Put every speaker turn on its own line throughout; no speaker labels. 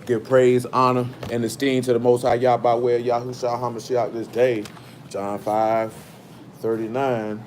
Give praise, honor, and esteem to the Most High Yah by way of Yahushua HaMashiach this day. John 5:39.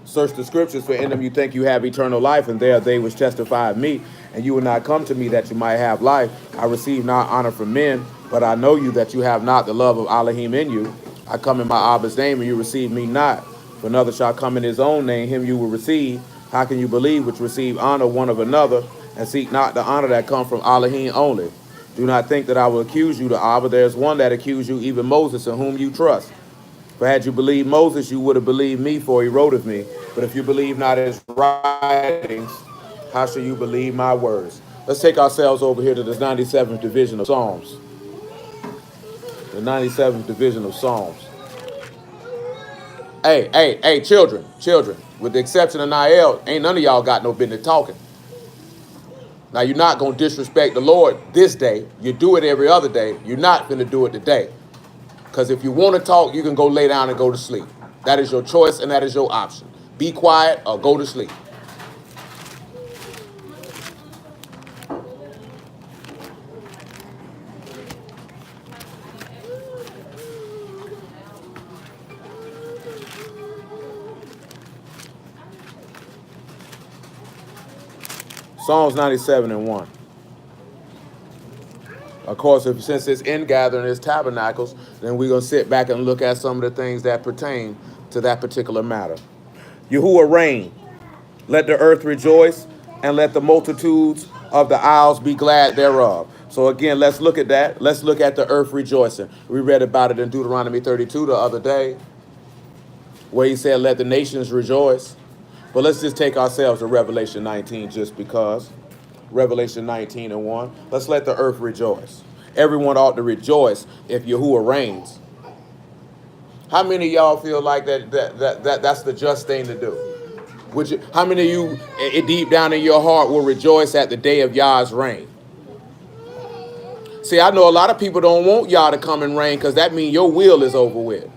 Search the scriptures, for in them you think you have eternal life, and they are they which testify of me. And you will not come to me that you might have life. I receive not honor from men, but I know you that you have not the love of Elohim in you. I come in my Abba's name, and you receive me not. For another shall come in his own name, him you will receive. How can you believe which receive honor one of another, and seek not the honor that come from Elohim only? Do not think that I will accuse you to Abba. There is one that accused you, even Moses, in whom you trust. For had you believed Moses, you would have believed me, for he wrote of me. But if you believe not his writings, how shall you believe my words? Let's take ourselves over here to the 97th division of Psalms. The 97th division of Psalms. Hey, children. With the exception of Nael, ain't none of y'all got no business talking. Now, you're not going to disrespect the Lord this day. You do it every other day. You're not going to do it today. Because if you want to talk, you can go lay down and go to sleep. That is your choice and that is your option. Be quiet or go to sleep. Psalms 97:1. Of course, since it's in gathering, it's tabernacles, then we're going to sit back and look at some of the things that pertain to that particular matter. Yahuwah reign. Let the earth rejoice, and let the multitudes of the isles be glad thereof. So again, let's look at that. Let's look at the earth rejoicing. We read about it in Deuteronomy 32 the other day, where he said, let the nations rejoice. But let's just take ourselves to Revelation 19 just because. Revelation 19:1. Let's let the earth rejoice. Everyone ought to rejoice if Yahuwah reigns. How many of y'all feel like that's the just thing to do? How many of you, deep down in your heart, will rejoice at the day of Yah's reign? See, I know a lot of people don't want Yah to come and reign because that means your will is over with.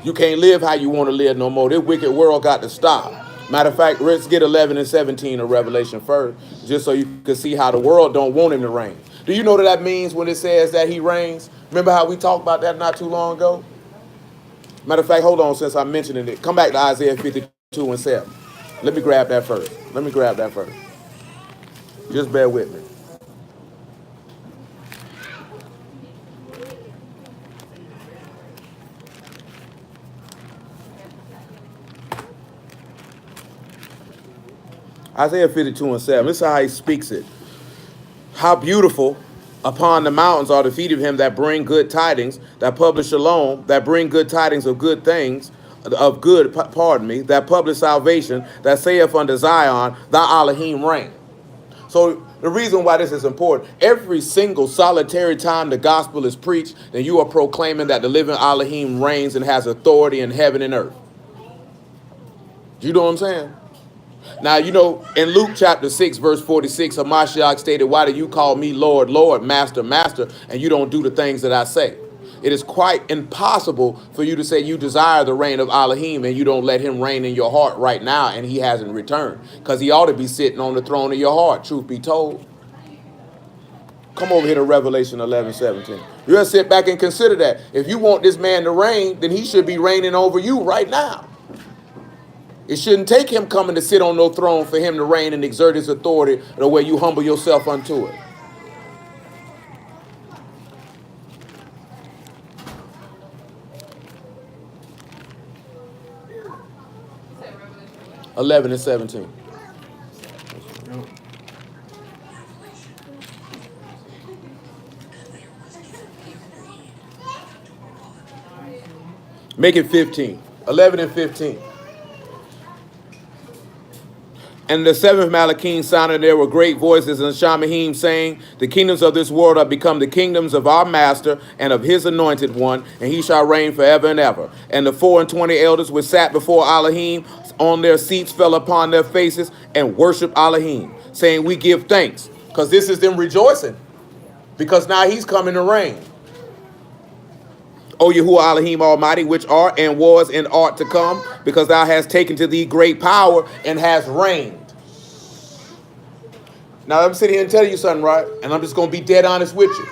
You can't live how you want to live no more. This wicked world got to stop. Matter of fact, let's get 11 and 17 of Revelation first, just so you can see how the world don't want him to reign. Do you know what that means when it says that he reigns? Remember how we talked about that not too long ago? Matter of fact, hold on, since I'm mentioning it. Come back to Isaiah 52:7. Let me grab that first. Just bear with me. Isaiah 52:7. This is how he speaks it. How beautiful upon the mountains are the feet of him that bring good tidings, that publish shalom, that bring good tidings of good things, that publish salvation, that saith unto Zion, thy Elohim reign. So the reason why this is important, every single solitary time the gospel is preached, then you are proclaiming that the living Elohim reigns and has authority in heaven and earth. Do you know what I'm saying? Now, you know, in Luke chapter 6, verse 46, Hamashiach stated, why do you call me Lord, Lord, Master, Master, and you don't do the things that I say? It is quite impossible for you to say you desire the reign of Elohim and you don't let him reign in your heart right now and he hasn't returned. Because he ought to be sitting on the throne of your heart, truth be told. Come over here to Revelation 11:17. You gotta sit back and consider that. If you want this man to reign, then he should be reigning over you right now. It shouldn't take him coming to sit on no throne for him to reign and exert his authority the way you humble yourself unto it. Revelation 11 and 17. Make it 15. 11 and 15. And the seventh Malachim sounded, and there were great voices in Shamahim saying, the kingdoms of this world are become the kingdoms of our master and of his anointed one, and he shall reign forever and ever. And the 24 elders which sat before Elohim on their seats fell upon their faces and worshiped Elohim, saying, we give thanks. Because this is them rejoicing, because now he's coming to reign. O Yahuwah Elohim Almighty, which art and was and art to come, because thou hast taken to thee great power and hast reigned. Now I'm sitting here and tell you something, right? And I'm just going to be dead honest with you.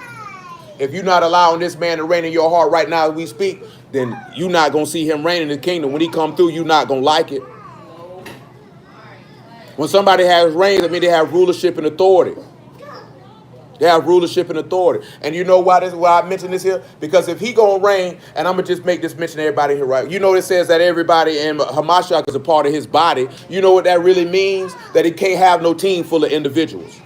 If you're not allowing this man to reign in your heart right now as we speak, then you're not going to see him reign in the kingdom. When he come through, you're not going to like it. When somebody has reign, I mean they have rulership and authority. They have rulership and authority. And you know why I mention this here? Because if he gonna reign, and I'm gonna just make this mention to everybody here, right? You know it says that everybody in Hamashiach is a part of his body. You know what that really means? That he can't have no team full of individuals.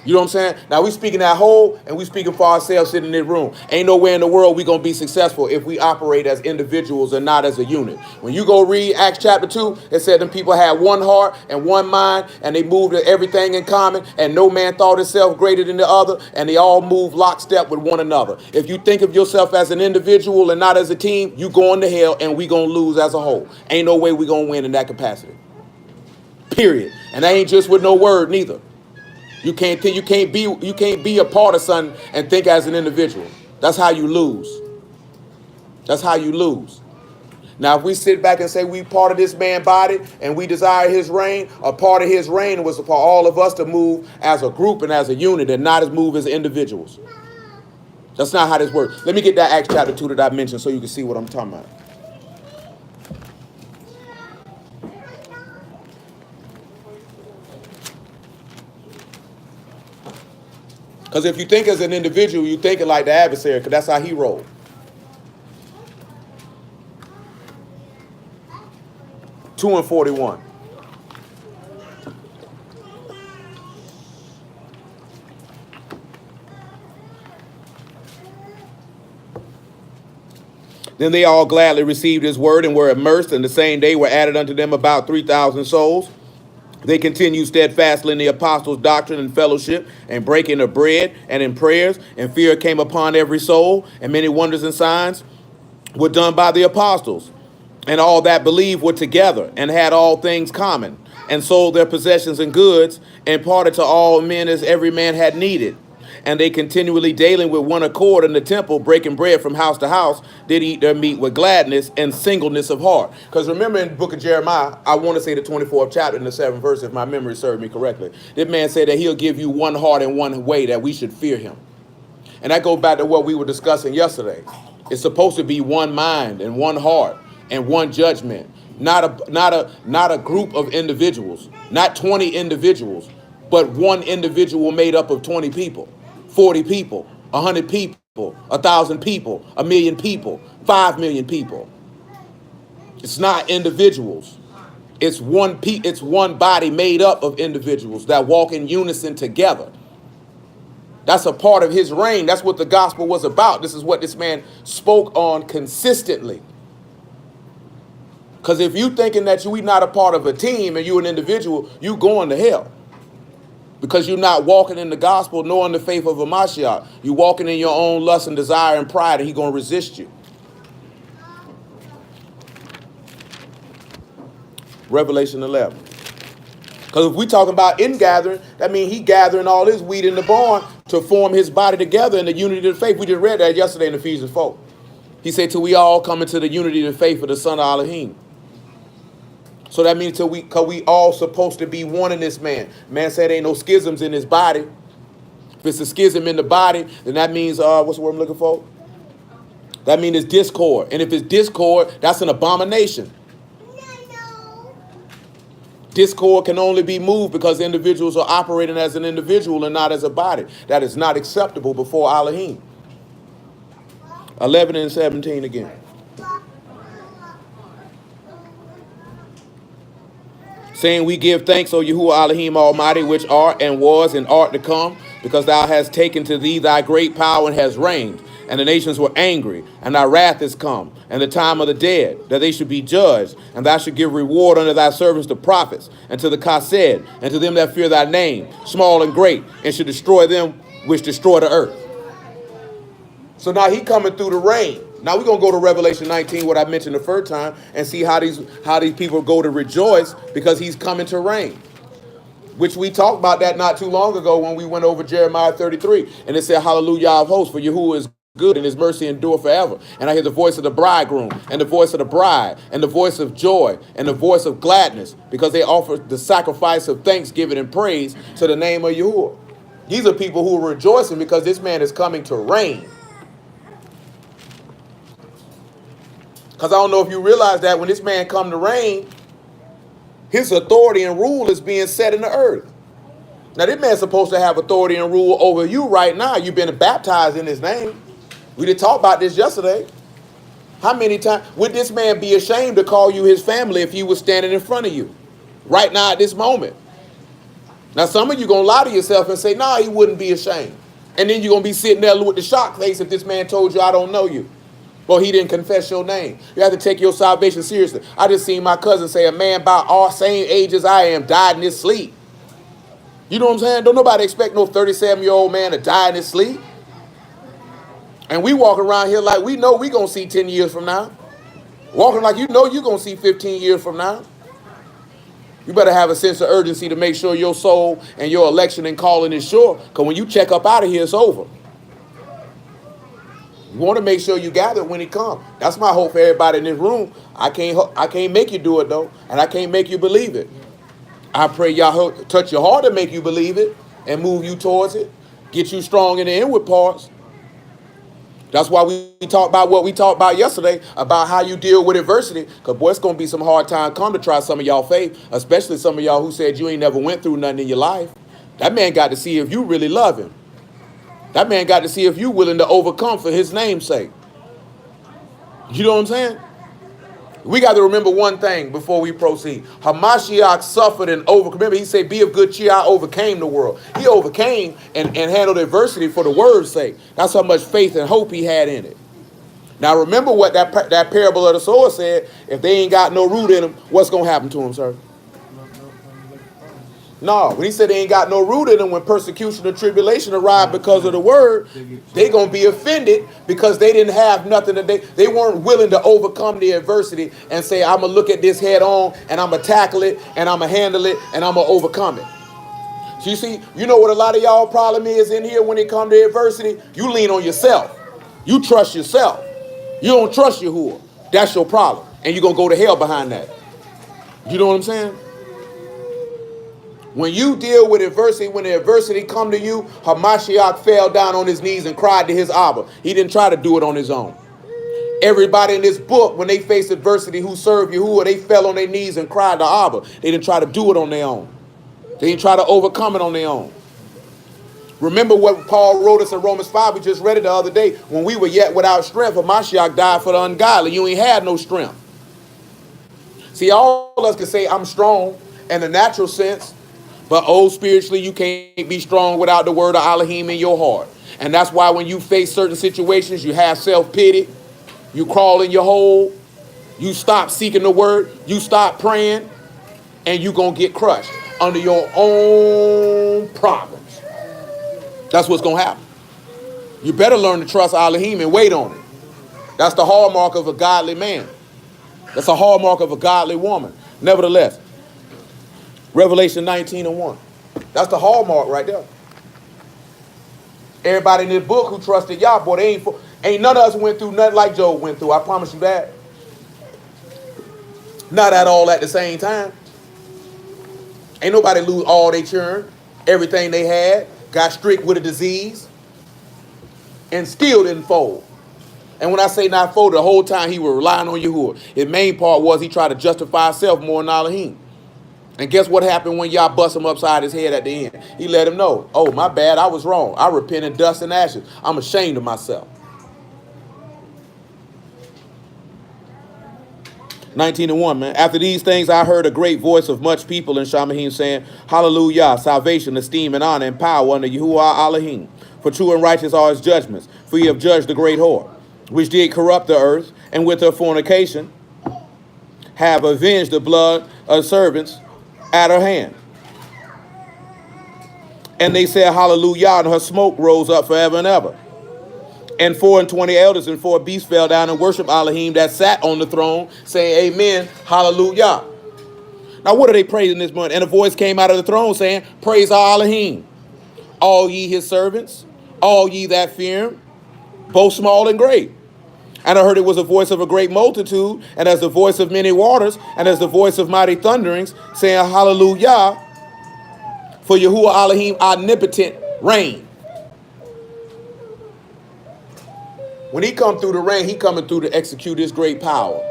You know what I'm saying? Now we speaking that whole, and we speaking for ourselves sitting in this room. Ain't nowhere in the world we gonna be successful if we operate as individuals and not as a unit. When you go read Acts chapter 2, it said them people had one heart and one mind, and they moved to everything in common, and no man thought himself greater than the other, and they all moved lockstep with one another. If you think of yourself as an individual and not as a team, you going to hell, and we gonna lose as a whole. Ain't no way we gonna win in that capacity. Period. And that ain't just with no word neither. You can't be a part of something and think as an individual. That's how you lose. That's how you lose. Now, if we sit back and say we part of this man's body and we desire his reign, a part of his reign was for all of us to move as a group and as a unit and not as move as individuals. That's not how this works. Let me get that Acts chapter 2 that I mentioned so you can see what I'm talking about. Because if you think as an individual, you think it like the adversary, because that's how he rolled. Two and 41. Then they all gladly received his word and were immersed, and the same day were added unto them about 3,000 souls. They continued steadfastly in the apostles' doctrine and fellowship, and breaking of bread, and in prayers, and fear came upon every soul, and many wonders and signs were done by the apostles. And all that believed were together, and had all things common, and sold their possessions and goods, and parted to all men as every man had needed. And they continually dealing with one accord in the temple, breaking bread from house to house, did eat their meat with gladness and singleness of heart. Because remember in the book of Jeremiah, I want to say the 24th chapter in the 7th verse, if my memory serves me correctly. That man said that he'll give you one heart and one way, that we should fear him. And that goes back to what we were discussing yesterday. It's supposed to be one mind and one heart and one judgment. Not a group of individuals, not 20 individuals, but one individual made up of 20 people. 40 people, 100 people, 1,000 people, 1,000,000 people, 5 million people. It's not individuals. It's one body made up of individuals that walk in unison together. That's a part of his reign. That's what the gospel was about. This is what this man spoke on consistently. Because if you thinking that we not a part of a team and you an individual, you going to hell. Because you're not walking in the gospel nor in the faith of a Mashiach. You're walking in your own lust and desire and pride, and he's going to resist you. Revelation 11. Because if we talking about ingathering, that means he gathering all his wheat in the barn to form his body together in the unity of the faith. We just read that yesterday in Ephesians 4. He said, till we all come into the unity of the faith of the Son of Elohim. So that means because we all supposed to be one in this man. Man said ain't no schisms in his body. If it's a schism in the body, then that means, what's the word I'm looking for? That means it's discord. And if it's discord, that's an abomination. Discord can only be moved because individuals are operating as an individual and not as a body. That is not acceptable before Elohim. 11 and 17 again. Saying, we give thanks, O Yahuwah Elohim Almighty, which art and was and art to come, because thou hast taken to thee thy great power and hast reigned. And the nations were angry, and thy wrath is come, and the time of the dead, that they should be judged, and thou should give reward unto thy servants the prophets, and to the Kased, and to them that fear thy name, small and great, and should destroy them which destroy the earth. So now he coming through the reign. Now we're going to go to Revelation 19, what I mentioned the first time, and see how these people go to rejoice because he's coming to reign. Which we talked about that not too long ago when we went over Jeremiah 33. And it said, hallelujah of hosts, for Yahuwah is good, and his mercy endure forever. And I hear the voice of the bridegroom, and the voice of the bride, and the voice of joy, and the voice of gladness, because they offer the sacrifice of thanksgiving and praise to the name of Yahuwah. These are people who are rejoicing because this man is coming to reign. Because I don't know if you realize that when this man come to reign, his authority and rule is being set in the earth. Now, this man's supposed to have authority and rule over you right now. You've been baptized in his name. We did talk about this yesterday. How many times would this man be ashamed to call you his family if he was standing in front of you right now at this moment? Now, some of you going to lie to yourself and say, nah, he wouldn't be ashamed. And then you're going to be sitting there with the shock face if this man told you, I don't know you. Well, he didn't confess your name. You have to take your salvation seriously. I just seen my cousin say a man about our same age as I am died in his sleep. You know what I'm saying? Don't nobody expect no 37-year-old man to die in his sleep. And we walk around here like we know we going to see 10 years from now. Walking like you know you're going to see 15 years from now. You better have a sense of urgency to make sure your soul and your election and calling is sure. Because when you check up out of here, it's over. You want to make sure you gather when it comes. That's my hope for everybody in this room. I can't make you do it, though. And I can't make you believe it. I pray y'all touch your heart to make you believe it and move you towards it. Get you strong in the inward parts. That's why we talked about what we talked about yesterday, about how you deal with adversity. Because, boy, it's going to be some hard time come to try some of y'all faith, especially some of y'all who said you ain't never went through nothing in your life. That man got to see if you really love him. That man got to see if you willing to overcome for his name's sake. You know what I'm saying? We got to remember one thing before we proceed. Hamashiach suffered and overcame. Remember, he said, be of good cheer, I overcame the world. He overcame and handled adversity for the word's sake. That's how much faith and hope he had in it. Now, remember what that parable of the sower said. If they ain't got no root in them, what's going to happen to them, sir? No, when he said they ain't got no root in them, when persecution and tribulation arrive because of the word, they going to be offended because they didn't have nothing that they weren't willing to overcome the adversity and say, I'm going to look at this head on and I'm going to tackle it and I'm going to handle it and I'm going to overcome it. So you see, you know what a lot of y'all problem is in here when it comes to adversity? You lean on yourself. You trust yourself. You don't trust Yahuwah. That's your problem. And you're going to go to hell behind that. You know what I'm saying? When you deal with adversity, when the adversity come to you, Hamashiach fell down on his knees and cried to his Abba. He didn't try to do it on his own. Everybody in this book, when they faced adversity who served Yahuwah, they fell on their knees and cried to Abba. They didn't try to do it on their own. They didn't try to overcome it on their own. Remember what Paul wrote us in Romans 5. We just read it the other day. When we were yet without strength, Hamashiach died for the ungodly. You ain't had no strength. See, all of us can say, I'm strong in the natural sense. But spiritually, you can't be strong without the word of Elohim in your heart. And that's why when you face certain situations, you have self-pity. You crawl in your hole. You stop seeking the word. You stop praying. And you're going to get crushed under your own problems. That's what's going to happen. You better learn to trust Elohim and wait on it. That's the hallmark of a godly man. That's a hallmark of a godly woman. Nevertheless, Revelation 19:1. That's the hallmark right there. Everybody in this book who trusted Yah, boy, ain't none of us went through nothing like Job went through. I promise you that. Not at all at the same time. Ain't nobody lose all they churn, everything they had, got strict with a disease, and still didn't fold. And when I say not fold, the whole time he was relying on Yahuwah. His main part was he tried to justify himself more than Elohim. And guess what happened when y'all bust him upside his head at the end? He let him know, oh, my bad, I was wrong. I repent in dust and ashes. I'm ashamed of myself. 19:1, man. After these things, I heard a great voice of much people in Shamahim saying, hallelujah, salvation, esteem, and honor, and power unto Yahuwah Elohim. For true and righteous are his judgments. For ye have judged the great whore, which did corrupt the earth, and with her fornication have avenged the blood of servants at her hand. And they said, hallelujah, and her smoke rose up forever and ever. And 24 elders and 4 beasts fell down and worshiped Elohim that sat on the throne, saying, amen, hallelujah. Now, what are they praising this morning? And a voice came out of the throne saying, praise our Elohim, all ye his servants, all ye that fear him, both small and great. And I heard it was a voice of a great multitude, and as the voice of many waters, and as the voice of mighty thunderings, saying, Hallelujah, for Yahuwah Elohim omnipotent reign. When he come through the reign, he coming through to execute his great power.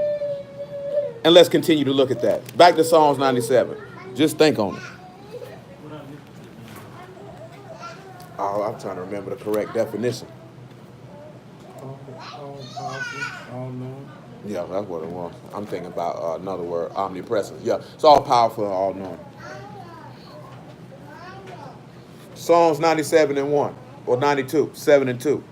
And let's continue to look at that. Back to Psalms 97. Just think on it. Oh, I'm trying to remember the correct definition. Yeah, that's what it was. I'm thinking about another word, omnipresence. Yeah, it's all powerful, all knowing. Psalms 97 and 1, or 92, 7 and 2.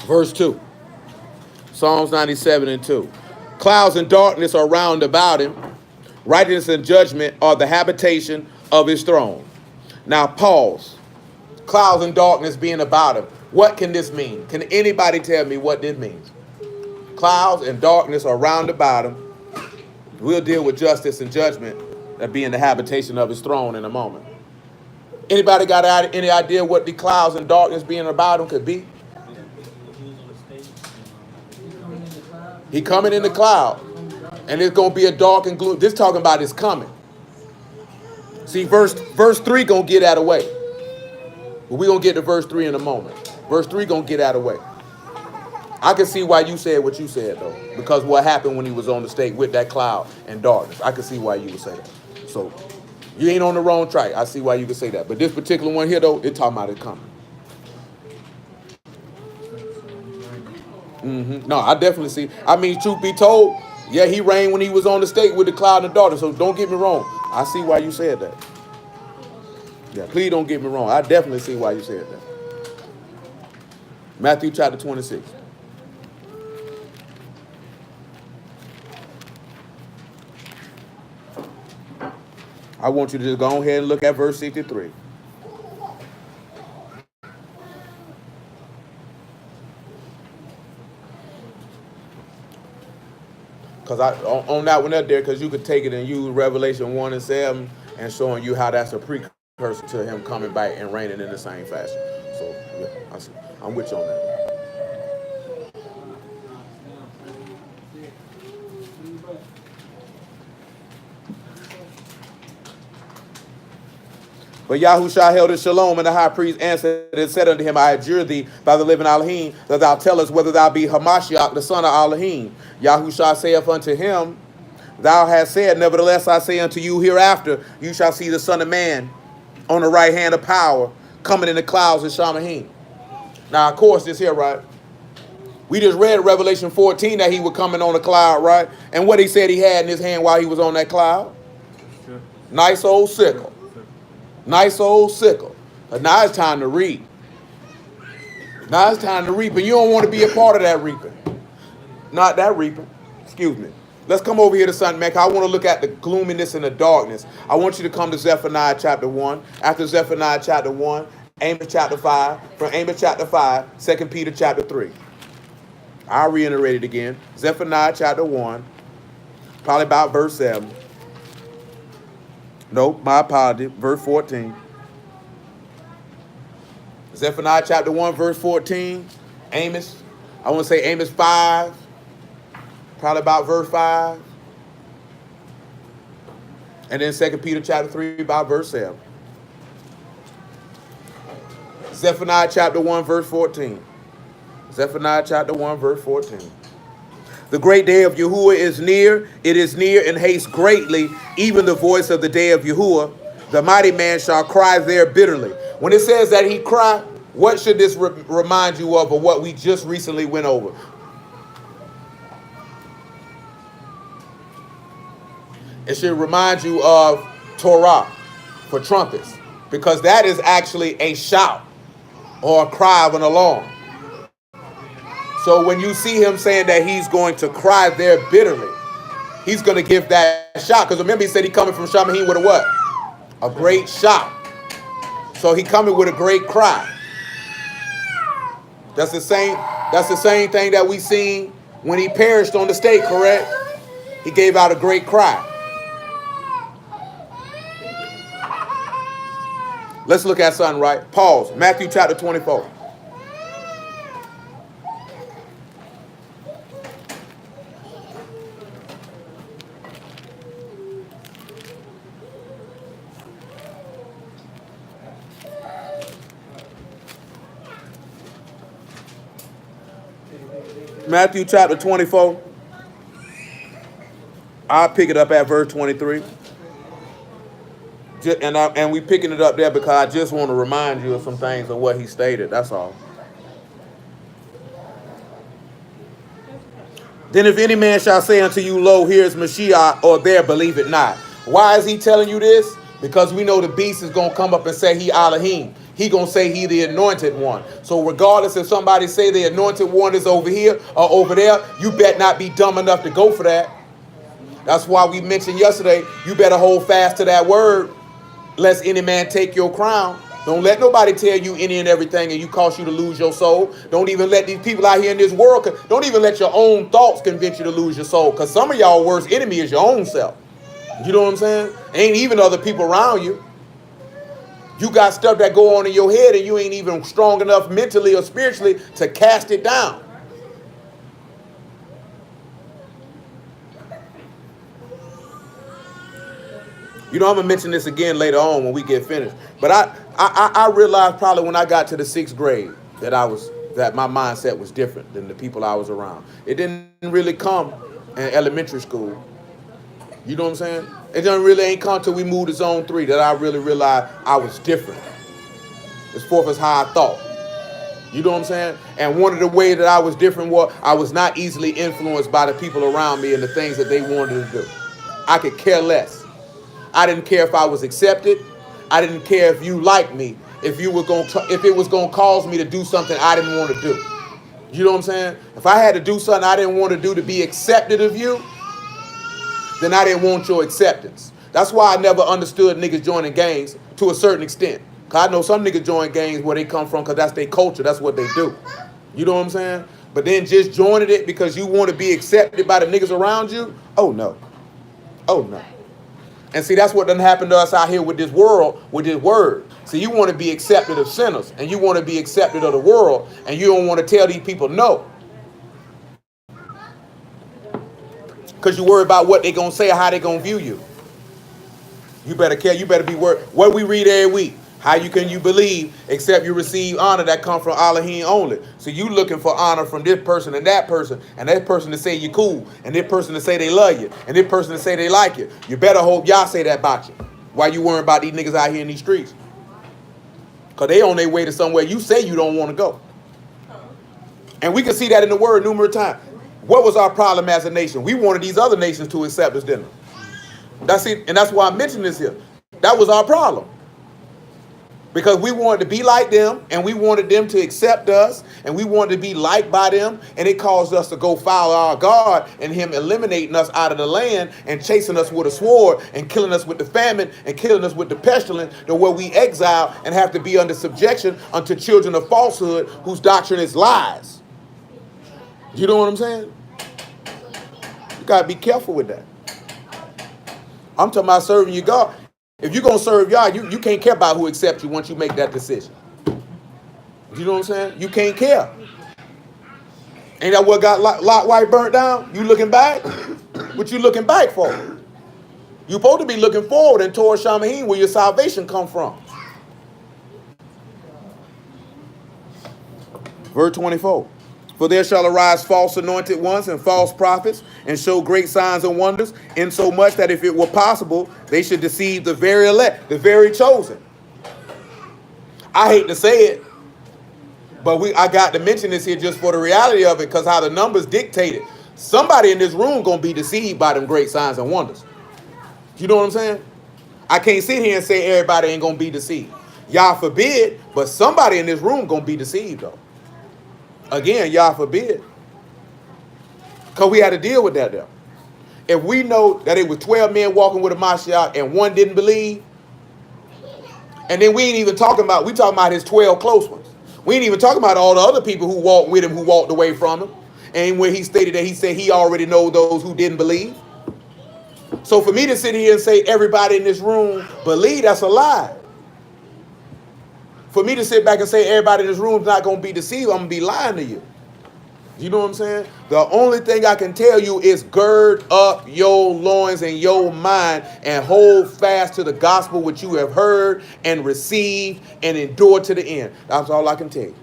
Verse 2. Psalms 97 and 2. Clouds and darkness are round about him. Righteousness and judgment are the habitation of his throne. Now pause. Clouds and darkness being about him. What can this mean? Can anybody tell me what this means? Clouds and darkness are round about him. We'll deal with justice and judgment that being the habitation of his throne in a moment. Anybody got any idea what the clouds and darkness being about him could be? He coming in the cloud. And it's going to be a dark and gloomy. This talking about his coming. See, verse 3 going to get out of the way. But we're going to get to verse 3 in a moment. Verse 3 going to get out of the way. I can see why you said what you said, though. Because what happened when he was on the stake with that cloud and darkness. I can see why you would say that. So, you ain't on the wrong track. I see why you could say that. But this particular one here, though, it's talking about it coming. No, I definitely see. I mean, truth be told, yeah, he reigned when he was on the stake with the cloud and the darkness. So don't get me wrong. I see why you said that. Yeah, please don't get me wrong. I definitely see why you said that. Matthew chapter 26. I want you to just go ahead and look at verse 63. Because on that one up there, because you could take it and use Revelation 1 and 7 and showing you how that's a precursor to him coming back and reigning in the same fashion. So, yeah, I'm with you on that. But Yahushua held his shalom, and the high priest answered and said unto him, I adjure thee by the living Elohim, that thou tell us whether thou be Hamashiach, the son of Elohim. Yahushua saith unto him, Thou hast said, nevertheless I say unto you, hereafter you shall see the Son of Man on the right hand of power, coming in the clouds of Shamahim. Now, of course, this here, right? We just read Revelation 14 that he was coming on a cloud, right? And what he said he had in his hand while he was on that cloud? Sure. Nice old sickle. Nice old sickle. But now it's time to reap. Now it's time to reap. And you don't want to be a part of that reaping. Not that reaping. Excuse me. Let's come over here to Son Mecca. I want to look at the gloominess and the darkness. I want you to come to Zephaniah chapter 1. After Zephaniah chapter 1, Amos chapter 5. From Amos chapter 5, 2 Peter chapter 3. I'll reiterate it again. Zephaniah chapter 1, probably about verse 7. Nope, my apology. Verse 14. Zephaniah chapter 1, verse 14. Amos, I want to say Amos 5. Probably about verse 5. And then 2 Peter chapter 3, about verse 7. Zephaniah chapter 1, verse 14. Zephaniah chapter 1, verse 14. The great day of Yahuwah is near. It is near and haste greatly, even the voice of the day of Yahuwah. The mighty man shall cry there bitterly. When it says that he cried, what should this remind you of what we just recently went over? It should remind you of Torah for trumpets, because that is actually a shout or a cry of an alarm. So when you see him saying that he's going to cry there bitterly, he's going to give that shout. Because remember, he said he coming from Shamahim with a what? A great shout. So he coming with a great cry. That's the same thing that we seen when he perished on the stake, correct? He gave out a great cry. Let's look at something, right? Pause. Matthew chapter 24. Matthew chapter 24. I'll pick it up at verse 23. And we picking it up there because I just want to remind you of some things of what he stated. That's all. Then if any man shall say unto you, lo, here is Mashiach, or there, believe it not. Why is he telling you this? Because we know the beast is going to come up and say he Elohim. He going to say he the anointed one. So regardless if somebody say the anointed one is over here or over there, you better not be dumb enough to go for that. That's why we mentioned yesterday, you better hold fast to that word, lest any man take your crown. Don't let nobody tell you any and everything and you cause you to lose your soul. Don't even let these people out here in this world, don't even let your own thoughts convince you to lose your soul. Because some of y'all worst enemy is your own self. You know what I'm saying? Ain't even other people around you. You got stuff that go on in your head and you ain't even strong enough mentally or spiritually to cast it down. You know, I'm gonna mention this again later on when we get finished. But I realized probably when I got to the 6th grade that my mindset was different than the people I was around. It didn't really come in elementary school. You know what I'm saying? It ain't come till we moved to zone 3 that I really realized I was different. As forth as how I thought. You know what I'm saying? And one of the ways that I was different was I was not easily influenced by the people around me and the things that they wanted to do. I could care less. I didn't care if I was accepted. I didn't care if you liked me. If it was gonna cause me to do something I didn't want to do. You know what I'm saying? If I had to do something I didn't want to do to be accepted of you, then I didn't want your acceptance. That's why I never understood niggas joining gangs to a certain extent. Cause I know some niggas join gangs where they come from because that's their culture. That's what they do. You know what I'm saying? But then just joining it because you want to be accepted by the niggas around you? Oh no. Oh no. And see, that's what done happened to us out here with this world, with this word. See, you want to be accepted of sinners, and you want to be accepted of the world, and you don't want to tell these people no. Because you worry about what they going to say or how they going to view you. You better care. You better be worried. What we read every week. How can you believe except you receive honor that comes from Elohim only? So you looking for honor from this person and that person to say you cool, and this person to say they love you, and this person to say they like you. You better hope y'all say that about you. Why you worrying about these niggas out here in these streets? Because they on their way to somewhere you say you don't want to go. And we can see that in the word numerous times. What was our problem as a nation? We wanted these other nations to accept us, didn't we? That's it, and that's why I mentioned this here. That was our problem. Because we wanted to be like them, and we wanted them to accept us, and we wanted to be liked by them, and it caused us to go follow our God and him eliminating us out of the land and chasing us with a sword and killing us with the famine and killing us with the pestilence, to where we exile and have to be under subjection unto children of falsehood whose doctrine is lies. You know what I'm saying? You got to be careful with that. I'm talking about serving your God. If you're going to serve y'all, you can't care about who accepts you once you make that decision. You know what I'm saying? You can't care. Ain't that what got Lot White burnt down? You looking back? What you looking back for? You supposed to be looking forward and toward Shamahim, where your salvation come from. Verse 24. For there shall arise false anointed ones and false prophets, and show great signs and wonders, insomuch that if it were possible, they should deceive the very elect, the very chosen. I hate to say it, but I got to mention this here just for the reality of it, because how the numbers dictate it. Somebody in this room gonna be deceived by them great signs and wonders. You know what I'm saying? I can't sit here and say everybody ain't gonna be deceived. Y'all forbid, but somebody in this room gonna be deceived though. Again, y'all forbid. Because we had to deal with that there. If we know that it was 12 men walking with a Mashiach and one didn't believe, and then we ain't even talking about, we talking about his 12 close ones. We ain't even talking about all the other people who walked with him, who walked away from him. And when he stated that, he said he already know those who didn't believe. So for me to sit here and say everybody in this room believe, that's a lie. For me to sit back and say everybody in this room is not going to be deceived, I'm going to be lying to you. You know what I'm saying? The only thing I can tell you is gird up your loins and your mind and hold fast to the gospel which you have heard and received and endure to the end. That's all I can tell you.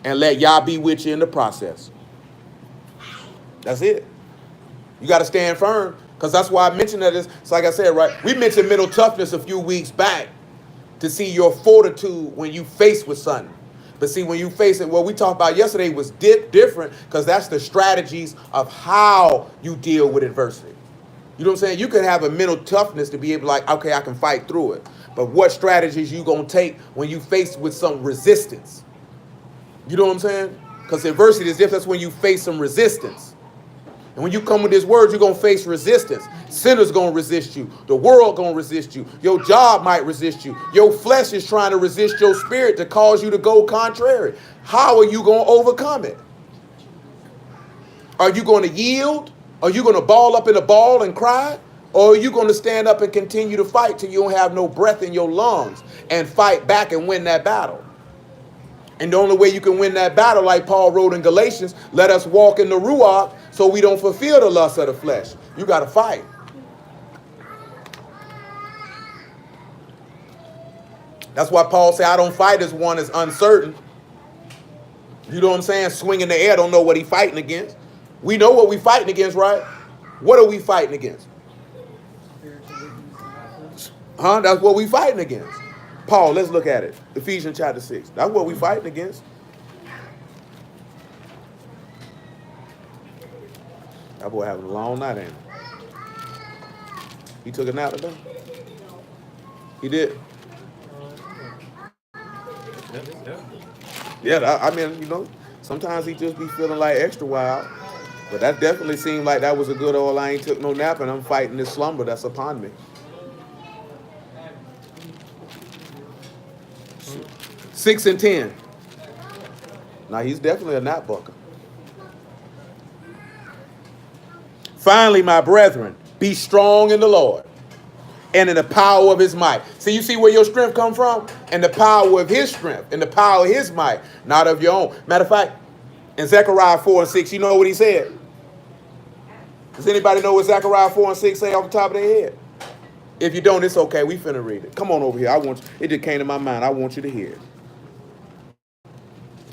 And let Yah be with you in the process. That's it. You got to stand firm, because that's why I mentioned that. It's like I said, right? We mentioned mental toughness a few weeks back to see your fortitude when you face with something. But see, when you face it, what we talked about yesterday was different, because that's the strategies of how you deal with adversity. You know what I'm saying? You can have a mental toughness to be able to, like, okay, I can fight through it. But what strategies you going to take when you face with some resistance? You know what I'm saying? Because adversity is different. That's when you face some resistance. And when you come with this word, you're going to face resistance. Sinners going to resist you. The world going to resist you. Your job might resist you. Your flesh is trying to resist your spirit to cause you to go contrary. How are you going to overcome it? Are you going to yield? Are you going to ball up in a ball and cry? Or are you going to stand up and continue to fight till you don't have no breath in your lungs and fight back and win that battle? And the only way you can win that battle, like Paul wrote in Galatians, let us walk in the Ruach so we don't fulfill the lust of the flesh. You got to fight. That's why Paul said, I don't fight as one is uncertain. You know what I'm saying? Swing in the air, don't know what he's fighting against. We know what we're fighting against, right? What are we fighting against? That's what we're fighting against. Paul, let's look at it. Ephesians chapter 6. That's what we're fighting against. That boy having a long night, ain't he? He took a nap today? He did? Yeah, I mean, you know, sometimes he just be feeling like extra wild. But that definitely seemed like that was a good old, I ain't took no nap and I'm fighting this slumber that's upon me. 6 and 10. Now, he's definitely a nap bucker. Finally, my brethren, be strong in the Lord and in the power of his might. See, you see where your strength come from? And the power of his strength and the power of his might, not of your own. Matter of fact, in Zechariah 4 and 6, you know what he said? Does anybody know what Zechariah 4 and 6 say off the top of their head? If you don't, it's okay. We finna read it. Come on over here. I want you. It just came to my mind. I want you to hear it.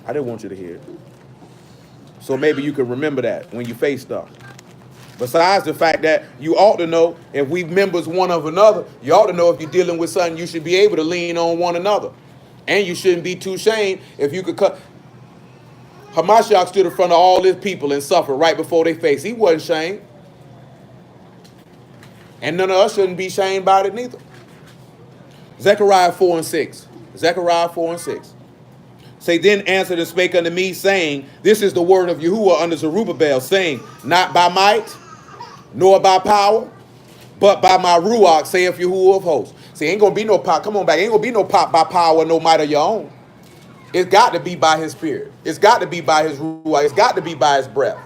I didn't want you to hear it. So maybe you can remember that when you face stuff. Besides the fact that you ought to know, if we members one of another, you ought to know if you're dealing with something, you should be able to lean on one another. And you shouldn't be too ashamed if you could cut. Hamashiach stood in front of all his people and suffered right before their face. He wasn't ashamed. And none of us shouldn't be ashamed about it neither. Zechariah 4 and 6. Zechariah 4 and 6. Say, then answered and spake unto me, saying, this is the word of Yahuwah unto Zerubbabel, saying, not by might, nor by power, but by my Ruach, saith Yahuwah of hosts. See, ain't going to be no pop. Come on back. Ain't going to be no pop by power, no might of your own. It's got to be by his spirit. It's got to be by his Ruach. It's got to be by his breath.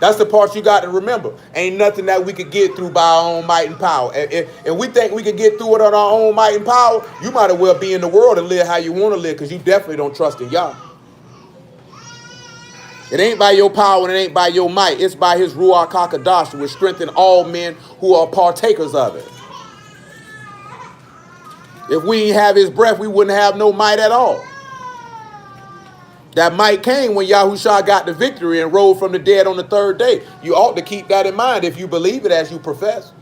That's the part you got to remember. Ain't nothing that we could get through by our own might and power. And we think we could get through it on our own might and power, you might as well be in the world and live how you want to live, because you definitely don't trust in Yah. It ain't by your power and it ain't by your might. It's by his Ruach HaKadosh, which strengthen all men who are partakers of it. If we didn't have his breath, we wouldn't have no might at all. That might came when Yahushua got the victory and rose from the dead on the third day. You ought to keep that in mind if you believe it as you profess.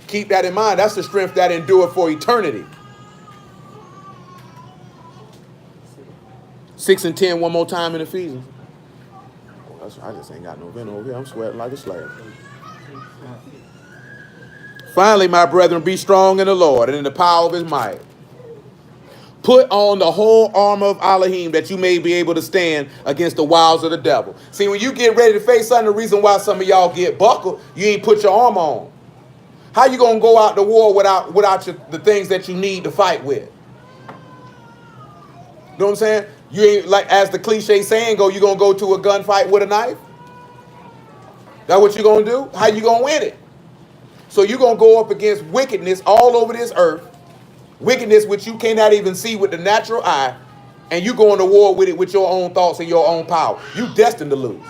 Keep that in mind. That's the strength that endureth for eternity. 6 and 10 one more time in Ephesians. I just ain't got no vent over here. I'm sweating like a slave. Finally, my brethren, be strong in the Lord and in the power of his might. Put on the whole armor of Elohim that you may be able to stand against the wiles of the devil. See, when you get ready to face something, the reason why some of y'all get buckled, you ain't put your armor on. How you going to go out to war without the things that you need to fight with? You know what I'm saying? You ain't, like, as the cliche saying go, you going to go to a gunfight with a knife? That what you going to do? How you going to win it? So you're going to go up against wickedness all over this earth. Wickedness which you cannot even see with the natural eye, and you going to war with it with your own thoughts and your own power. You destined to lose.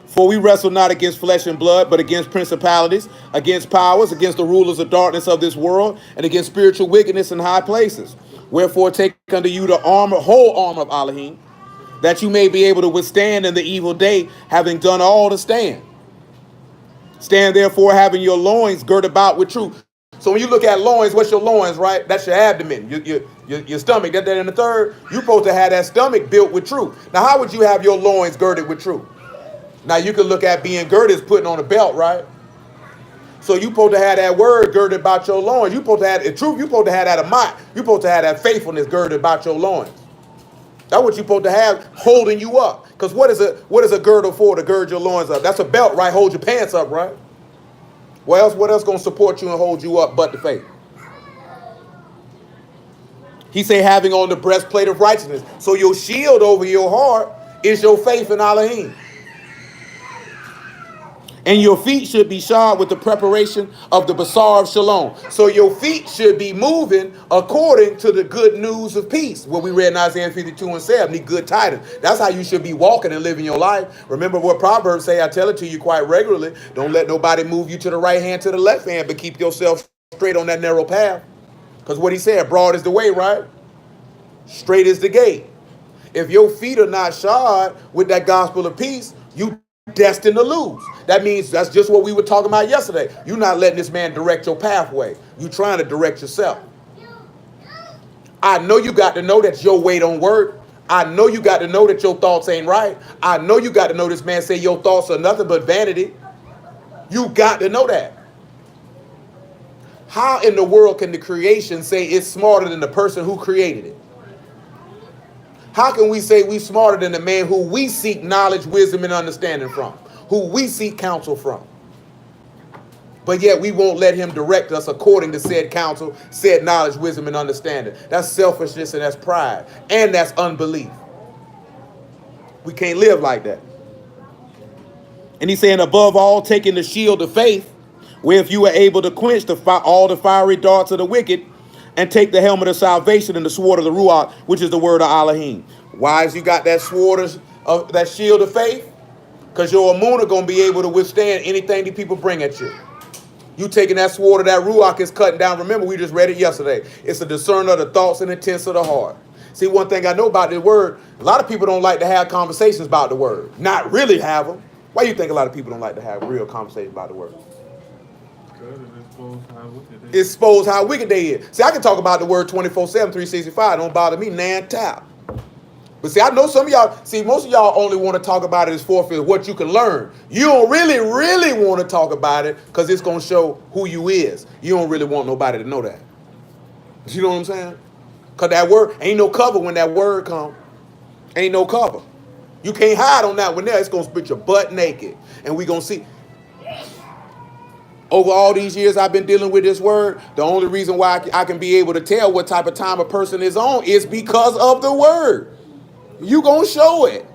For we wrestle not against flesh and blood, but against principalities, against powers, against the rulers of darkness of this world, and against spiritual wickedness in high places. Wherefore take unto you the armor, whole armor of Elohim, that you may be able to withstand in the evil day, having done all to stand. Stand therefore, having your loins girt about with truth. So when you look at loins, what's your loins, right? That's your abdomen, your stomach. That in the third, you're supposed to have that stomach built with truth. Now, how would you have your loins girded with truth? Now, you can look at being girded as putting on a belt, right? So you supposed to have that word girded about your loins. You supposed to have the truth. You supposed to have that amount. You supposed to have that faithfulness girded about your loins. That's what you supposed to have holding you up. Because what is a girdle for, to gird your loins up? That's a belt, right? Hold your pants up, right? What else going to support you and hold you up but the faith? He say having on the breastplate of righteousness. So your shield over your heart is your faith in Elohim. And your feet should be shod with the preparation of the Basar of Shalom. So your feet should be moving according to the good news of peace. What we read in Isaiah 52 and 7, the good tidings. That's how you should be walking and living your life. Remember what Proverbs say, I tell it to you quite regularly. Don't let nobody move you to the right hand, to the left hand, but keep yourself straight on that narrow path. Because what he said, broad is the way, right? Straight is the gate. If your feet are not shod with that gospel of peace, you destined to lose. That means that's just what we were talking about yesterday. You're not letting this man direct your pathway. You're trying to direct yourself. I know you got to know that your way don't work. I know you got to know that your thoughts ain't right. I know you got to know this man say your thoughts are nothing but vanity. You got to know that. How in the world can the creation say it's smarter than the person who created it? How can we say we smarter than the man who we seek knowledge, wisdom, and understanding from? Who we seek counsel from? But yet we won't let him direct us according to said counsel, said knowledge, wisdom, and understanding. That's selfishness and that's pride. And that's unbelief. We can't live like that. And he's saying, above all, taking the shield of faith, where if you are able to quench all the fiery darts of the wicked, and take the helmet of salvation and the sword of the Ruach, which is the word of Elohim. Why is you got that sword of that shield of faith? Because your Amun are going to be able to withstand anything the people bring at you. You taking that sword of that Ruach is cutting down. Remember, we just read it yesterday. It's a discerner of the thoughts and intents of the heart. See, one thing I know about the word, a lot of people don't like to have conversations about the word. Not really have them. Why do you think a lot of people don't like to have real conversations about the word? Expose how wicked they is. See, I can talk about the word 24/7, 365. Don't bother me, nan tap. But see, I know some of y'all, most of y'all only want to talk about it as forfeit, what you can learn. You don't really want to talk about it because it's going to show who you is. You don't really want nobody to know that. You know what I'm saying? Because that word, ain't no cover when that word comes. Ain't no cover. You can't hide on that one there. It's going to spit your butt naked. And we going to see. Over all these years I've been dealing with this word, the only reason why I can be able to tell what type of time a person is on is because of the word. You gonna show it.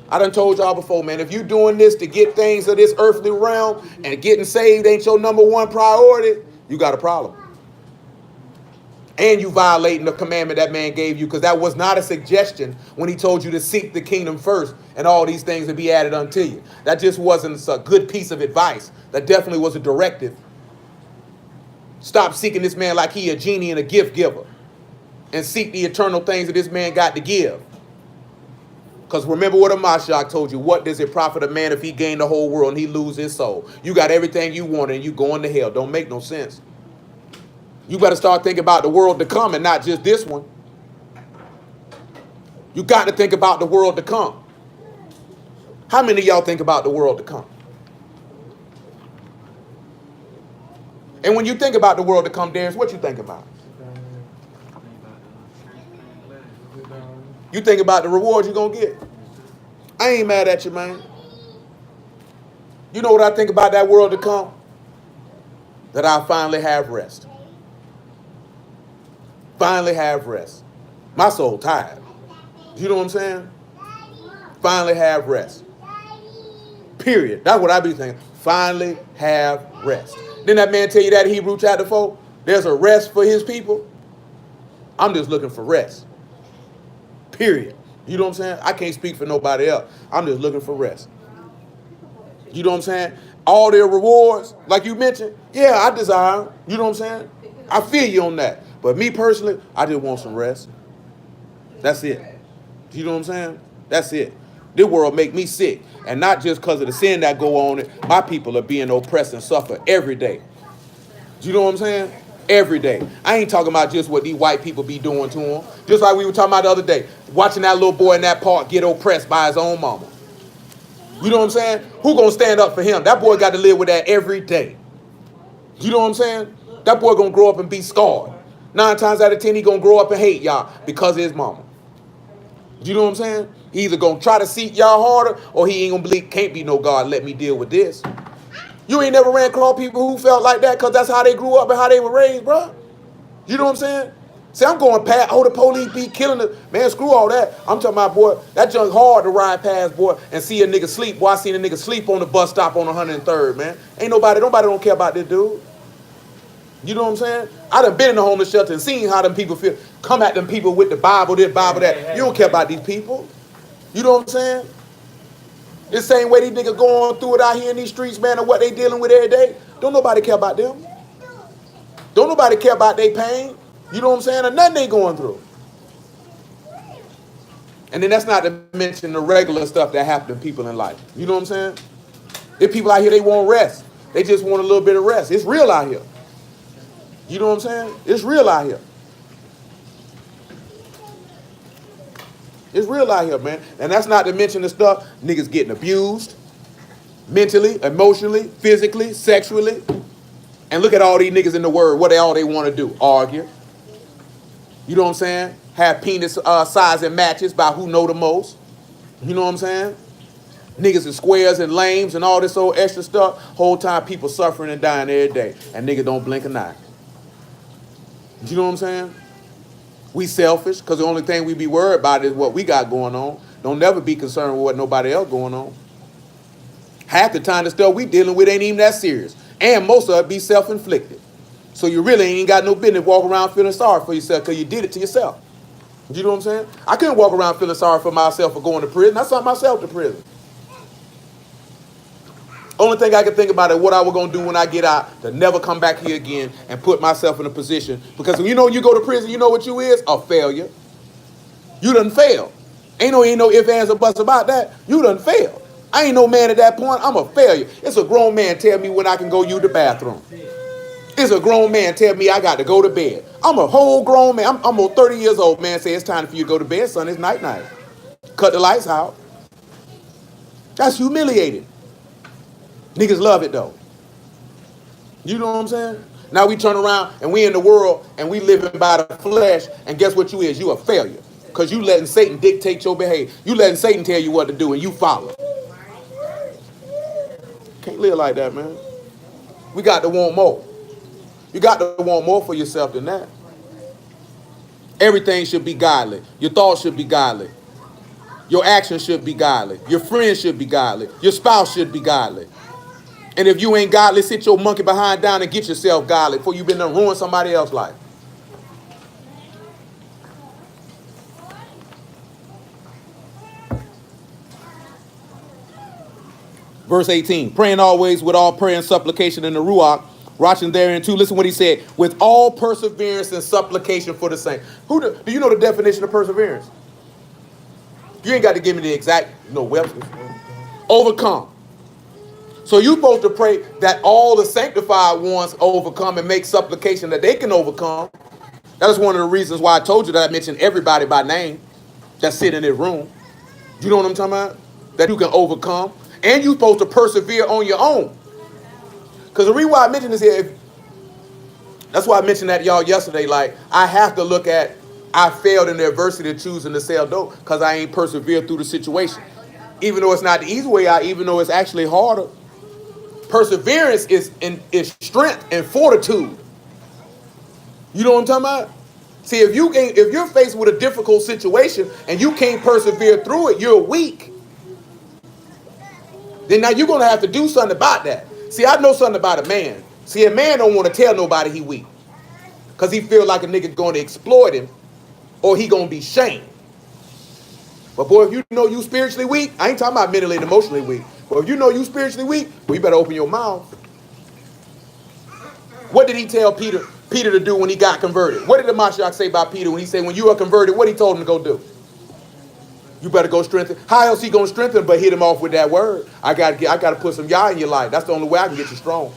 I done told y'all before, man, if you doing this to get things of this earthly realm and getting saved ain't your number one priority, you got a problem. And you violating the commandment that man gave you, because that was not a suggestion when he told you to seek the kingdom first and all these things will be added unto you. That just wasn't a good piece of advice. That definitely was a directive. Stop seeking this man like he a genie and a gift giver, and seek the eternal things that this man got to give. Because remember what Amashak told you. What does it profit a man if he gain the whole world and he lose his soul? You got everything you want and you going to hell. Don't make no sense. You better start thinking about the world to come and not just this one. You got to think about the world to come. How many of y'all think about the world to come? And when you think about the world to come, Darius, what you think about? You think about the rewards you're going to get. I ain't mad at you, man. You know what I think about that world to come? That I'll finally have rest. Finally have rest. My soul tired. You know what I'm saying? Finally have rest. Period. That's what I be thinking. Finally have rest. Didn't that man tell you that in Hebrew chapter 4? There's a rest for his people. I'm just looking for rest. Period. You know what I'm saying? I can't speak for nobody else. I'm just looking for rest. You know what I'm saying? All their rewards, like you mentioned, yeah, I desire them. You know what I'm saying? I feel you on that. But me personally, I just want some rest. That's it. You know what I'm saying? That's it. This world make me sick. And not just because of the sin that go on it. My people are being oppressed and suffer every day. You know what I'm saying? Every day. I ain't talking about just what these white people be doing to them. Just like we were talking about the other day. Watching that little boy in that park get oppressed by his own mama. You know what I'm saying? Who gonna stand up for him? That boy got to live with that every day. You know what I'm saying? That boy gonna grow up and be scarred. 9 times out of 10, he gonna grow up and hate y'all because of his mama. You know what I'm saying? He either gonna try to seek y'all harder, or he ain't gonna believe, can't be no God, let me deal with this. You ain't never ran across people who felt like that because that's how they grew up and how they were raised, bro. You know what I'm saying? See, I'm going past, the police be killing the man, screw all that. I'm talking about, boy, that junk hard to ride past, boy, and see a nigga sleep. Boy, I seen a nigga sleep on the bus stop on 103rd, man. Ain't nobody don't care about this dude. You know what I'm saying? I done been in the homeless shelter and seen how them people feel. Come at them people with the Bible, this, Bible, that. You don't care about these people. You know what I'm saying? The same way these niggas going through it out here in these streets, man, and what they dealing with every day. Don't nobody care about them. Don't nobody care about their pain. You know what I'm saying? Or nothing they going through. And then that's not to mention the regular stuff that happen to people in life. You know what I'm saying? There's people out here, they want rest. They just want a little bit of rest. It's real out here. You know what I'm saying? It's real out here. It's real out here, man. And that's not to mention the stuff, niggas getting abused. Mentally, emotionally, physically, sexually. And look at all these niggas in the word. What they want to do? Argue. You know what I'm saying? Have penis size and matches by who know the most. You know what I'm saying? Niggas and squares and lames and all this old extra stuff. Whole time people suffering and dying every day. And niggas don't blink an eye. You know what I'm saying? We selfish because the only thing we be worried about is what we got going on. Don't never be concerned with what nobody else going on. Half the time the stuff we dealing with ain't even that serious. And most of it be self-inflicted. So you really ain't got no business walking around feeling sorry for yourself because you did it to yourself. You know what I'm saying? I couldn't walk around feeling sorry for myself for going to prison. I sent myself to prison. Only thing I can think about is what I was going to do when I get out to never come back here again and put myself in a position. Because when you know you go to prison, you know what you is? A failure. You done failed. Ain't no ifs, ands, or buts about that. You done failed. I ain't no man at that point. I'm a failure. It's a grown man tell me when I can go use the bathroom. It's a grown man tell me I got to go to bed. I'm a whole grown man. I'm almost 30 years old, man. Say it's time for you to go to bed, son. It's night. Cut the lights out. That's humiliating. Niggas love it, though. You know what I'm saying? Now we turn around and we in the world and we living by the flesh. And guess what you is? You a failure. Because you letting Satan dictate your behavior. You letting Satan tell you what to do and you follow. Can't live like that, man. We got to want more. You got to want more for yourself than that. Everything should be godly. Your thoughts should be godly. Your actions should be godly. Your friends should be godly. Your spouse should be godly. And if you ain't godly, sit your monkey behind down and get yourself godly before you've been done ruin somebody else's life. Verse 18, praying always with all prayer and supplication in the Ruach, watching therein too. Listen what he said, with all perseverance and supplication for the saints. Do you know the definition of perseverance? You ain't got to give me the exact, Webster. Overcome. So you're supposed to pray that all the sanctified ones overcome and make supplication that they can overcome. That is one of the reasons why I told you that I mentioned everybody by name that sit in this room. You know what I'm talking about? That you can overcome. And you're supposed to persevere on your own. Because the reason why I mentioned this here, that's why I mentioned that y'all yesterday. Like, I have to look at, I failed in the adversity of choosing to sell dope because I ain't persevered through the situation. Even though it's not the easy way out, even though it's actually harder. Perseverance is strength and fortitude. You know what I'm talking about? See, if you're faced with a difficult situation and you can't persevere through it, you're weak. Then now you're going to have to do something about that. See, I know something about a man. See, a man don't want to tell nobody he weak. Because he feel like a nigga going to exploit him or he going to be shamed. But boy, if you know you spiritually weak, I ain't talking about mentally and emotionally weak. But if you know you spiritually weak, well, you better open your mouth. What did he tell Peter to do when he got converted? What did the Mashiach say about Peter when he said, when you are converted, what he told him to go do? You better go strengthen. How else he going to strengthen but hit him off with that word? I got to put some Yah in your life. That's the only way I can get you strong.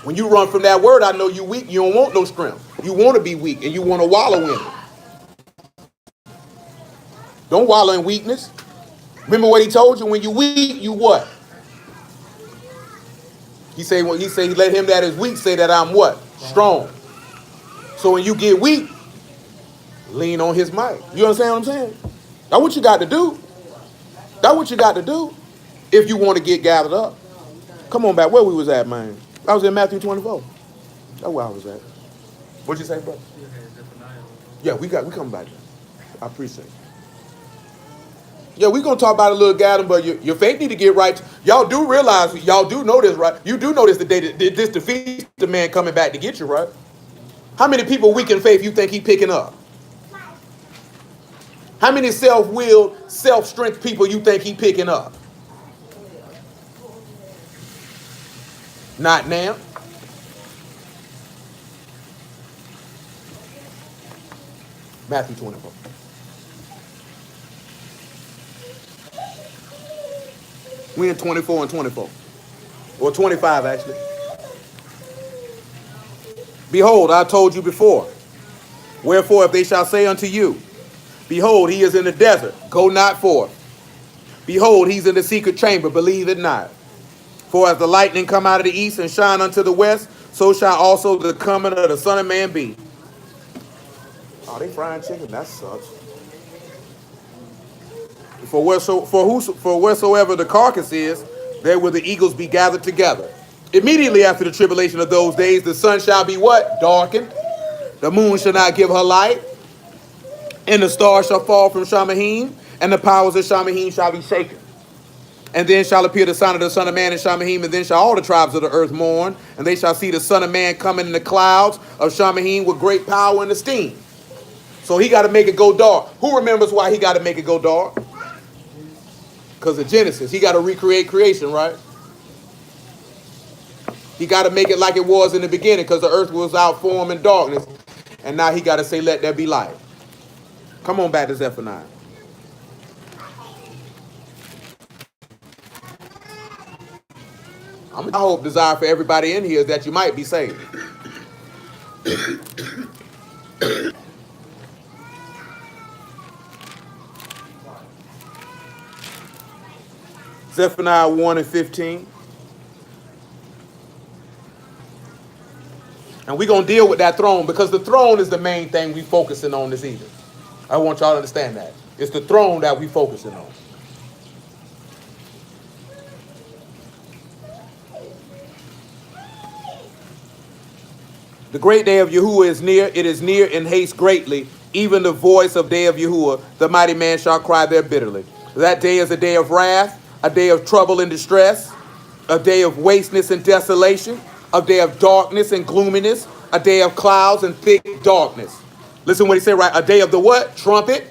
When you run from that word, I know you weak. You don't want no strength. You want to be weak and you want to wallow in it. Don't wallow in weakness. Remember what he told you? When you weak, you what? He say let him that is weak say that I'm what? Strong. So when you get weak, lean on his might. You understand what I'm saying? That's what you got to do. That's what you got to do if you want to get gathered up. Come on back. Where we was at, man? I was in Matthew 24. That's where I was at. What'd you say, brother? Yeah, we come back. I appreciate it. Yeah, we're going to talk about a little gathering, but your faith need to get right. Y'all do realize, y'all do know this, right? You do know this the day that this defeats the man coming back to get you, right? How many people weak in faith you think he picking up? How many self-willed, self-strength people you think he picking up? Not now. Matthew 24. We in 24 and 24. Or 25, actually. Behold, I told you before. Wherefore, if they shall say unto you, behold, he is in the desert, go not forth. Behold, he's in the secret chamber, believe it not. For as the lightning come out of the east and shine unto the west, so shall also the coming of the Son of Man be. Oh, they frying chicken? That sucks. For wheresoever the carcass is, there will the eagles be gathered together. Immediately after the tribulation of those days, the sun shall be what? Darkened. The moon shall not give her light. And the stars shall fall from Shamahim, and the powers of Shamahim shall be shaken. And then shall appear the sign of the Son of Man in Shamahim, and then shall all the tribes of the earth mourn, and they shall see the Son of Man coming in the clouds of Shamahim with great power and esteem. So he got to make it go dark. Who remembers why he got to make it go dark? Because of Genesis. He got to recreate creation, right? He got to make it like it was in the beginning because the earth was out form in darkness. And now he got to say, let there be light. Come on back to Zephaniah. I hope desire for everybody in here is that you might be saved. Zephaniah 1 and 15. And we're going to deal with that throne because the throne is the main thing we focusing on this evening. I want y'all to understand that. It's the throne that we focusing on. The great day of Yahuwah is near. It is near and haste greatly. Even the voice of day of Yahuwah, the mighty man shall cry there bitterly. That day is a day of wrath, a day of trouble and distress, a day of wasteness and desolation, a day of darkness and gloominess, a day of clouds and thick darkness. Listen what he said, right? A day of the what? Trumpet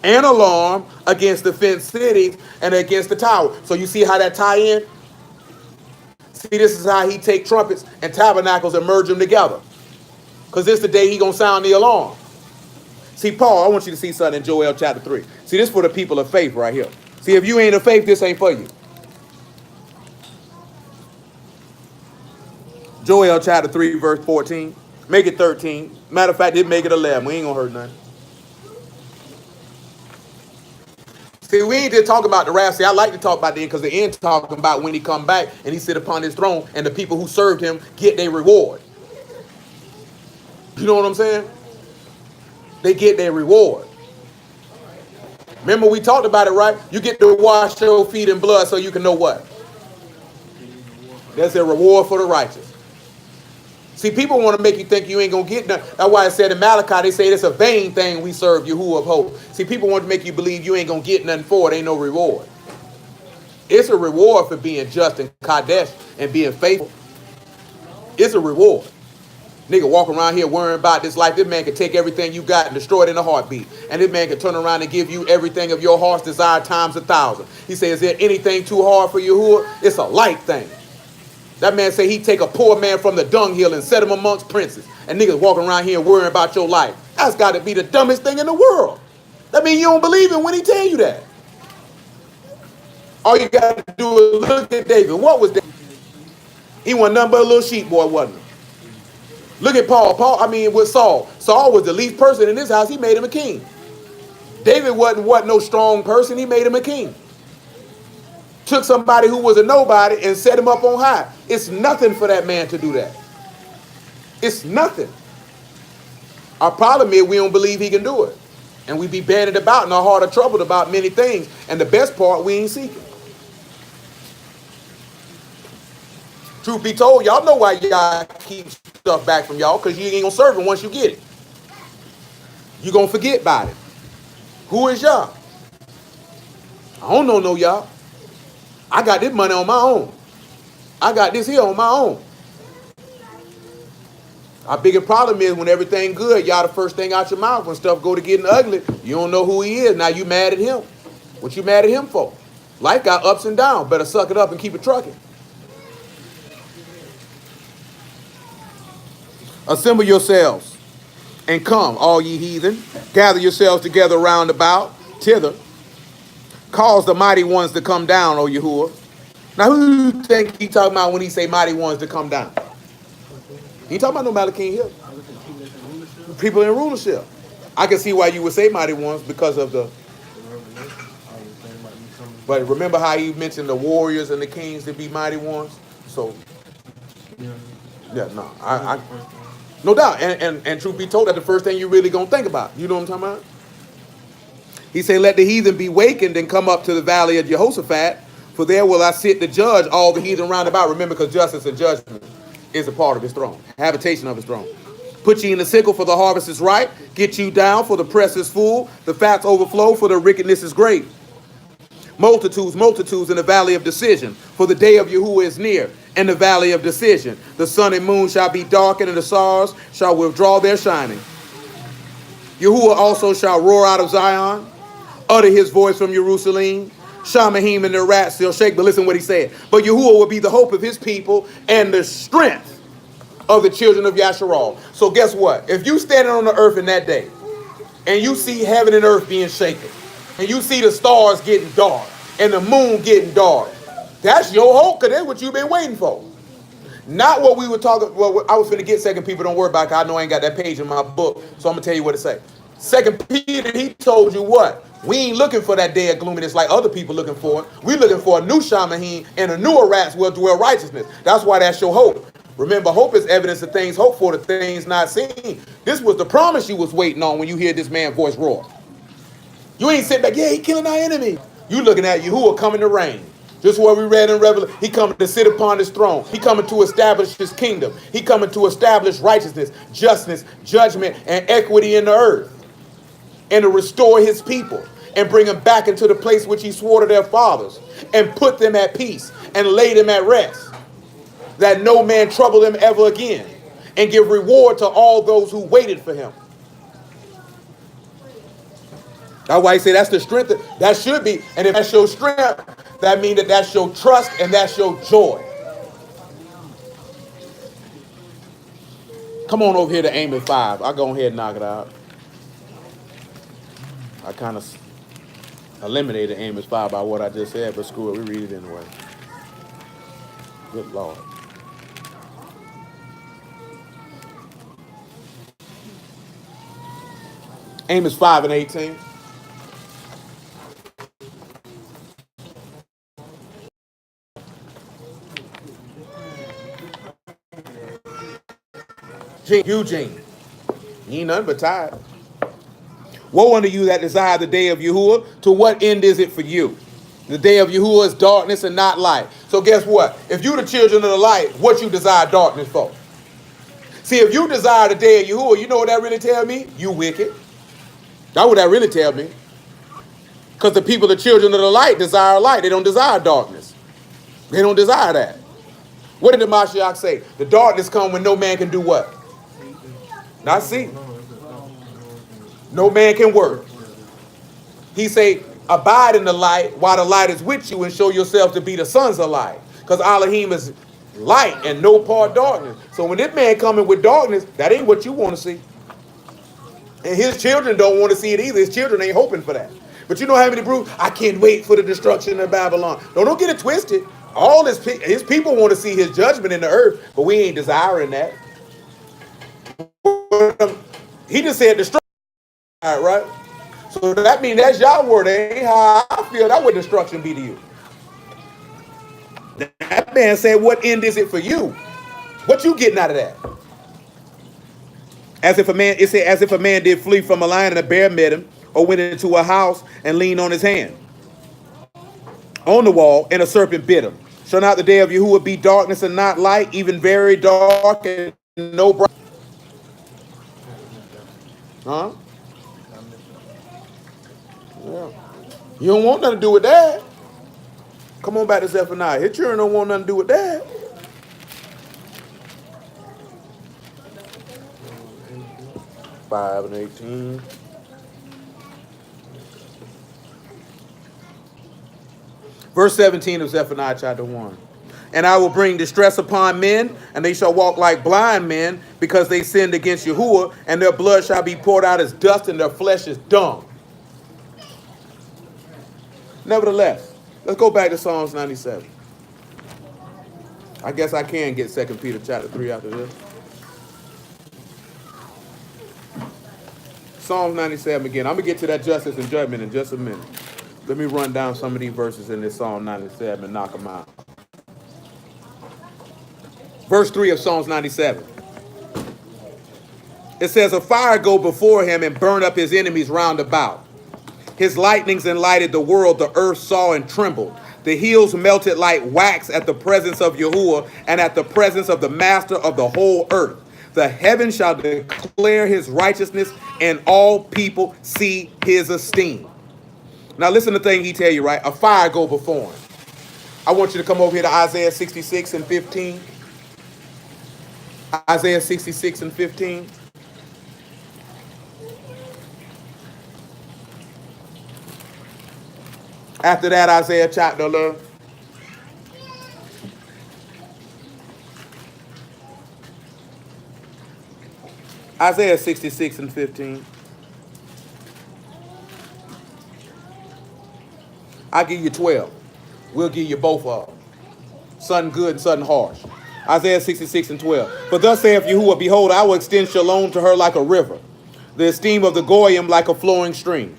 and alarm against the fenced cities and against the tower. So you see how that tie in? See, this is how he take trumpets and tabernacles and merge them together. Because this is the day he going to sound the alarm. See, Paul, I want you to see something in Joel chapter 3. See, this is for the people of faith right here. See, if you ain't of faith, this ain't for you. Joel chapter 3, verse 14. Make it 13. Matter of fact, didn't make it 11. We ain't going to hurt nothing. See, we ain't just talking about the wrath. See, I like to talk about the end because the end talking about when he come back and he sit upon his throne and the people who served him get their reward. You know what I'm saying? They get their reward. Remember we talked about it, right? You get to wash your feet in blood so you can know what? There's a reward for the righteous. See, people want to make you think you ain't going to get nothing. That's why I said in Malachi, they say it's a vain thing we serve Yahuwah of hope. See, people want to make you believe you ain't going to get nothing for it. Ain't no reward. It's a reward for being just and Kadesh and being faithful. It's a reward. Nigga walk around here worrying about this life. This man can take everything you got and destroy it in a heartbeat. And this man can turn around and give you everything of your heart's desire times 1,000. He says, is there anything too hard for Yahuwah? It's a light thing. That man say he'd take a poor man from the dunghill and set him amongst princes. And niggas walking around here worrying about your life. That's got to be the dumbest thing in the world. That means you don't believe him when he tell you that. All you got to do is look at David. What was David? He wasn't nothing but a little sheep boy, wasn't he? Look at with Saul. Saul was the least person in this house. He made him a king. David wasn't no strong person. He made him a king. Took somebody who was a nobody and set him up on high. It's nothing for that man to do that. It's nothing. Our problem is we don't believe he can do it. And we be banded about in our heart of troubled about many things. And the best part, we ain't seeking. Truth be told, y'all know why y'all keep stuff back from y'all, because you ain't gonna serve him once you get it. You gonna forget about it. Who is y'all? I don't know no y'all. I got this money on my own. I got this here on my own. Our bigger problem is when everything good, y'all the first thing out your mouth. When stuff go to getting ugly, you don't know who he is. Now you mad at him. What you mad at him for? Life got ups and downs. Better suck it up and keep it trucking. Assemble yourselves and come, all ye heathen. Gather yourselves together round about, thither. Cause the mighty ones to come down, O Yahuwah. Now, who do you think he talking about when he say mighty ones to come down? He ain't talking about no Malachi Hill. People in rulership. I can see why you would say mighty ones because of the... But remember how he mentioned the warriors and the kings to be mighty ones? So, yeah, no. No doubt. And truth be told, that's the first thing you're really going to think about. You know what I'm talking about? He said, let the heathen be wakened and come up to the valley of Jehoshaphat, for there will I sit to judge all the heathen round about. Remember, because justice and judgment is a part of his throne, habitation of his throne. Put ye in the sickle, for the harvest is ripe. Get you down, for the press is full. The fats overflow, for the wickedness is great. Multitudes, multitudes in the valley of decision, for the day of Yahuwah is near. In the valley of decision, the sun and moon shall be darkened, and the stars shall withdraw their shining. Yahuwah also shall roar out of Zion, utter his voice from Jerusalem. Shamahim and the rats shall shake. But listen what he said. But Yahuwah will be the hope of his people and the strength of the children of Yasharal. So guess what? If you standing on the earth in that day, and you see heaven and earth being shaken, and you see the stars getting dark, and the moon getting dark, that's your hope, because that's what you've been waiting for. Not what we were talking. Well, I was going to get Second Peter. Don't worry about it. I know I ain't got that page in my book, so I'm going to tell you what it say. Second Peter, he told you what? We ain't looking for that day of gloominess like other people looking for it. We looking for a new Shamahim and a newer rats will dwell righteousness. That's why that's your hope. Remember, hope is evidence of things hoped for, the things not seen. This was the promise you was waiting on when you hear this man's voice roar. You ain't sitting back, yeah, he killing our enemy. You looking at Yahuwah coming to reign. Just what we read in Revelation. He coming to sit upon his throne. He coming to establish his kingdom. He coming to establish righteousness, justice, judgment, and equity in the earth. And to restore his people and bring them back into the place which he swore to their fathers and put them at peace and lay them at rest, that no man trouble them ever again, and give reward to all those who waited for him. That's why he said that's the strength that should be. And if that's your strength, that means that that's your trust and that's your joy. Come on over here to Amos 5. I'll go ahead and knock it out. I kind of eliminated Amos 5 by what I just said, but screw it, we read it anyway. Good Lord. Amos 5 and 18. Eugene, he ain't nothing but tired. Woe unto you that desire the day of Yahuwah. To what end is it for you? The day of Yahuwah is darkness and not light. So guess what? If you the children of the light, what you desire darkness for? See, if you desire the day of Yahuwah, you know what that really tell me? You wicked. That's what that really tell me. Because the people, the children of the light, desire light. They don't desire darkness. They don't desire that. What did the Mashiach say? The darkness come when no man can do what? Not see. No man can work. He say, abide in the light while the light is with you and show yourself to be the sons of light. Because Elohim is light and no part darkness. So when this man coming with darkness, that ain't what you want to see. And his children don't want to see it either. His children ain't hoping for that. But you know how many Bruce? I can't wait for the destruction of Babylon. No, don't get it twisted. All his people want to see his judgment in the earth, but we ain't desiring that. He just said destruction, right? So that means that's y'all word. That ain't how I feel. That would destruction be to you. That man said, what end is it for you? What you getting out of that? As if a man, it said, as if a man did flee from a lion and a bear met him, or went into a house and leaned on his hand on the wall, and a serpent bit him. Shall not the day of Yahuwah be darkness and not light, even very dark and no bright? Huh? Yeah. You don't want nothing to do with that. Come on back to Zephaniah. His children don't want nothing to do with that. (5 and 18). Verse 17 of Zephaniah chapter 1. And I will bring distress upon men, and they shall walk like blind men, because they sinned against Yahuwah, and their blood shall be poured out as dust, and their flesh as dung. Nevertheless, let's go back to Psalms 97. I guess I can get 2 Peter chapter 3 after this. Psalms 97 again. I'm going to get to that justice and judgment in just a minute. Let me run down some of these verses in this Psalm 97 and knock them out. Verse 3 of Psalms 97. It says, a fire go before him and burn up his enemies round about. His lightnings enlighted the world, the earth saw and trembled. The hills melted like wax at the presence of Yahuwah and at the presence of the master of the whole earth. The heavens shall declare his righteousness, and all people see his esteem. Now listen to the thing he tell you, right? A fire go before him. I want you to come over here to Isaiah 66 and 15. Isaiah 66 and 15. After that, Isaiah chapter 11. Isaiah 66 and 15. I'll give you 12. We'll give you both of them. Something good and something harsh. Isaiah 66 and 12. But thus saith Yahuwah, behold, I will extend shalom to her like a river, the esteem of the goyim like a flowing stream.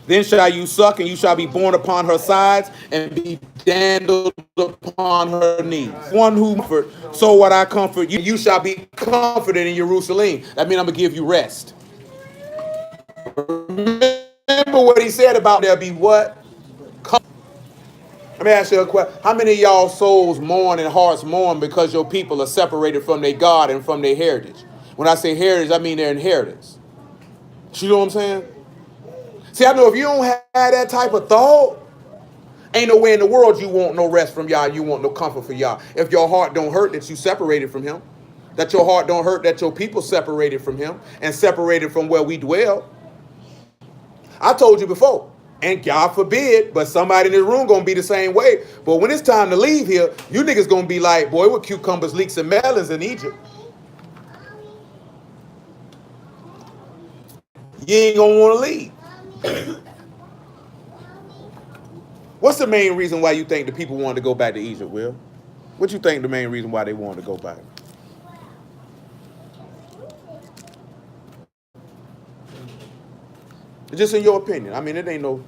Then shall you suck, and you shall be borne upon her sides, and be dandled upon her knees. One who comfort, so what I comfort you, you shall be comforted in Jerusalem. That means I'm going to give you rest. Remember what he said about there be what? Let me ask you a question. How many of y'all souls mourn and hearts mourn because your people are separated from their God and from their heritage? When I say heritage, I mean their inheritance. You know what I'm saying? See, I know if you don't have that type of thought, ain't no way in the world you want no rest from y'all, you want no comfort for y'all. If your heart don't hurt that you separated from him, that your heart don't hurt that your people separated from him and separated from where we dwell. I told you before, and God forbid, but somebody in this room gonna be the same way. But when it's time to leave here, you niggas gonna be like, boy, with cucumbers, leeks, and melons in Egypt. You ain't gonna want to leave. What's the main reason why you think the people wanted to go back to Egypt, Will? What you think the main reason why they wanted to go back? Just in your opinion. I mean, it ain't no,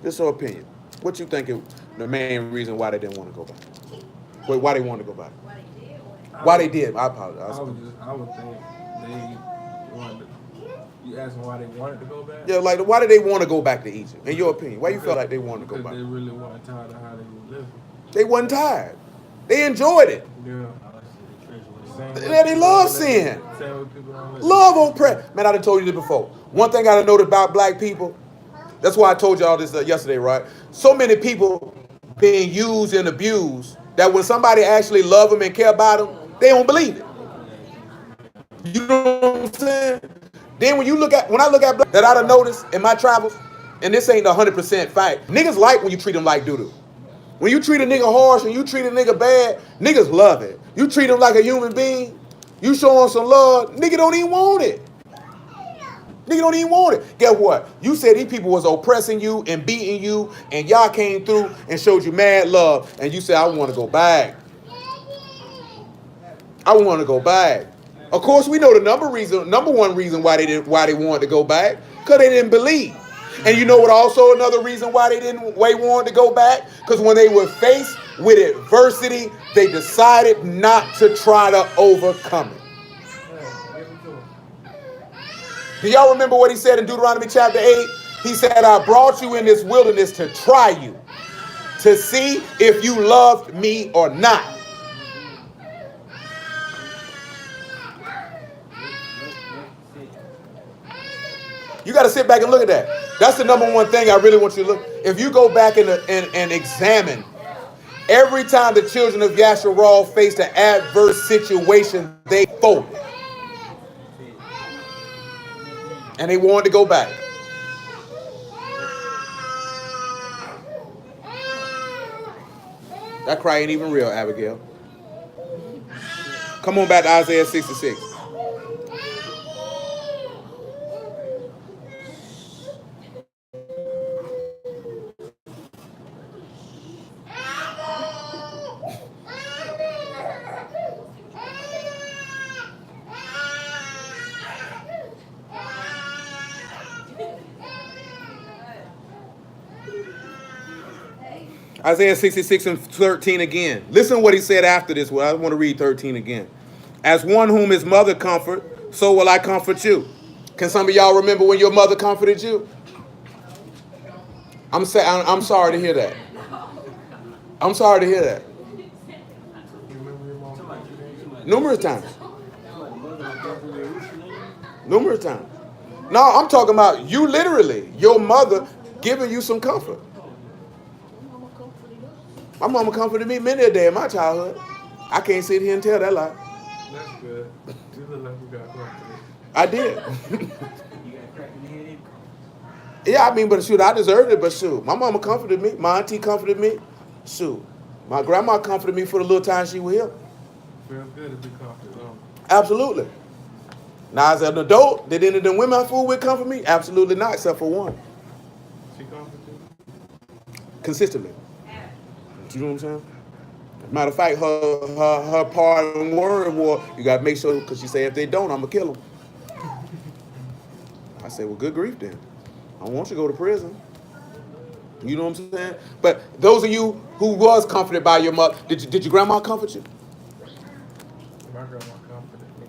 just your opinion. What you think the main reason why they didn't want to go back? Wait, why they wanted to go back? Why they did? I apologize.
I would think they wanted to. You asking why they wanted to go back?
Yeah, like why did they want to go back to Egypt? In your opinion, why you felt like they wanted to go back?
They really weren't tired of how they were living.
They wasn't tired. They enjoyed it.
Yeah.
They love sin. Love oppression. Man, I done told you this before. One thing I done noticed about black people, That's why I told y'all this yesterday, right? So many people being used and abused that when somebody actually love them and care about them, they don't believe it. You know what I'm saying? Then when I look at that I done noticed in my travels, and this ain't 100% fact, niggas like when you treat them like doo-doo. When you treat a nigga harsh and you treat a nigga bad, niggas love it. You treat him like a human being, you show him some love, nigga don't even want it. Nigga don't even want it. Guess what? You said these people was oppressing you and beating you, and y'all came through and showed you mad love, and you said, I want to go back. I want to go back. Of course, we know the number one reason why they wanted to go back, because they didn't believe. And you know what? Also, another reason why they wanted to go back, because when they were faced with adversity, they decided not to try to overcome it. Do y'all remember what he said in Deuteronomy chapter 8? He said, I brought you in this wilderness to try you, to see if you loved me or not. You got to sit back and look at that. That's the number one thing I really want you to look. If you go back and examine, every time the children of Yasharal faced an adverse situation, they folded. And they wanted to go back. That cry ain't even real, Abigail. Come on back to Isaiah 66. Isaiah 66 and 13 again. Listen to what he said after this. Well, I want to read 13 again. As one whom his mother comfort, so will I comfort you. Can some of y'all remember when your mother comforted you? I'm sorry to hear that. I'm sorry to hear that. Numerous times. Numerous times. No, I'm talking about you literally, your mother giving you some comfort. My mama comforted me many a day in my childhood. I can't sit here and tell that lie.
That's good. You look like you got comforted.
I did. Yeah, I mean, but shoot, I deserved it, but shoot. My mama comforted me. My auntie comforted me. Shoot. My grandma comforted me for the little time she was here.
Feels good to be comforted, huh?
Absolutely. Now, as an adult, did any of them women I fooled with comfort me? Absolutely not, except for one.
She comforted you?
Consistently. You know what I'm saying? Matter of fact, her part of the word was, you got to make sure, because she said, if they don't, I'm going to kill them. I said, well, good grief then. I don't want you to go to prison. You know what I'm saying? But those of you who was comforted by your mother, did your grandma comfort you?
My grandma comforted me.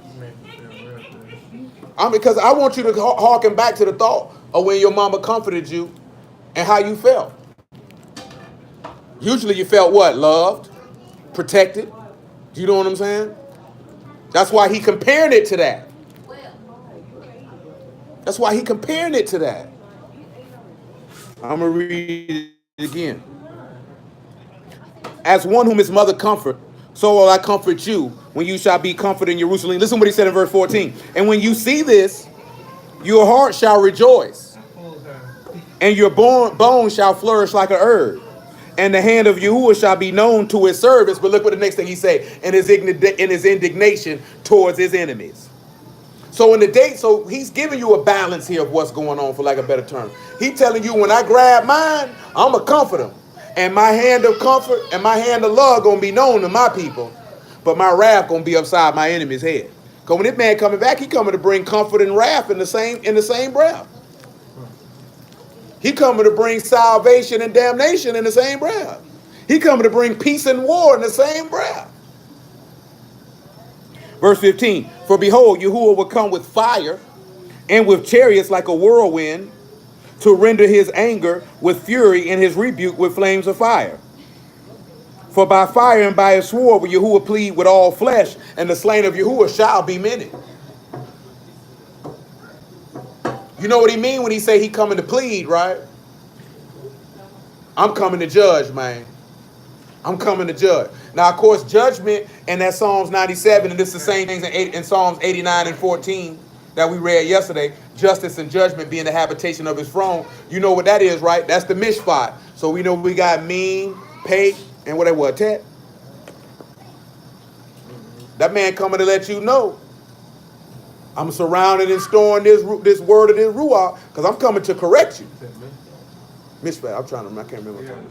You made me feel real good.
Because I want you to harken back to the thought of when your mama comforted you and how you felt. Usually you felt what? Loved, protected. Do you know what I'm saying? That's why he compared it to that. That's why he comparing it to that. I'm going to read it again. As one whom his mother comfort, so will I comfort you when you shall be comforted in Jerusalem. Listen to what he said in verse 14. And when you see this, your heart shall rejoice, and your bones shall flourish like a herb. And the hand of Yahuwah shall be known to his service. But look what the next thing he say, in his indignation towards his enemies. So so he's giving you a balance here of what's going on, for lack of a better term. He's telling you, when I grab mine, I'm a comforter. And my hand of comfort and my hand of love going to be known to my people. But my wrath going to be upside my enemy's head. Because when this man coming back, he coming to bring comfort and wrath in the same breath. He coming to bring salvation and damnation in the same breath. He coming to bring peace and war in the same breath. Verse 15, for behold, Yahuwah will come with fire and with chariots like a whirlwind, to render his anger with fury and his rebuke with flames of fire. For by fire and by his sword will Yahuwah plead with all flesh, and the slain of Yahuwah shall be many. You know what he mean when he say he coming to plead, right? I'm coming to judge, man. I'm coming to judge. Now, of course, judgment and that Psalms 97, and this is the same things in Psalms 89 and 14 that we read yesterday. Justice and judgment being the habitation of his throne. You know what that is, right? That's the mishpat. So we know we got mean, pay, and what that was, tet. That man coming to let you know. I'm surrounded and storing this word of this ruach because I'm coming to correct you. Mishpat. I'm trying to remember. I can't remember.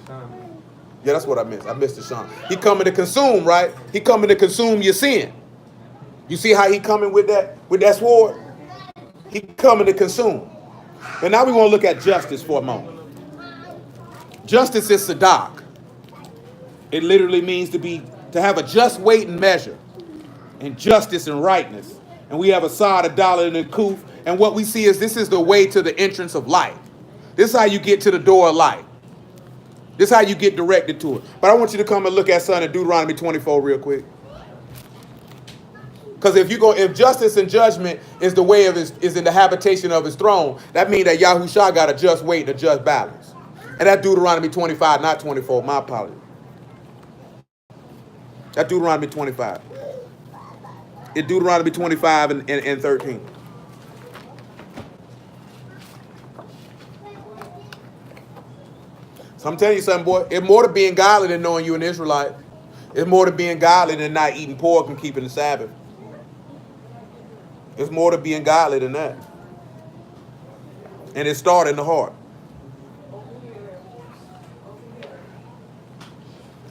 Yeah, that's what I missed. I missed the Sean. He coming to consume, right? He coming to consume your sin. You see how he coming with that sword? He coming to consume. But now we want to look at justice for a moment. Justice is sadak. It literally means to have a just weight and measure, and justice and rightness. And we have a sod, a dollar, and a kuf. And what we see is this is the way to the entrance of life. This is how you get to the door of life. This is how you get directed to it. But I want you to come and look at something in Deuteronomy 24 real quick. Because if justice and judgment is the way of is in the habitation of his throne, that means that Yahushua got a just weight and a just balance. And that's Deuteronomy 25, not 24. My apologies. That's Deuteronomy 25. It's Deuteronomy 25 and 13. So I'm telling you something, boy. It's more to being godly than knowing you're an Israelite. It's more to being godly than not eating pork and keeping the Sabbath. It's more to being godly than that. And it starts in the heart.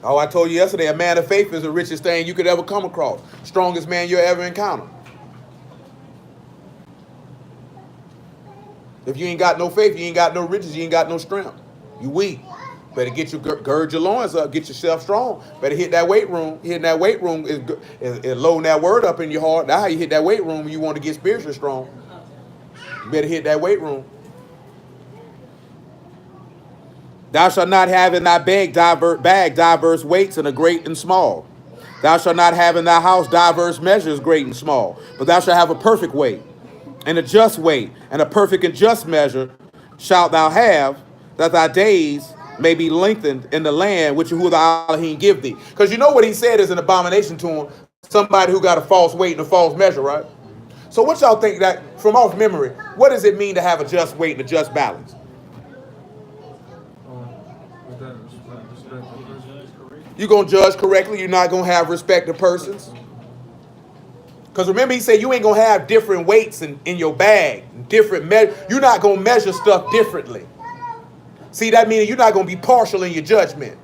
Oh, I told you yesterday, a man of faith is the richest thing you could ever come across. Strongest man you'll ever encounter. If you ain't got no faith, you ain't got no riches, you ain't got no strength. You weak. Better get your gird your loins up, get yourself strong. Better hit that weight room. Hitting that weight room is loading that word up in your heart. That's how you hit that weight room when you want to get spiritually strong. You better hit that weight room. Thou shalt not have in thy bag diverse weights, and a great and small. Thou shalt not have in thy house diverse measures, great and small. But thou shalt have a perfect weight, and a just weight, and a perfect and just measure shalt thou have, that thy days may be lengthened in the land which who the Elohim give thee. Because you know what he said is an abomination to him. Somebody who got a false weight and a false measure, right? So what y'all think that, from off memory, what does it mean to have a just weight and a just balance? You're going to judge correctly. You're not going to have respect to persons. Because remember, he said you ain't going to have different weights in your bag. Different you're not going to measure stuff differently. See, that means you're not going to be partial in your judgment.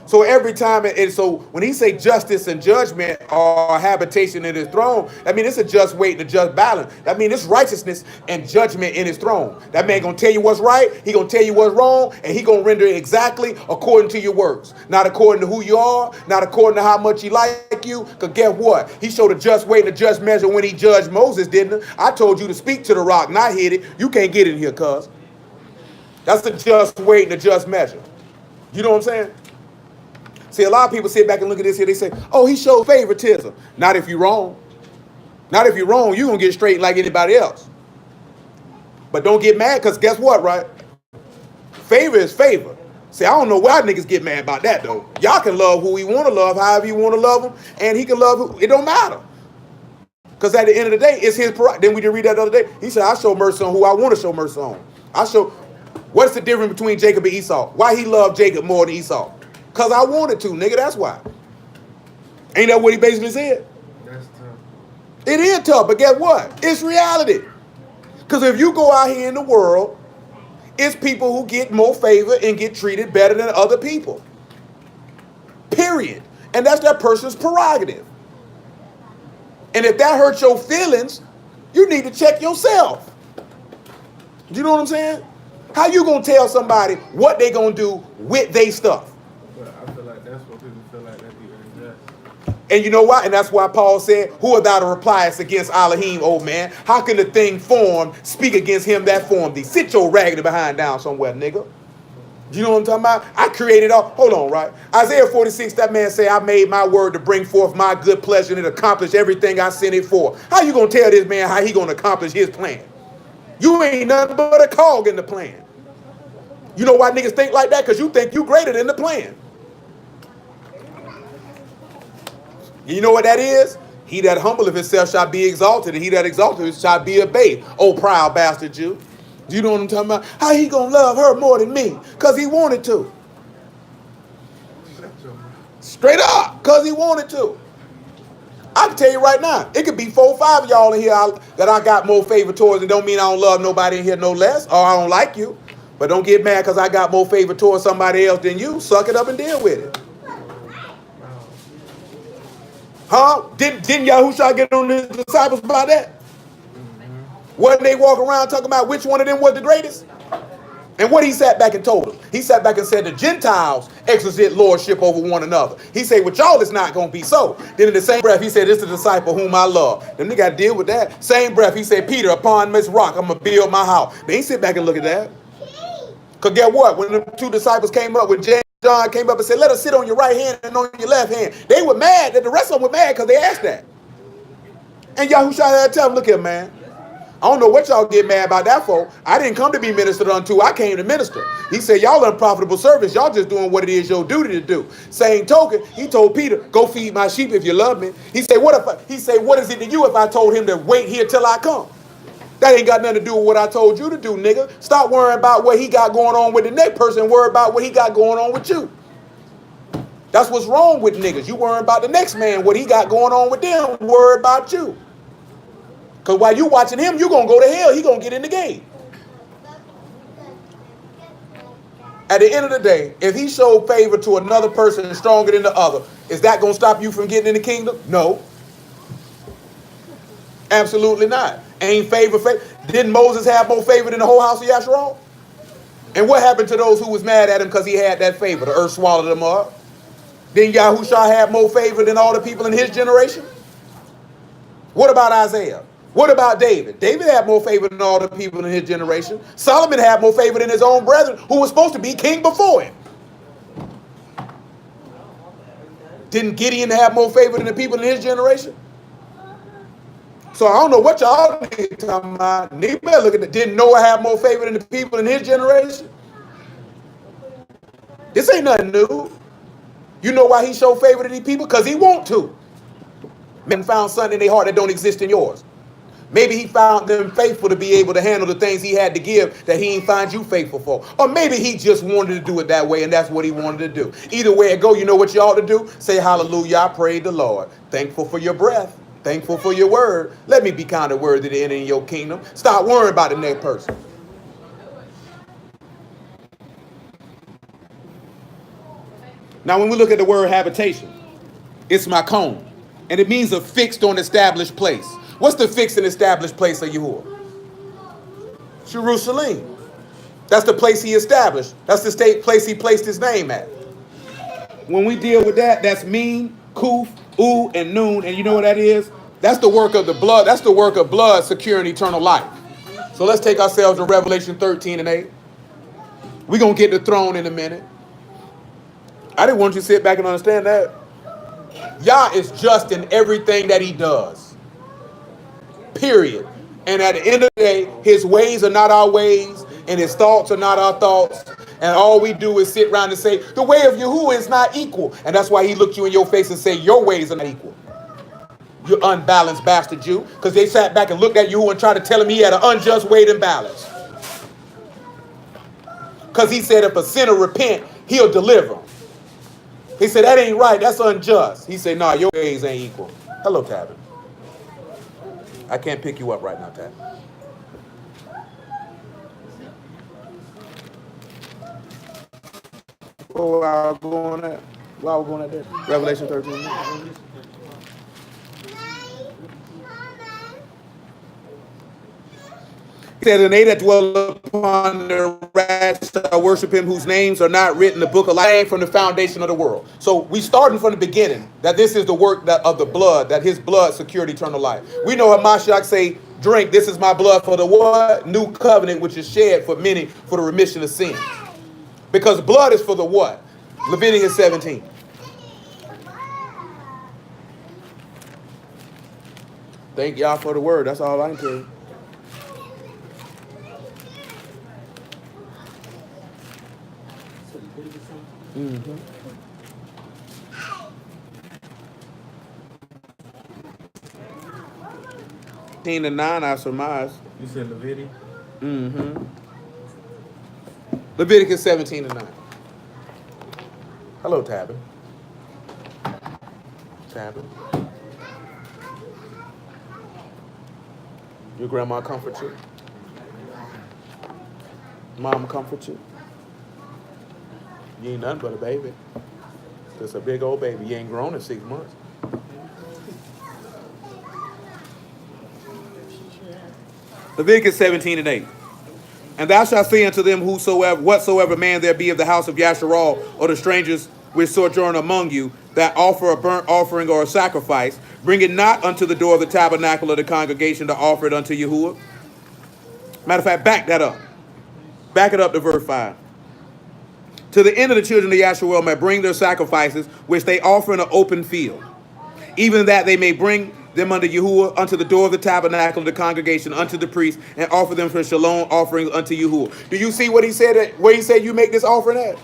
So every time, so when he say justice and judgment are habitation in his throne, that means it's a just weight and a just balance. That means it's righteousness and judgment in his throne. That man going to tell you what's right, he going to tell you what's wrong, and he going to render it exactly according to your works. Not according to who you are, not according to how much he like you, because guess what? He showed a just weight and a just measure when he judged Moses, didn't he? I told you to speak to the rock, not hit it. You can't get in here, cuz. That's the just weight and the just measure. You know what I'm saying? See, a lot of people sit back and look at this here. They say, oh, he showed favoritism. Not if you're wrong. Not if you're wrong. You're going to get straight like anybody else. But don't get mad, because guess what, right? Favor is favor. See, I don't know why niggas get mad about that, though. Y'all can love who you want to love, however you want to love them, and he can love who. It don't matter. Because at the end of the day, it's his prerogative. Then we did read that the other day. He said, I show mercy on who I want to show mercy on. What's the difference between Jacob and Esau? Why he loved Jacob more than Esau? Because I wanted to, nigga, that's why. Ain't that what he basically said?
That's tough.
It is tough, but guess what? It's reality. Because if you go out here in the world, it's people who get more favor and get treated better than other people. Period. And that's that person's prerogative. And if that hurts your feelings, you need to check yourself. You know what I'm saying? How you going to tell somebody what they going to do with their stuff?
But I feel like that's what people feel like that people unjust.
And you know why? And that's why Paul said, who art thou to reply us against Elohim, old man? How can the thing formed speak against him that formed thee? Sit your raggedy behind down somewhere, nigga. You know what I'm talking about? I created all. Hold on, right? Isaiah 46, that man say, I made my word to bring forth my good pleasure and it accomplished everything I sent it for. How you going to tell this man how he going to accomplish his plan? You ain't nothing but a cog in the plan. You know why niggas think like that? Because you think you greater than the plan. You know what that is? He that humbleth himself shall be exalted, and he that exalteth shall be abased. Oh, proud bastard Jew. You know what I'm talking about? How he gonna love her more than me? Because he wanted to. Straight up, because he wanted to. I can tell you right now, it could be 4 or 5 of y'all in here that I got more favor towards, and don't mean I don't love nobody in here no less, or I don't like you. But don't get mad because I got more favor towards somebody else than you. Suck it up and deal with it. Huh? Didn't Yahushua get on the disciples about that? Wasn't they walk around talking about which one of them was the greatest? And what he sat back and told them? He sat back and said the Gentiles exercise lordship over one another. He said, with y'all, it's not going to be so. Then in the same breath, he said, it's the disciple whom I love. Then they got to deal with that. Same breath, he said, Peter, upon this rock, I'm going to build my house. They ain't sit back and look at that. Because guess what? When the 2 disciples came up, when James and John came up and said, let us sit on your right hand and on your left hand, they were mad. That the rest of them were mad because they asked that. And Yahushua had to tell them, look here, man. I don't know what y'all get mad about that for. I didn't come to be ministered unto. I came to minister. He said, y'all unprofitable servants. Y'all just doing what it is your duty to do. Same token, he told Peter, go feed my sheep if you love me. He said, what is it to you if I told him to wait here till I come? That ain't got nothing to do with what I told you to do, nigga. Stop worrying about what he got going on with the next person. Worry about what he got going on with you. That's what's wrong with niggas. You worry about the next man, what he got going on with them. Worry about you. Because while you watching him, you going to go to hell. He going to get in the game. At the end of the day, if he showed favor to another person stronger than the other, is that going to stop you from getting in the kingdom? No. Absolutely not. Ain't favor. Didn't Moses have more favor than the whole house of Yasharal? And what happened to those who was mad at him because he had that favor? The earth swallowed them up. Didn't Yahushua have more favor than all the people in his generation? What about Isaiah? What about David? David had more favor than all the people in his generation. Solomon had more favor than his own brethren, who was supposed to be king before him. Didn't Gideon have more favor than the people in his generation? So I don't know what y'all talking about. You better look at it. Didn't Noah have more favor than the people in his generation? This ain't nothing new. You know why he showed favor to these people? Because he want to. Men found something in their heart that don't exist in yours. Maybe he found them faithful to be able to handle the things he had to give that he ain't find you faithful for. Or maybe he just wanted to do it that way and that's what he wanted to do. Either way it go, you know what you ought to do? Say hallelujah, I prayed the Lord. Thankful for your breath. Thankful for your word. Let me be kind of worthy to enter in your kingdom. Stop worrying about the next person. Now when we look at the word habitation, it's makom. And it means a fixed or an established place. What's the fixed and established place of Yahuwah? Jerusalem. That's the place he established. That's the place he placed his name at. When we deal with that, that's Meen, Kuf, U, and Nun. And you know what that is? That's the work of the blood. That's the work of blood securing eternal life. So let's take ourselves to Revelation 13 and 8. We're going to get the throne in a minute. I didn't want you to sit back and understand that. Yah is just in everything that he does. Period. And at the end of the day, his ways are not our ways, and his thoughts are not our thoughts. And all we do is sit around and say, the way of Yahuwah is not equal. And that's why he looked you in your face and say, your ways are not equal. You unbalanced bastard Jew. Because they sat back and looked at Yahuwah and tried to tell him he had an unjust weight and balance. Because he said if a sinner repent, he'll deliver him. He said, that ain't right. That's unjust. He said, nah, your ways ain't equal. Hello, Tabby. I can't pick you up right now, Tabby. Oh, I'll go on that. While we're going at that. Revelation 13. He said, and they that dwell upon the rats shall worship him whose names are not written in the book of life from the foundation of the world. So we starting from the beginning that this is the work of the blood, that his blood secured eternal life. We know Hamashiach say, drink, this is my blood for the what? New covenant, which is shed for many for the remission of sins. Because blood is for the what? Leviticus 17. Thank y'all for the word. That's all I can tell you. 9, I surmise.
You said Leviticus?
Leviticus 17:9. Hello, Tabby. Tabby. Your grandma comfort you? Mom comfort you? You ain't nothing but a baby. Just a big old baby. You ain't grown in 6 months. Leviticus 17:8. And thou shalt say unto them whatsoever man there be of the house of Yasharal, or the strangers which sojourn among you, that offer a burnt offering or a sacrifice, bring it not unto the door of the tabernacle of the congregation to offer it unto Yahuwah. Matter of fact, back that up. Back it up to verse 5. To the end of the children of Yasharal may bring their sacrifices, which they offer in an open field, even that they may bring them unto Yahuwah, unto the door of the tabernacle of the congregation, unto the priest, and offer them for shalom offerings unto Yahuwah. Do you see what he said? Where he said you make this offering at?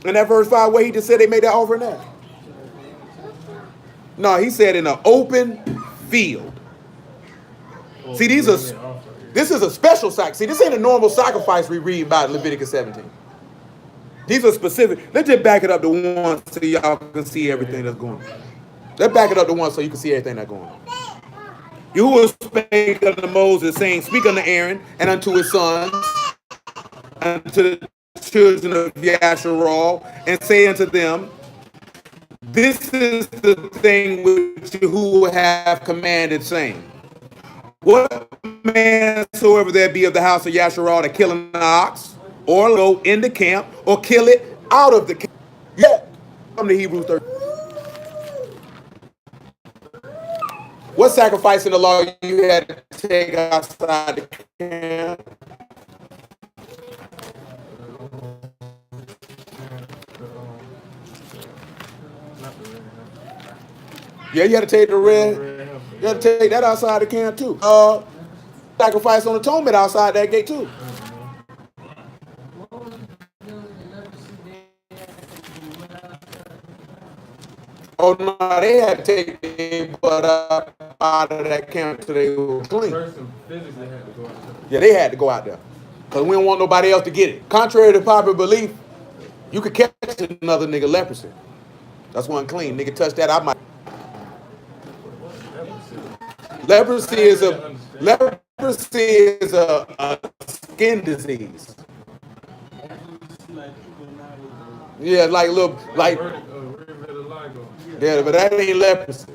In that verse 5, where he just said they made that offering at? No, he said in an open field. See, this is a special sacrifice. See, this ain't a normal sacrifice we read about in Leviticus 17. These are specific. Let's just back it up to one so y'all can see everything that's going on. Let's back it up to one so you can see everything that's going on. Yahuwah spake unto Moses, saying, speak unto Aaron and unto his sons, and to the children of Yasharal, and say unto them, this is the thing which Yahuwah have commanded, saying, what man soever there be of the house of Yasharal that kill an ox, or go in the camp, or kill it out of the camp. Yeah. Come to Hebrews 13. What sacrifice in the law you had to take outside the camp? Yeah, you had to take the red. You had to take that outside the camp too. Sacrifice on atonement outside that gate too. Oh no, they had to take their butt up out of that camp till they were clean. Yeah, they had to go out there. Because we don't want nobody else to get it. Contrary to popular belief, you could catch another nigga leprosy. That's one clean. Nigga touch that, I might. Leprosy is a skin disease. Yeah, like little like. Yeah, but that ain't leprosy.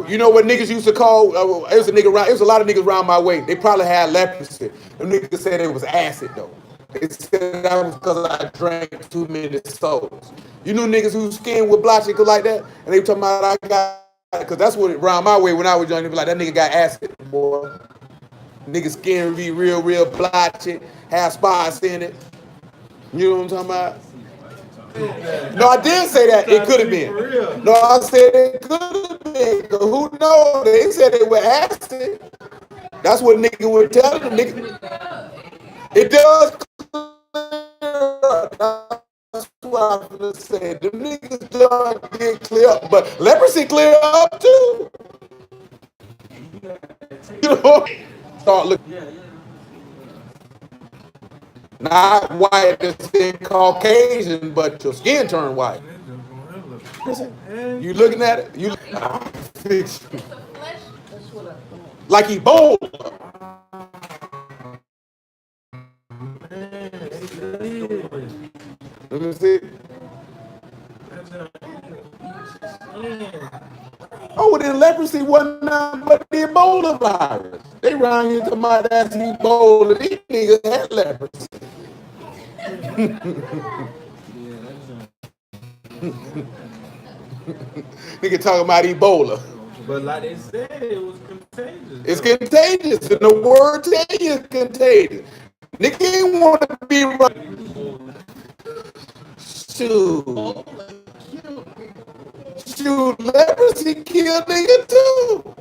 You know what niggas used to call? It was a lot of niggas around my way. They probably had leprosy. Them niggas said it was acid though. They said that was because I drank too many souls. You knew niggas whose skin was blotchy like that, and they talking about I got. Because that's what around my way when I was young, they be like, that nigga got acid, boy. Nigga skin be real blotchy, have spots in it. You know what I'm talking about? No, I did say that. It could have been. No, I said it could have been. Because who knows? They said they were acid. That's what nigga would tell them. Nigga. It does clear up. That's what I'm going to say. The niggas done did clear up. But leprosy clear up too. You know? Start looking. Not white, this thing Caucasian, but your skin turned white. You looking at it? You like Ebola. Let me see. Oh, well, then leprosy wasn't nothing but the Ebola virus. They around here talking about that's Ebola. These niggas had leprosy. Nigga talking about Ebola.
But like they said, it was contagious.
It's contagious. And the word tell you it's contagious. Nigga ain't want to be right. Shoot, leprosy kill nigga too.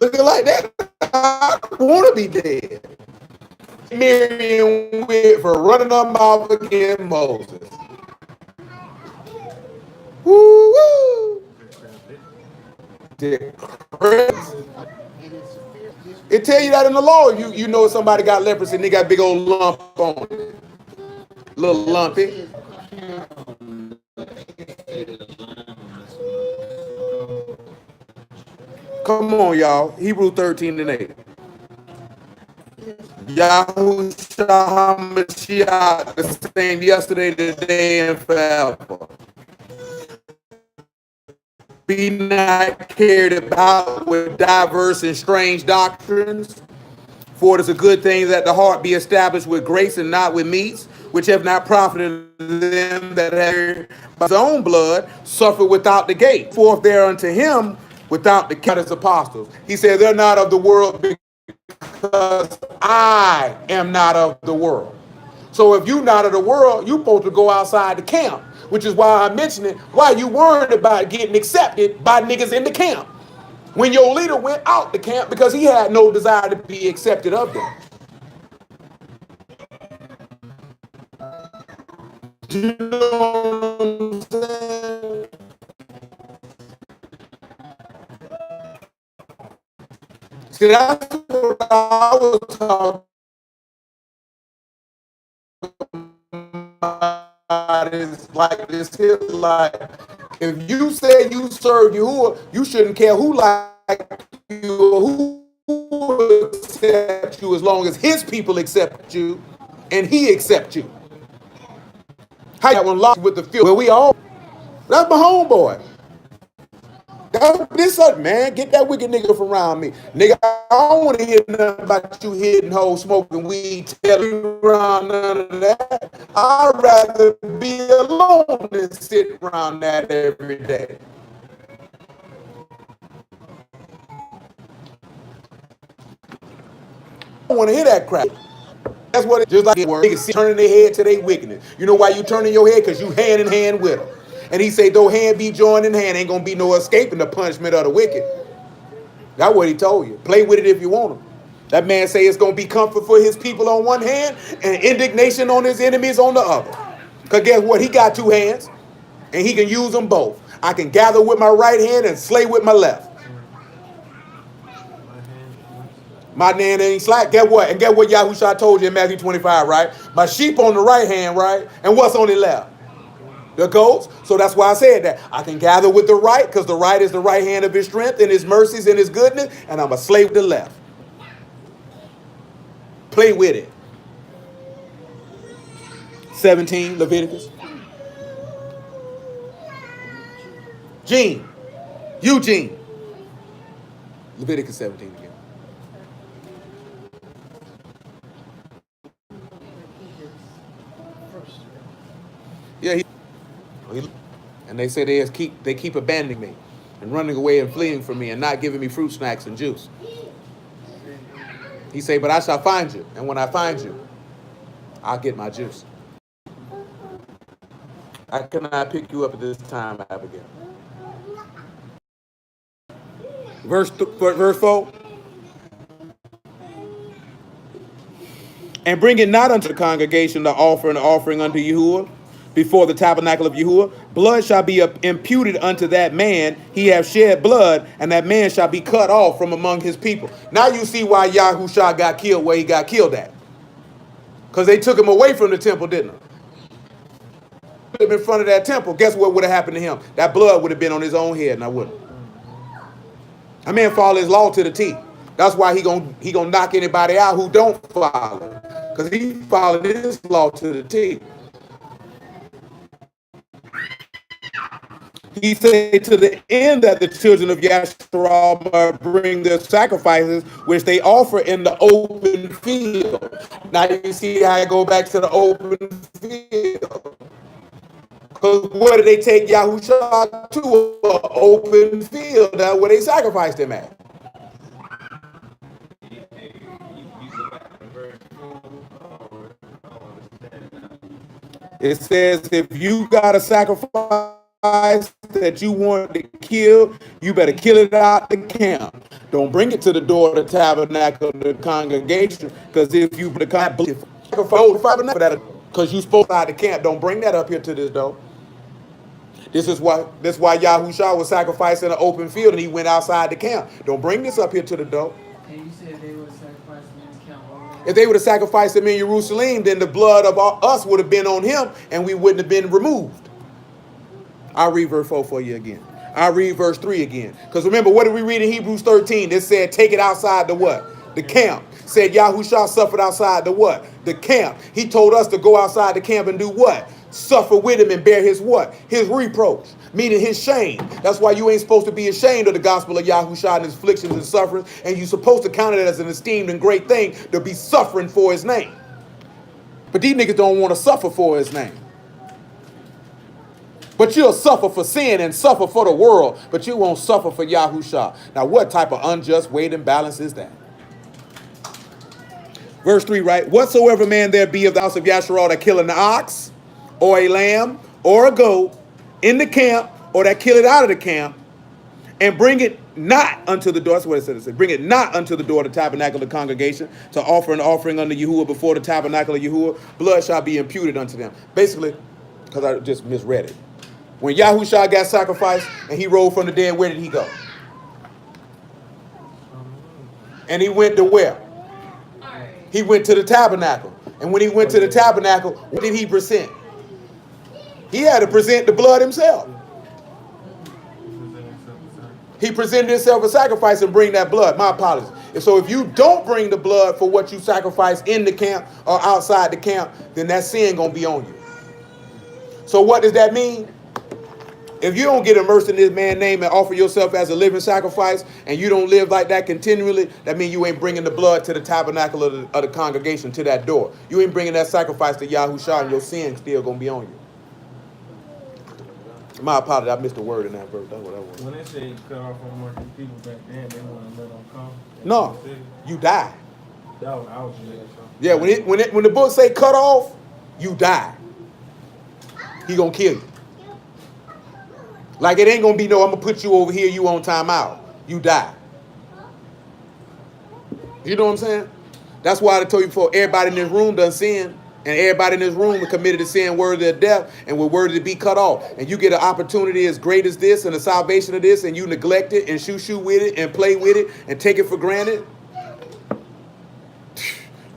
Looking like that, I want to be dead. Miriam it for running them off against Moses. Woo woo! It tell you that in the law. You know somebody got leprosy and they got big old lump on it. Little lumpy. Come on, y'all. Hebrew 13 and 8. Yahushua HaMashiach, the same yesterday, today, and forever. Be not carried about with diverse and strange doctrines, for it is a good thing that the heart be established with grace and not with meats, which have not profited them that have by his own blood suffered without the gate. Forth there unto him without the gate his apostles. He said, they're not of the world because I am not of the world. So if you're not of the world, you're supposed to go outside the camp, which is why I mentioned it. Why you worried about getting accepted by niggas in the camp when your leader went out the camp because he had no desire to be accepted of them. You know what I'm saying? See, that's what I was talking about. Is like this here, like if you say you serve Yahuwah, you shouldn't care who like you or who accepts you as long as his people accept you and he accepts you. How that one locked with the field where we all, that's my homeboy. This up, man. Get that wicked nigga from around me. Nigga, I don't want to hear nothing about you hitting hoes, smoking weed, telling around none of that. I'd rather be alone than sit around that every day. I don't want to hear that crap. That's what it just like niggas turning their head to their wickedness. You know why you turning your head? Because you hand in hand with them. And he say, though hand be joined in hand, ain't gonna be no escaping the punishment of the wicked. That's what he told you. Play with it if you want to. That man say it's gonna be comfort for his people on one hand and indignation on his enemies on the other. Because guess what? He got two hands and he can use them both. I can gather with my right hand and slay with my left. My hand ain't slack. Get what? And get what Yahushua told you in Matthew 25, right? My sheep on the right hand, right? And what's on the left? The goats. So that's why I said that. I can gather with the right because the right is the right hand of his strength and his mercies and his goodness. And I'm a slave with the left. Play with it. 17, Leviticus. Gene. Eugene. Leviticus 17 again. Yeah, and they say they keep abandoning me and running away and fleeing from me and not giving me fruit snacks and juice. He say, but I shall find you, and when I find you, I'll get my juice. I cannot pick you up at this time, Abigail. Verse 4. And bring it not unto the congregation to offer an offering unto Yahuwah before the tabernacle of Yahuwah. Blood shall be imputed unto that man. He have shed blood, and that man shall be cut off from among his people. Now you see why Yahushua got killed where he got killed at. Because they took him away from the temple, didn't they? Put him in front of that temple. Guess what would have happened to him? That blood would have been on his own head, now wouldn't it? That man follow his law to the T. That's why he gonna knock anybody out who don't follow. Because he followed his law to the T. He said to the end that the children of Yasharal bring their sacrifices, which they offer in the open field. Now you see how I go back to the open field. Because where did they take Yahushua to? An open field. That's where they sacrificed him at. It says if you got a sacrifice that you want to kill, you better kill it out the camp. Don't bring it to the door of the tabernacle of the congregation, because if you sacrifice for that, because you supposed to outside the camp. Don't bring that up here to this door. This is why Yahushua was sacrificed in an open field and he went outside the camp. Don't bring this up here to the door.
And you said they would sacrifice him in the camp.
If they would have sacrificed him in Jerusalem, then the blood of us would have been on him and we wouldn't have been removed. I'll read verse 4 for you again. I'll read verse 3 again. Because remember, what did we read in Hebrews 13? It said, take it outside the what? The camp. Said Yahushua suffered outside the what? The camp. He told us to go outside the camp and do what? Suffer with him and bear his what? His reproach. Meaning his shame. That's why you ain't supposed to be ashamed of the gospel of Yahushua and his afflictions and sufferings. And you're supposed to count it as an esteemed and great thing to be suffering for his name. But these niggas don't want to suffer for his name. But you'll suffer for sin and suffer for the world, but you won't suffer for Yahushua. Now, what type of unjust weight and balance is that? Verse 3, right? Whatsoever man there be of the house of Yasharal that kill an ox, or a lamb, or a goat, in the camp, or that kill it out of the camp, and bring it not unto the door. That's what it said. Bring it not unto the door of the tabernacle of the congregation to offer an offering unto Yahuwah before the tabernacle of Yahuwah. Blood shall be imputed unto them. Basically, because I just misread it. When Yahushua got sacrificed and he rose from the dead, where did he go? And he went to where? He went to the tabernacle. And when he went to the tabernacle, what did he present? He had to present the blood himself. He presented himself a sacrifice and bring that blood. My apologies. And so if you don't bring the blood for what you sacrifice in the camp or outside the camp, then that sin gonna be on you. So what does that mean? If you don't get immersed in this man's name and offer yourself as a living sacrifice, and you don't live like that continually, that means you ain't bringing the blood to the tabernacle of the congregation, to that door. You ain't bringing that sacrifice to Yahushua, and your sin still going to be on you. My apologies, I missed a word in that verse. That's what I was.
When they say cut off from working people back then, they want to let them come.
No, you die.
That was, I was there, so.
Yeah, when the book say cut off, you die. He going to kill you. Like it ain't going to be no, I'm going to put you over here, you on timeout. You die. You know what I'm saying? That's why I told you before, everybody in this room done sin. And everybody in this room is committed to sin worthy of death and we're worthy to be cut off. And you get an opportunity as great as this and the salvation of this and you neglect it and shoo with it and play with it and take it for granted.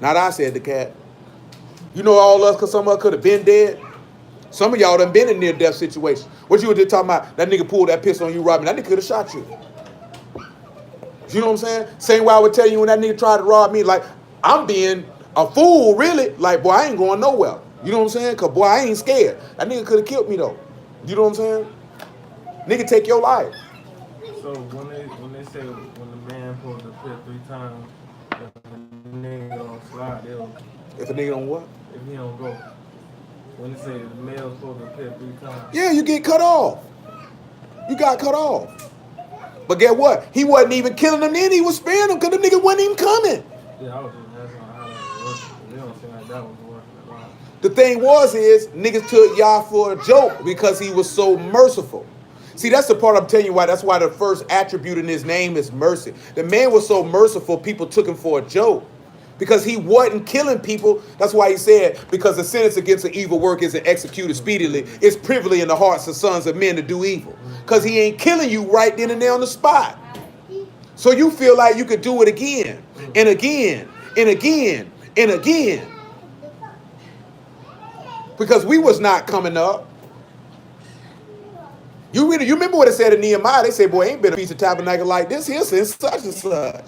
Not I said the cat. You know all us, because some of us could have been dead. Some of y'all done been in near-death situations. What you were just talking about, that nigga pulled that pistol on you, robbing. That nigga could have shot you. You know what I'm saying? Same way I would tell you when that nigga tried to rob me, like, I'm being a fool, really. Like, boy, I ain't going nowhere. You know what I'm saying? Because, boy, I ain't scared. That nigga could have killed me, though. You know what I'm saying? Nigga take your life.
So when they say when the man pulls the pit 3 times, if the nigga don't slide, they'll...
If a nigga don't what?
If he don't go. When they say the male's supposed to pit 3 times.
Yeah, you get cut off. You got cut off. But get what? He wasn't even killing them then. He was sparing them because the nigga wasn't even coming.
Yeah, I was just asking how that was working. They don't seem like that was working at all.
The thing is niggas took Yah for a joke because he was so merciful. See, that's the part I'm telling you why. That's why the first attribute in his name is mercy. The man was so merciful, people took him for a joke. Because he wasn't killing people. That's why he said, because the sentence against an evil work isn't executed speedily, it's privily in the hearts of sons of men to do evil. Because he ain't killing you right then and there on the spot. So you feel like you could do it again and again and again and again. Because we was not coming up. You remember what it said in Nehemiah? They said, boy, ain't been a piece of tabernacle like this here since such and such.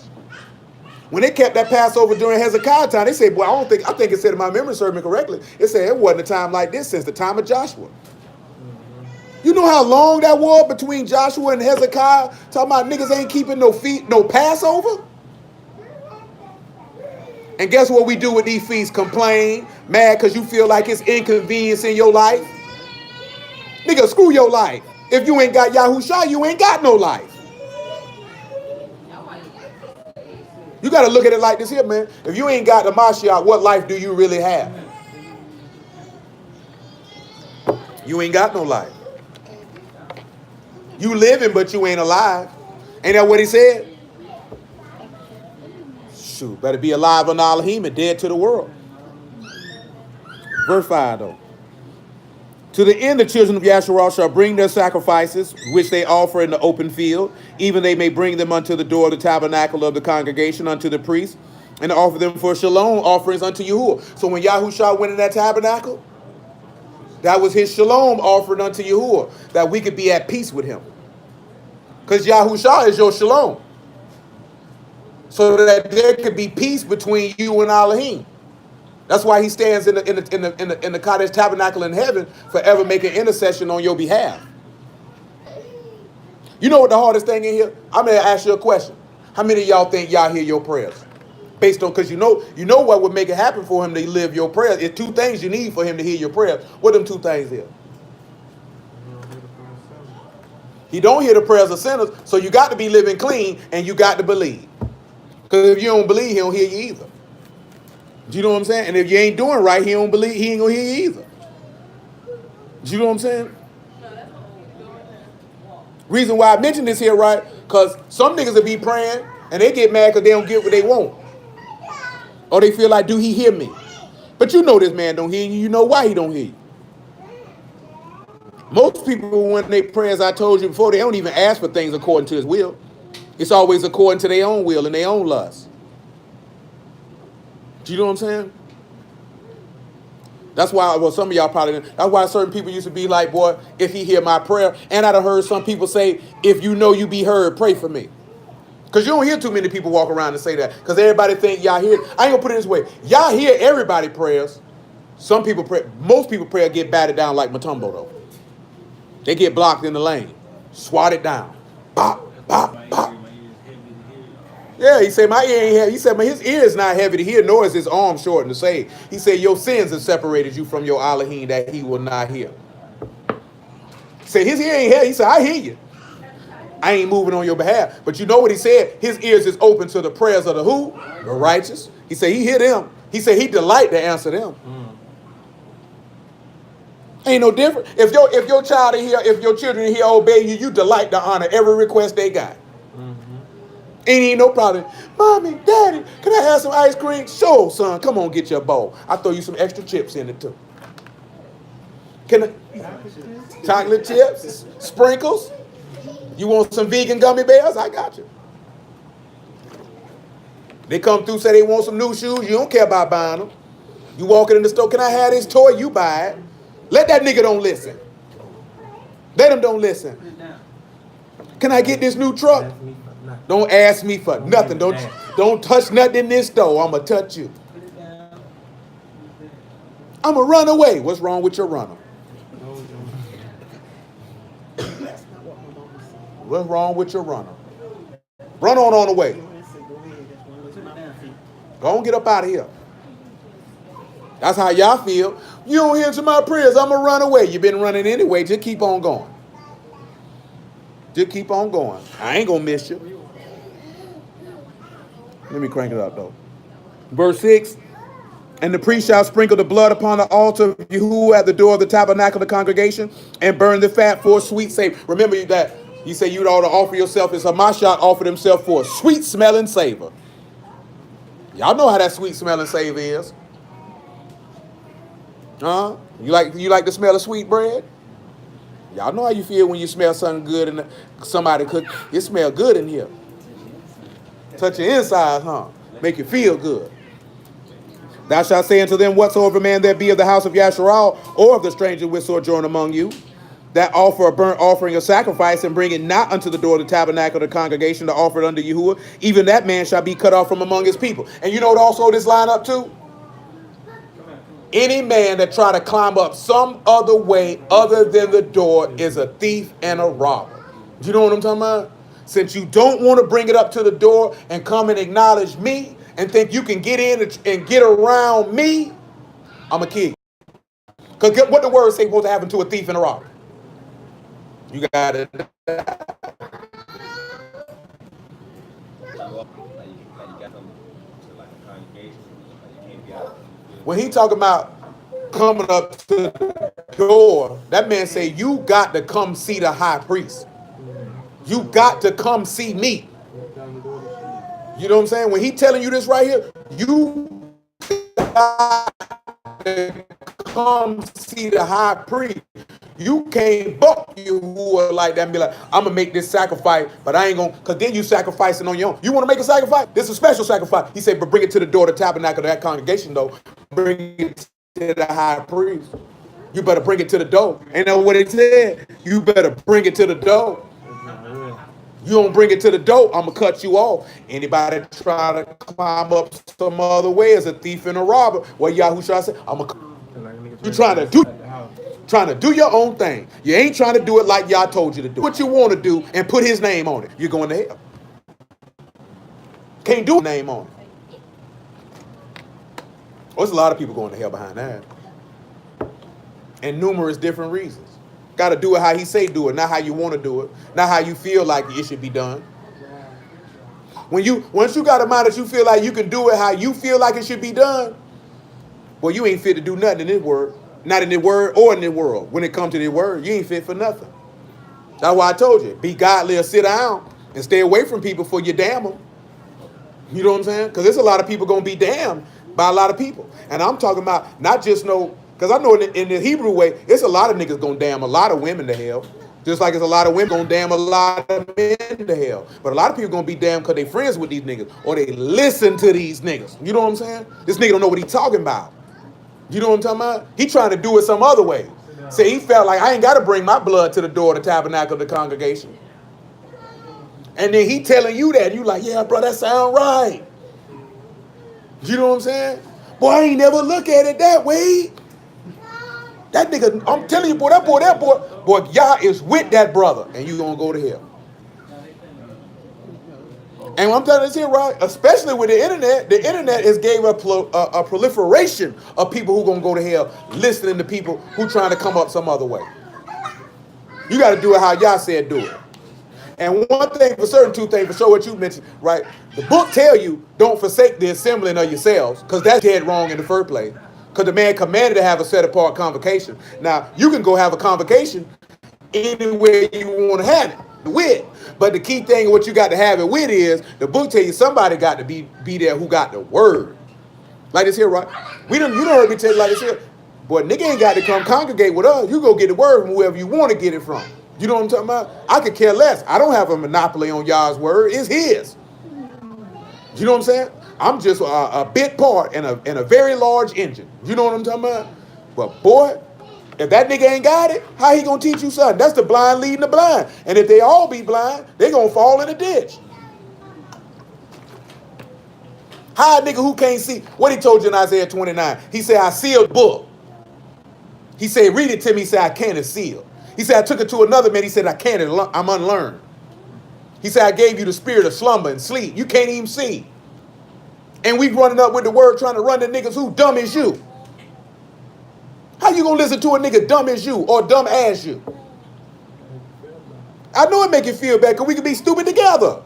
When they kept that Passover during Hezekiah time, they said, boy, I think it said in my memory served me correctly. It said it wasn't a time like this since the time of Joshua. You know how long that was between Joshua and Hezekiah? Talking about niggas ain't keeping no Passover? And guess what we do with these feasts? Complain, mad because you feel like it's inconvenience in your life? Nigga, screw your life. If you ain't got Yahushua, you ain't got no life. You got to look at it like this here, man. If you ain't got the Mashiach, what life do you really have? You ain't got no life. You living, but you ain't alive. Ain't that what he said? Shoot, better be alive on Elohim and dead to the world. Verse 5 though. To the end the children of Yasharal shall bring their sacrifices, which they offer in the open field, even they may bring them unto the door of the tabernacle of the congregation, unto the priest, and offer them for shalom offerings unto Yahuwah. So when Yahushua went in that tabernacle, that was his shalom offering unto Yahuwah, that we could be at peace with him. Because Yahushua is your shalom. So that there could be peace between you and Elohim. That's why he stands in the Kadesh tabernacle in heaven, forever making intercession on your behalf. You know what the hardest thing in here? I'm gonna ask you a question. How many of y'all think y'all hear your prayers? Based on, because you know what would make it happen for him to live your prayers. It's two things you need for him to hear your prayers. What them two things is? He don't hear the prayers of sinners, so you got to be living clean and you got to believe. Because if you don't believe, he don't hear you either. Do you know what I'm saying? And if you ain't doing right, he don't believe, he ain't gonna hear you either. Do you know what I'm saying? Reason why I mention this here, right? Because some niggas will be praying and they get mad because they don't get what they want. Or they feel like, do he hear me? But you know this man don't hear you. You know why he don't hear you. Most people, when they pray, as I told you before, they don't even ask for things according to his will. It's always according to their own will and their own lust. Do you know what I'm saying? That's why, well, some of y'all probably, that's why certain people used to be like, boy, if he hear my prayer. And I'd have heard some people say, if you know you be heard, pray for me. Because you don't hear too many people walk around and say that. Because everybody think y'all hear, I ain't going to put it this way. Y'all hear everybody prayers. Some people pray, most people prayer get batted down like Matumbo though. They get blocked in the lane. Swatted down. Bop, bop, bop. Yeah, he said, my ear ain't heavy. He said, his ear is not heavy to hear, nor is his arm shortened to save. He said, your sins have separated you from your Elohim that he will not hear. He said, his ear ain't heavy. He said, I hear you. I ain't moving on your behalf. But you know what he said? His ears is open to the prayers of the who? The righteous. He said, he hear them. He said, he delight to answer them. Ain't no different. If your child in here, if your children in here obey you, you delight to honor every request they got. Ain't no problem. Mommy, Daddy, can I have some ice cream? Sure, son. Come on, get your bowl. I'll throw you some extra chips in it too. Can I? Chocolate chips, sprinkles. You want some vegan gummy bears? I got you. They come through, say they want some new shoes. You don't care about buying them. You walking in the store, can I have this toy? You buy it. Let that nigga don't listen. Let him don't listen. Can I get this new truck? Don't ask me for nothing. Don't touch nothing in this store. I'm going to touch you. I'm going to run away. What's wrong with your runner? What's wrong with your runner? Run on the way. Go and get up out of here. That's how y'all feel. You don't answer my prayers. I'm going to run away. You've been running anyway. Just keep on going. Just keep on going. I ain't going to miss you. Let me crank it up, though. Verse 6. And the priest shall sprinkle the blood upon the altar of Yahuwah at the door of the tabernacle of the congregation and burn the fat for a sweet savor. Remember that he said you'd ought to offer yourself as Hamashiach offered himself for a sweet smelling savor. Y'all know how that sweet smelling savor is. Huh? You like the smell of sweet bread? Y'all know how you feel when you smell something good and somebody cook. It smell good in here. Touch your inside, huh? Make you feel good. Thou shalt say unto them, whatsoever man there be of the house of Yasharal, or of the stranger which sojourn among you, that offer a burnt offering, a sacrifice, and bring it not unto the door of the tabernacle of the congregation to offer it unto Yahuwah, even that man shall be cut off from among his people. And you know what also this line up to? Any man that try to climb up some other way other than the door is a thief and a robber. Do you know what I'm talking about? Since you don't want to bring it up to the door and come and acknowledge me and think you can get in and get around me, I'm a kid. Because what the word say supposed to happen to a thief and a robber? You got it. When he talking about coming up to the door, that man say, you got to come see the high priest. You got to come see me. You know what I'm saying? When he telling you this right here, you got to come see the high priest, you can't buck you who are like that and be like, I'm going to make this sacrifice, but I ain't going to, because then you sacrificing on your own. You want to make a sacrifice? This is a special sacrifice. He said, but bring it to the door of the tabernacle of that congregation, though. Bring it to the high priest. You better bring it to the door. Ain't that what it said? You better bring it to the door. You don't bring it to the door, I'm going to cut you off. Anybody try to climb up some other way as a thief and a robber, well, Yahushua said, I'm going to... You trying to do your own thing. You ain't trying to do it like y'all told you to do. What you want to do and put his name on it. You're going to hell. Can't do a name on it. There's a lot of people going to hell behind that. And numerous different reasons. Got to do it how he say do it, not how you want to do it, not how you feel like it should be done. Once you got a mind that you feel like you can do it how you feel like it should be done, well, you ain't fit to do nothing in this word. Not in the word or in the world. When it comes to the word, you ain't fit for nothing. That's why I told you, be godly or sit down and stay away from people before you damn them. You know what I'm saying? Because there's a lot of people going to be damned by a lot of people. And I'm talking about not just because I know in the Hebrew way, it's a lot of niggas going to damn a lot of women to hell. Just like it's a lot of women going to damn a lot of men to hell. But a lot of people going to be damned because they friends with these niggas or they listen to these niggas. You know what I'm saying? This nigga don't know what he talking about. You know what I'm talking about? He trying to do it some other way. Say he felt like I ain't got to bring my blood to the door of the tabernacle of the congregation. And then he telling you that. You like, yeah, bro, that sound right. You know what I'm saying? Boy, I ain't never look at it that way. That nigga, I'm telling you, boy, y'all is with that brother. And you going to go to hell. And I'm telling this here, right? Especially with the internet has gave a proliferation of people who gonna go to hell listening to people who trying to come up some other way. You got to do it how y'all said do it. And one thing for certain, two things for sure, what you mentioned, right? The book tell you don't forsake the assembling of yourselves, because that's dead wrong in the first place. Because the man commanded to have a set apart convocation. Now you can go have a convocation anywhere you want to have it with. But the key thing, what you got to have it with is, the book tell you somebody got to be there who got the word. Like this here, right? You don't heard me tell you like this here. Boy, nigga ain't got to come congregate with us. You go get the word from whoever you want to get it from. You know what I'm talking about? I could care less. I don't have a monopoly on y'all's word. It's his. You know what I'm saying? I'm just a bit part in a very large engine. You know what I'm talking about? But boy, if that nigga ain't got it, how he gonna teach you something? That's the blind leading the blind. And if they all be blind, they gonna fall in the ditch. How a nigga who can't see, what he told you in Isaiah 29? He said, I sealed the book. He said, read it to me. He said, I can't, it's sealed. He said, I took it to another man. He said, I can't, I'm unlearned. He said, I gave you the spirit of slumber and sleep. You can't even see. And we running up with the word trying to run the niggas who dumb as you. How you gonna listen to a nigga dumb as you or dumb as you? I know it make you feel bad because we can be stupid together.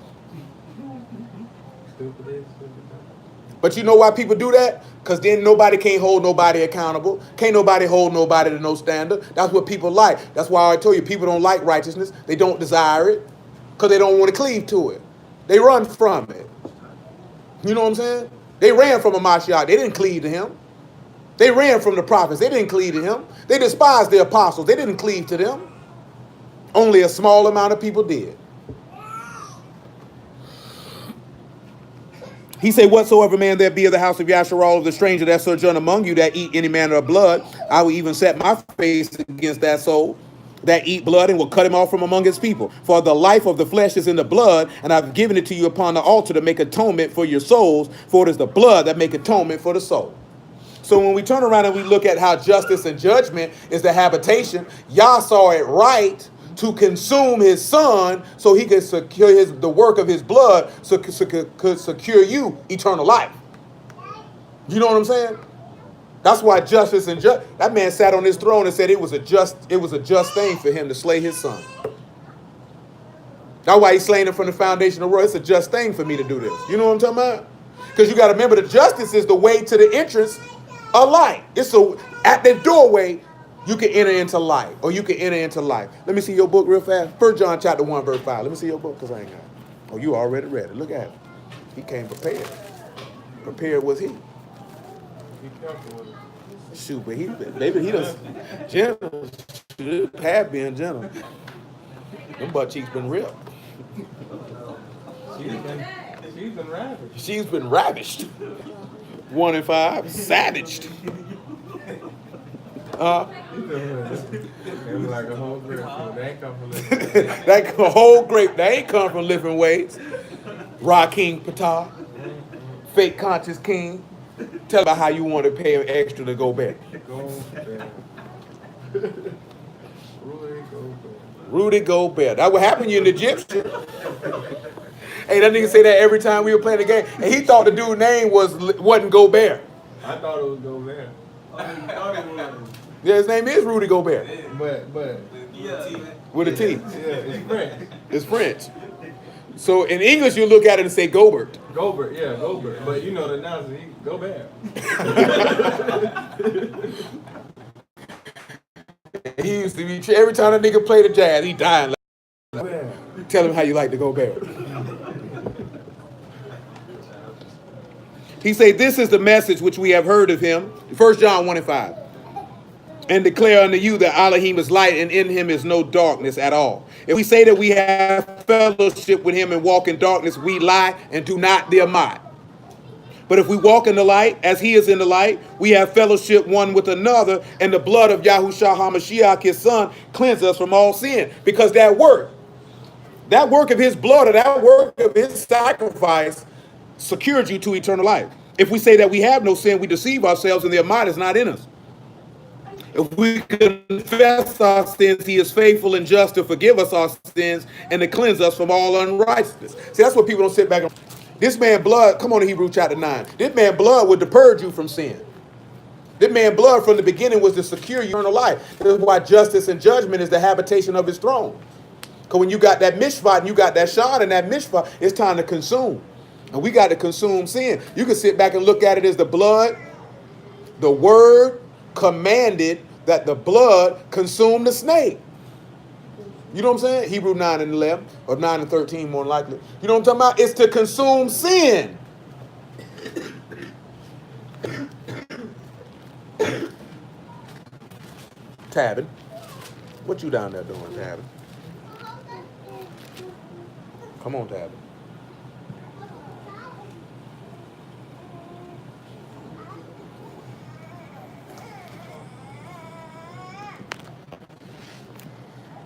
But you know why people do that? Because then nobody can't hold nobody accountable. Can't nobody hold nobody to no standard. That's what people like. That's why I told you people don't like righteousness. They don't desire it because they don't want to cleave to it. They run from it. You know what I'm saying? They ran from a Mashiach. They didn't cleave to him. They ran from the prophets. They didn't cleave to him. They despised the apostles. They didn't cleave to them. Only a small amount of people did. He said, whatsoever man there be of the house of Yasharal, of the stranger that sojourn among you, that eat any manner of blood, I will even set my face against that soul that eat blood, and will cut him off from among his people. For the life of the flesh is in the blood, and I've given it to you upon the altar to make atonement for your souls, for it is the blood that make atonement for the soul. So when we turn around and we look at how justice and judgment is the habitation, Yah saw it right to consume his son so he could secure the work of his blood, so could secure you eternal life. You know what I'm saying? That's why justice and that man sat on his throne and said it was a just thing for him to slay his son. That's why he's slaying him from the foundation of the world. It's a just thing for me to do this. You know what I'm talking about? Because you got to remember, the justice is the way to the entrance of light. It's at the doorway you can enter into life, or you can enter into life. Let me see your book real fast. 1 John chapter 1 verse 5. Let me see your book, because I ain't got it. Oh, you already read it. Look at it. He came prepared. Prepared was he.
Be careful with it.
Shoot, but maybe he does gentle. Shoot, Pat being gentle. Them butt cheeks been ripped.
She's been, she's been ravaged.
She's been ravished. 1 and 5, savaged.
It was like a whole grip. So they ain't come from this.
That whole grape, that ain't come from lifting weights. Rakim Patar, fake conscious king. Tell about how you want to pay extra to go back.
Go there. Rudy Gobert.
Rudy Gobert. That what happened to you in the Egyptian. Hey, that nigga say that every time we were playing the game. And he thought the dude's name wasn't Gobert.
I thought it was Gobert.
Yeah, his name is Rudy Gobert.
But
With a T.
yeah, it's French.
It's French. So in English, you look at it and say Gobert.
Gobert, yeah, Gobert. But you know the announcer, he Gobert.
He used to be, every time a nigga play the Jazz, he dying. Tell him how you like to Gobert. He say, this is the message which we have heard of him. 1 John 1 and 5. And declare unto you that Elohim is light and in him is no darkness at all. If we say that we have fellowship with him and walk in darkness, we lie and do not the Amad. But if we walk in the light, as he is in the light, we have fellowship one with another, and the blood of Yahushua HaMashiach, his son, cleanses us from all sin. Because that work of his blood, or that work of his sacrifice, secured you to eternal life. If we say that we have no sin, we deceive ourselves, and the Amad is not in us. If we confess our sins, he is faithful and just to forgive us our sins and to cleanse us from all unrighteousness. See, that's what people don't sit back and... This man blood, come on to Hebrews chapter 9. This man blood would to purge you from sin. This man blood from the beginning was to secure eternal life. This is why justice and judgment is the habitation of his throne. Because when you got that mishpat and you got that shot and that mishpat, it's time to consume. And we got to consume sin. You can sit back and look at it as the blood, the word commanded that the blood consume the snake. You know what I'm saying? Hebrew 9 and 11, or 9 and 13 more likely. You know what I'm talking about? It's to consume sin. Tabin. What you down there doing, Tabin? Come on, Tabin.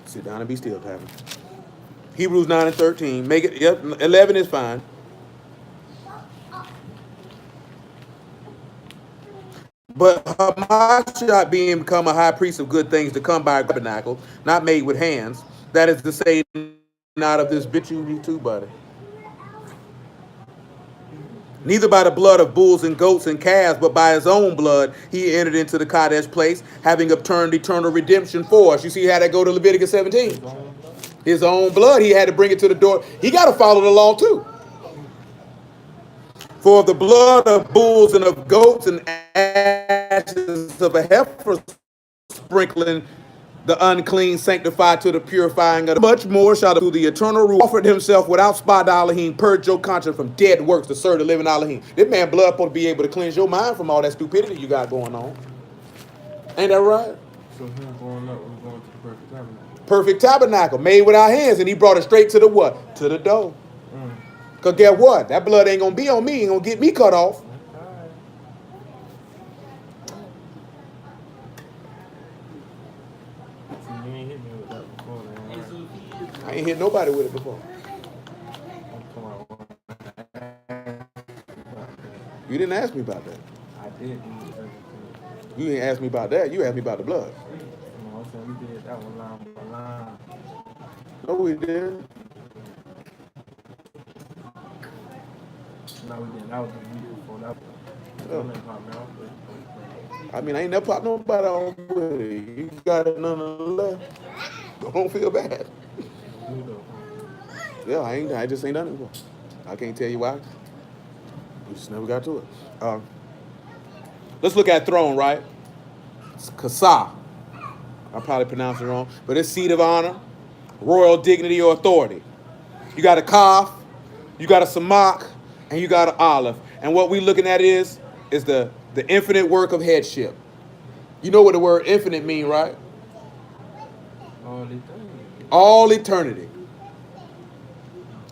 Sit down and be still, Tabin. Hebrews 9 and 13. Make it, yep, 11 is fine. But Hamashiach being become a high priest of good things to come by a tabernacle, not made with hands, that is to say, not of this bitch you too, buddy. Neither by the blood of bulls and goats and calves, but by his own blood, he entered into the Kadesh place, having obtained eternal redemption for us. You see how that go to Leviticus 17? His own blood, he had to bring it to the door. He got to follow the law too. For the blood of bulls and of goats and ashes of a heifer sprinkling the unclean sanctified to the purifying of the much more shall through the eternal rule offered himself without spot to Elohim, purge your conscience from dead works to serve the living Elohim. This man blood supposed to be able to cleanse your mind from all that stupidity you got going on. Ain't that right?
So him going up, we're going to the perfect tabernacle.
Perfect tabernacle made with our hands, and he brought it straight to the what? To the door. Because guess what? That blood ain't going to be on me. Ain't going to get me cut off. I ain't hit nobody with it before. You didn't ask me about that.
I did.
You didn't ask me about that. You asked me about the blood.
We did that one line by line.
No, we didn't.
No, we didn't. That was the week before that.
I mean, I ain't never popped nobody on with it. You got it nonetheless. Don't feel bad. Yeah, I just ain't done it before. I can't tell you why. We just never got to it. Let's look at throne, right? It's Kasa. I probably pronounced it wrong, but it's seat of honor, royal dignity or authority. You got a Kaf, you got a Samak, and you got an Aleph. And what we looking at is the infinite work of headship. You know what the word infinite mean, right?
All these things.
All eternity.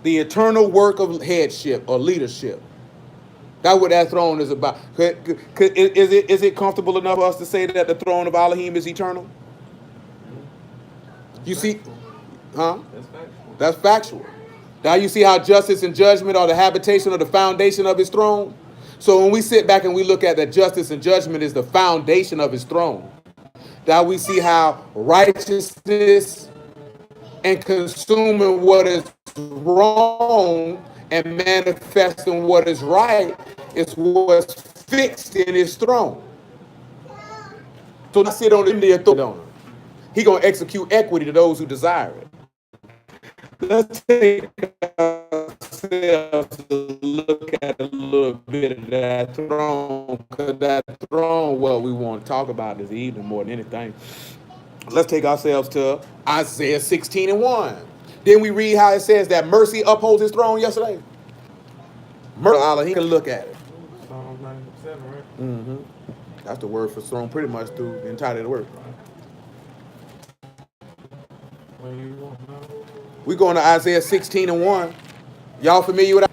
The eternal work of headship or leadership. That's what that throne is about. Is it comfortable enough for us to say that the throne of Elohim is eternal?
That's
You see,
factual.
huh?
That's factual.
That's factual. Now you see how justice and judgment are the habitation or the foundation of his throne. So when we sit back and we look at that justice and judgment is the foundation of his throne, now we see how righteousness and consuming what is wrong and manifesting what is right is what's fixed in his throne. So I sit on the authority on him. He gonna execute equity to those who desire it. Let's take ourselves to look at a little bit of that throne, because that throne, what we want to talk about this evening more than anything. Let's take ourselves to Isaiah 16:1. Then we read how it says that mercy upholds his throne yesterday. Mercy, he can look at it.
Psalm 97, right?
Mm-hmm. That's the word for throne pretty much through the entirety of the word.
When you want now.
We're going to Isaiah 16:1. Y'all familiar with that?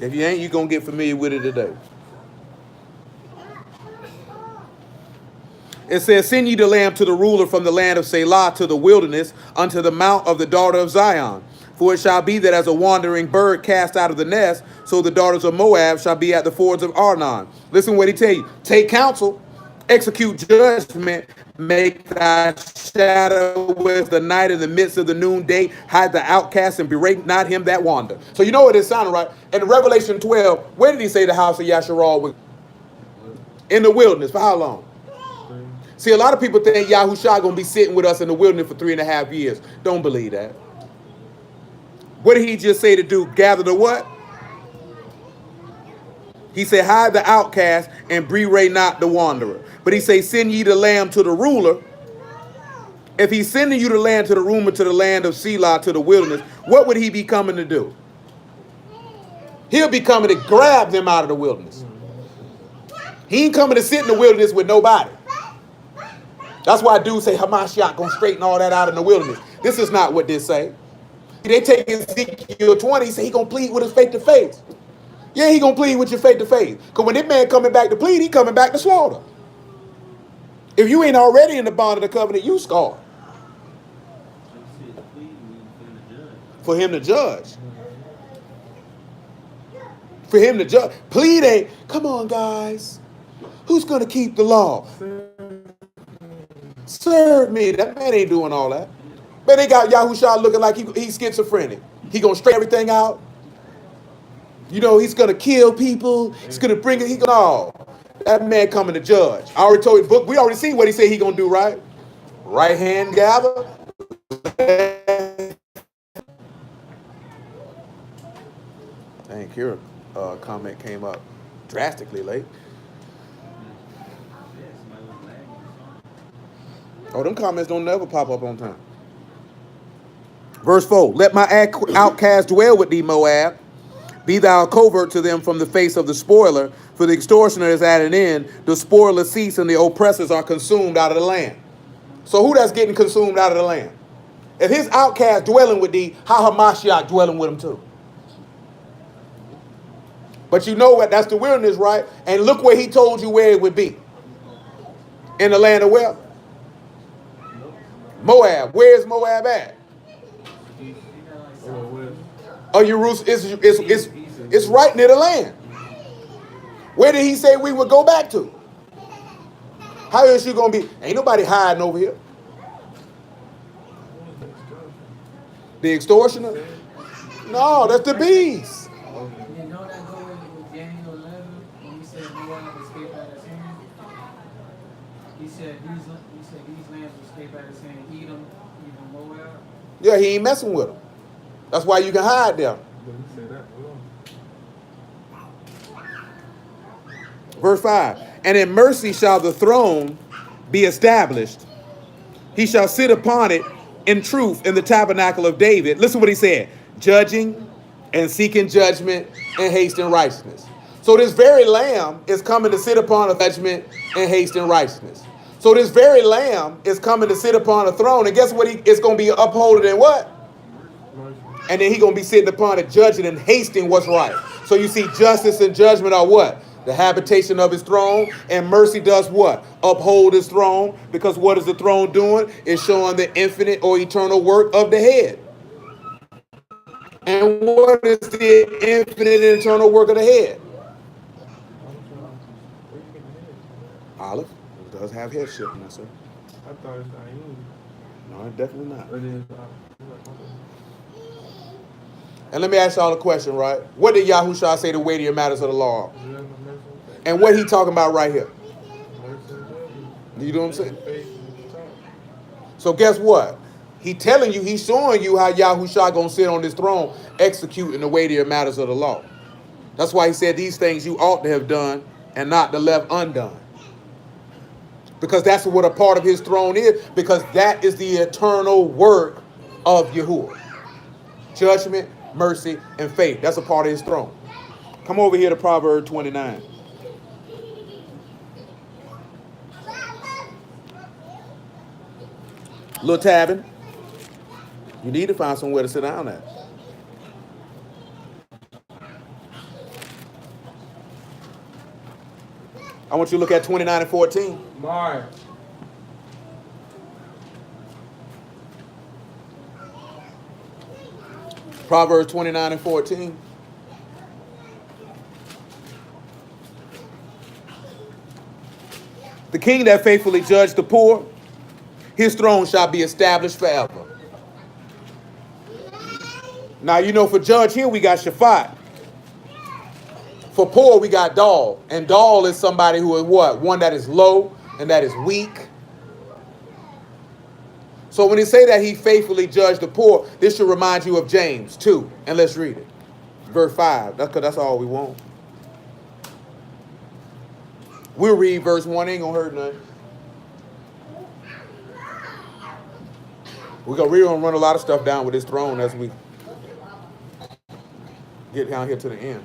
If you ain't, you're going to get familiar with it today. It says, send ye the lamb to the ruler from the land of Selah to the wilderness unto the mount of the daughter of Zion. For it shall be that as a wandering bird cast out of the nest, so the daughters of Moab shall be at the fords of Arnon. Listen what he tell you. Take counsel, execute judgment, make thy shadow with the night in the midst of the noonday, hide the outcast and berate not him that wander. So you know what it sounded right. In Revelation 12, where did he say the house of Yasharal was? In the wilderness. For how long? See, a lot of people think Yahushua going to be sitting with us in the wilderness for 3.5 years. Don't believe that. What did he just say to do? Gather the what? He said, hide the outcast and berate not the wanderer. But he say, send ye the lamb to the ruler. If he's sending you the lamb to the ruler, to the land of Selah, to the wilderness, what would he be coming to do? He'll be coming to grab them out of the wilderness. He ain't coming to sit in the wilderness with nobody. That's why dudes say Hamashiach gonna straighten all that out in the wilderness. This is not what this say. They take Ezekiel 20, say he gonna plead with his faith to face. Yeah, he gonna plead with your faith to face. Because when that man coming back to plead, he coming back to slaughter. If you ain't already in the bond of the covenant, you scarred. For him to judge. For him to judge. Plead ain't, come on guys. Who's gonna keep the law? Serve me. That man ain't doing all that. Man, they got Yahushua looking like he's schizophrenic. He gonna straighten everything out. You know, he's gonna kill people. He's gonna bring it. No, that man coming to judge. I already told you, book. We already seen what he said he gonna do, right? Right hand gather. Dang, Kira comment came up drastically late. Oh, them comments don't never pop up on time. Verse 4, let my outcast dwell with thee, Moab. Be thou a covert to them from the face of the spoiler, for the extortioner is at an end, the spoiler cease, and the oppressors are consumed out of the land. So who that's getting consumed out of the land? If his outcast dwelling with thee, how Hamashiach dwelling with him too? But you know what? That's the wilderness, right? And look where he told you where it would be. In the land of where? Moab. Where's Moab at? Oh, Jerusalem. It's right near the land. Where did he say we would go back to? How is you gonna be? Ain't nobody hiding over here. The extortioner? No, that's the beast.
You know that go with Daniel 11 when he said Moab escaped out of sin? He said these lands will escape out of sin. Edom, even Moab.
Yeah, he ain't messing with them. That's why you can hide there. Verse 5, and in mercy shall the throne be established. He shall sit upon it in truth in the tabernacle of David. Listen what he said. Judging and seeking judgment and hasting righteousness. So this very lamb is coming to sit upon a judgment and hasting righteousness. So this very lamb is coming to sit upon a throne, and guess what? It's going to be upholding in what?
Mercy.
And then he's going to be sitting upon it, judging and hasting what's right. So you see, justice and judgment are what? The habitation of his throne. And mercy does what? Uphold his throne. Because what is the throne doing? It's showing the infinite or eternal work of the head. And what is the infinite and eternal work of the head? Olive. It does have headship in it, sir.
I thought it's Ayin.
No, definitely not.
It is.
And let me ask y'all a question, right? What did Yahushua say the weightier matters of the law?
Mercy
And what he talking about right here?
and judgment.
You know what I'm saying?
Faith and talk.
So guess what? He telling you, he's showing you how Yahushua gonna sit on this throne executing the weightier matters of the law. That's why he said these things you ought to have done and not to left undone. Because that's what a part of his throne is, because that is the eternal work of Yahuwah. Judgment, mercy, and faith. That's a part of his throne. Come over here to Proverbs 29. Little Tabin, you need to find somewhere to sit down at. I want you to look at 29 and 14.
Mark.
Proverbs 29 and 14. The king that faithfully judged the poor, his throne shall be established forever. Now, you know, for judge here, we got Shaphat. For poor, we got Dal. And Dal is somebody who is what? One that is low and that is weak. So when he say that he faithfully judged the poor, this should remind you of James 2. And let's read it. Verse 5. That's all we want. We'll read verse 1. Ain't gonna hurt nothing. We're gonna run a lot of stuff down with this throne as we get down here to the end.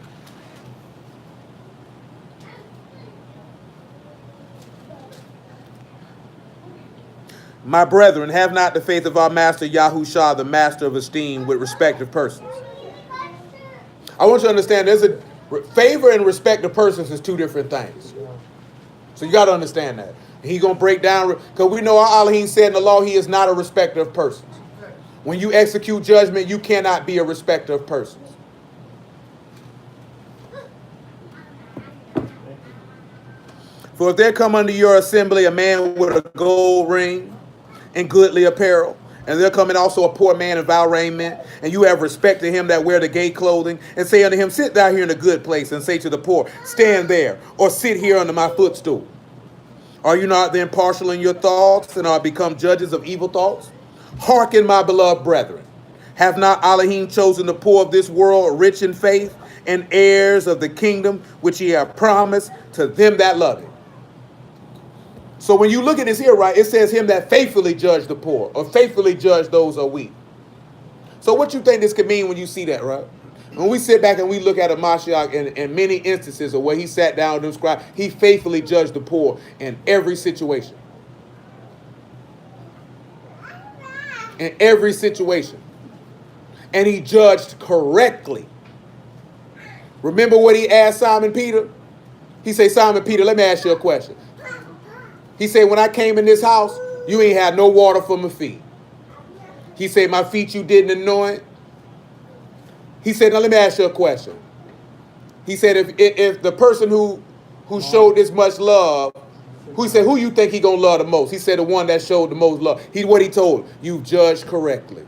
My brethren, have not the faith of our master Yahushua, the master of esteem, with respect of persons. I want you to understand there's a favor and respect of persons is two different things. So you got to understand that. He's going to break down, because we know Elohim said in the law, he is not a respecter of persons. When you execute judgment, you cannot be a respecter of persons. For if there come under your assembly a man with a gold ring and goodly apparel, and there come in also a poor man in vile raiment, and you have respect to him that wear the gay clothing, and say unto him, sit thou here in a good place, and say to the poor, stand there, or sit here under my footstool. Are you not then partial in your thoughts, and are become judges of evil thoughts? Hearken, my beloved brethren. Have not Elohim chosen the poor of this world rich in faith, and heirs of the kingdom which he hath promised to them that love him? So when you look at this here, right, it says him that faithfully judge the poor, or faithfully judge those who are weak. So what you think this could mean when you see that, right? When we sit back and we look at a Mashiach in many instances of where he sat down and described, he faithfully judged the poor in every situation. In every situation. And he judged correctly. Remember what he asked Simon Peter? He said, Simon Peter, let me ask you a question. He said, when I came in this house, you ain't had no water for my feet. He said, my feet you didn't anoint. He said, now let me ask you a question. He said, if the person who showed this much love, who said, who you think he gonna love the most? He said, the one that showed the most love. What he told him, you judged correctly.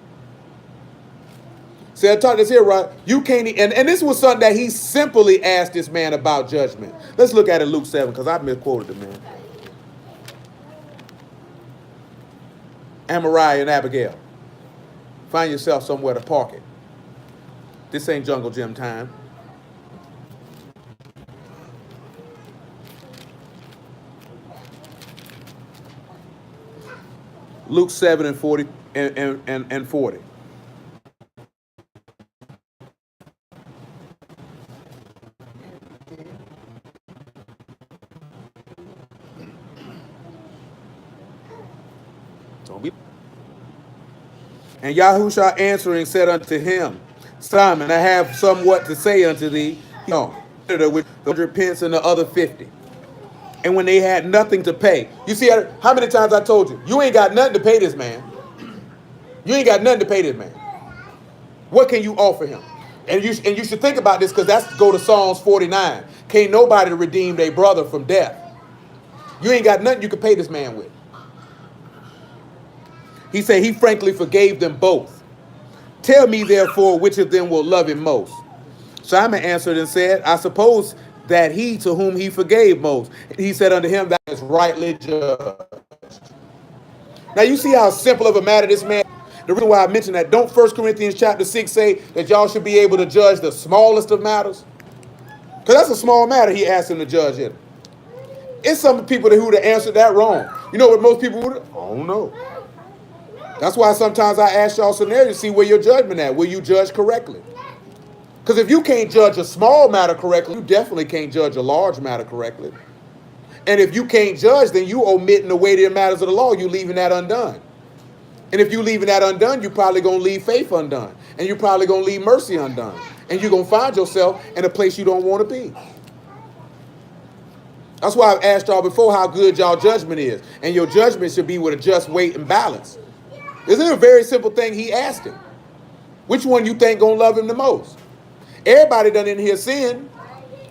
See, I taught this here, right? You can't, and this was something that he simply asked this man about judgment. Let's look at it, Luke 7, because I misquoted the man. Amariah and Abigail. Find yourself somewhere to park it. This ain't jungle gym time. Luke 7 and 40 and 40. And Yahushua answering said unto him, Simon, I have somewhat to say unto thee. No, with the 100 pence and the other 50. And when they had nothing to pay, you see how many times I told you, you ain't got nothing to pay this man. You ain't got nothing to pay this man. What can you offer him? And you should think about this, because that's go to Psalms 49. Can't nobody redeem their brother from death. You ain't got nothing you can pay this man with. He said he frankly forgave them both. Tell me therefore which of them will love him most. Simon answered and said, I suppose that he to whom he forgave most. He said unto him, that is rightly judged. Now you see how simple of a matter this man. The reason why I mentioned that, don't 1 Corinthians chapter 6 say that y'all should be able to judge the smallest of matters? Because that's a small matter he asked him to judge it. It's some people who would have answered that wrong. You know what most people would have? I don't know. That's why sometimes I ask y'all scenarios to see where your judgment at. Will you judge correctly? Because if you can't judge a small matter correctly, you definitely can't judge a large matter correctly. And if you can't judge, then you omitting the weightier matters of the law. You leaving that undone. And if you leaving that undone, you're probably going to leave faith undone. And you're probably going to leave mercy undone. And you're going to find yourself in a place you don't want to be. That's why I've asked y'all before how good y'all judgment is. And your judgment should be with a just weight and balance. This is a very simple thing he asked him. Which one you think going to love him the most? Everybody done in here sin.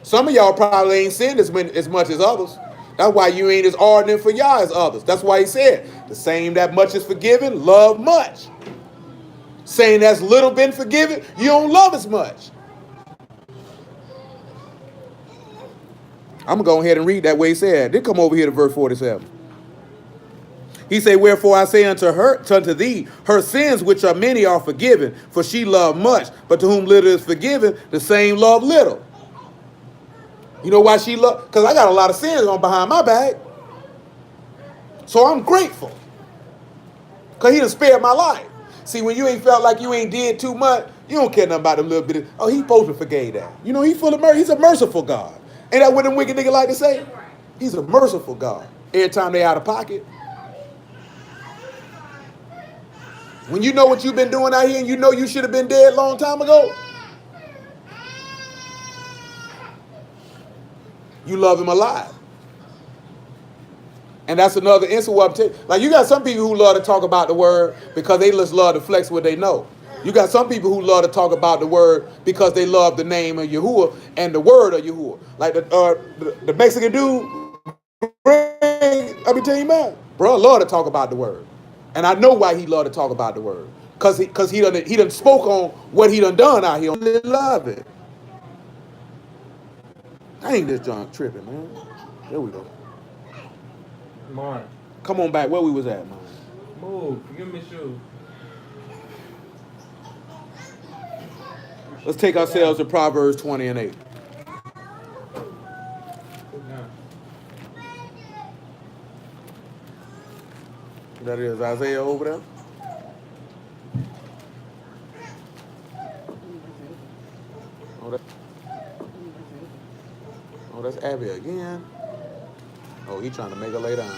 Some of y'all probably ain't sinned as much as others. That's why you ain't as ardent for y'all as others. That's why he said, the same that much is forgiven, love much. Saying that's little been forgiven, you don't love as much. I'm going to go ahead and read that way he said. Then come over here to verse 47. He said, wherefore I say unto thee, her sins which are many are forgiven, for she loved much. But to whom little is forgiven, the same love little. You know why she loved? Because I got a lot of sins on behind my back. So I'm grateful. Because he done spared my life. See, when you ain't felt like you ain't did too much, you don't care nothing about them little bit. Oh, he supposed to forgave that. You know, he full of mercy. He's a merciful God. Ain't that what them wicked niggas like to say? He's a merciful God. Every time they out of pocket. When you know what you've been doing out here and you know you should have been dead a long time ago, you love him alive. And that's another instance where I'm telling you. Like, you got some people who love to talk about the word because they just love to flex what they know. You got some people who love to talk about the word because they love the name of Yahuwah and the word of Yahuwah. Like the Mexican dude, I be telling you, man, bro, love to talk about the word. And I know why he love to talk about the word. Because he done spoke on what he done out here. I love it. I ain't this junk tripping, man. There we go.
Mark.
Come on back. Where we was at, man?
Move. Give me shoes.
Let's take ourselves to Proverbs 20 and 8. That is Isaiah over there. Oh, that's Abby again. Oh, he trying to make her lay down.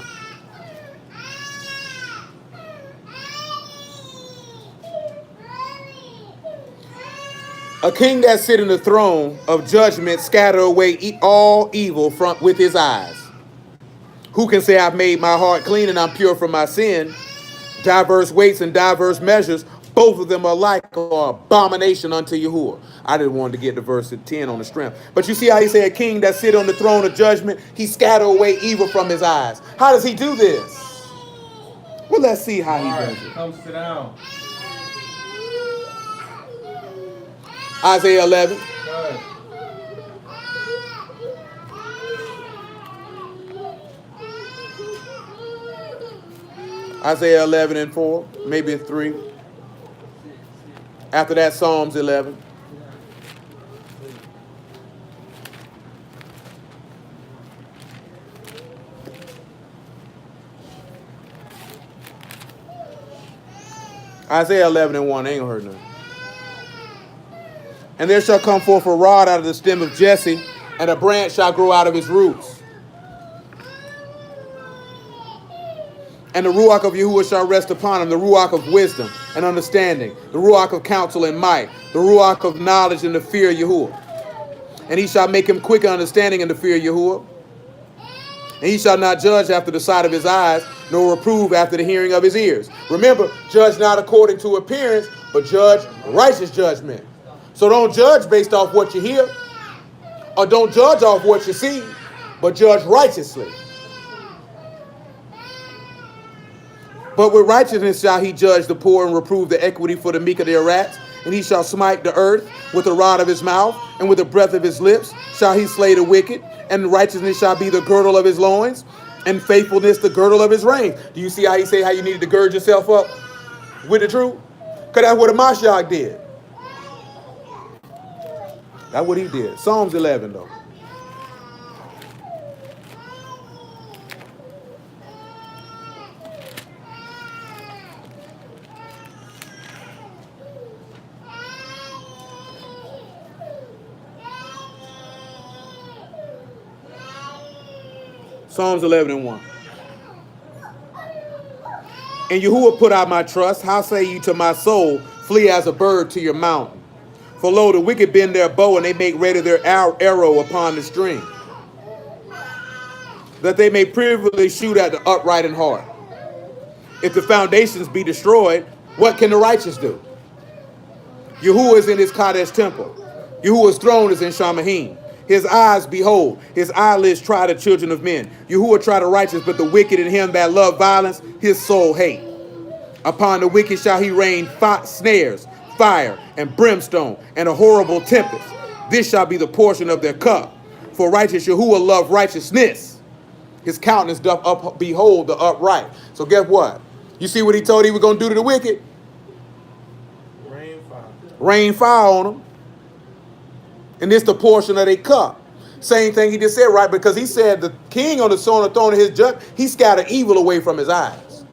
A king that sit in the throne of judgment scatter away all evil with his eyes. Who can say I've made my heart clean and I'm pure from my sin? Diverse weights and diverse measures, both of them are like or abomination unto Yahuwah. I didn't want to get to verse 10 on the strength. But you see how he said, a king that sit on the throne of judgment, he scatter away evil from his eyes. How does he do this? Well, let's see how he does it.
Come sit down.
Isaiah 11.
Good.
Isaiah 11 and 4, maybe 3. After that, Psalms 11. Isaiah 11 and 1, ain't gonna hurt nothing. And there shall come forth a rod out of the stem of Jesse, and a branch shall grow out of his roots. And the Ruach of Yahuwah shall rest upon him, the Ruach of wisdom, and understanding, the ruach of counsel and might, the ruach of knowledge and the fear of Yahuwah. And he shall make him quick in understanding in the fear of Yahuwah. And he shall not judge after the sight of his eyes, nor reprove after the hearing of his ears. Remember, judge not according to appearance, but judge righteous judgment. So don't judge based off what you hear, or don't judge off what you see, but judge righteously. But with righteousness shall he judge the poor and reprove the equity for the meek of their rats. And he shall smite the earth with the rod of his mouth, and with the breath of his lips shall he slay the wicked. And righteousness shall be the girdle of his loins, and faithfulness the girdle of his reins. Do you see how he say how you needed to gird yourself up with the truth? Because that's what a Mashiach did. That's what he did. Psalms 11, though. Psalms 11 and 1. And Yahuwah put out my trust. How say ye to my soul, flee as a bird to your mountain? For lo, the wicked bend their bow, and they make ready their arrow upon the string, that they may privily shoot at the upright in heart. If the foundations be destroyed, what can the righteous do? Yahuwah is in his Kadesh temple. Yahuwah's throne is in Shamahim. His eyes behold, his eyelids try the children of men. Yahuwah try the righteous, but the wicked in him that love violence, his soul hate. Upon the wicked shall he rain snares, fire, and brimstone, and a horrible tempest. This shall be the portion of their cup. For righteous Yahuwah love righteousness. His countenance doth behold the upright. So guess what? You see what he told he was going to do to the wicked?
Rain fire.
Rain fire on them. And this the portion of their cup. Same thing he just said, right? Because he said the king on the throne of his judge, he scattered evil away from his eyes.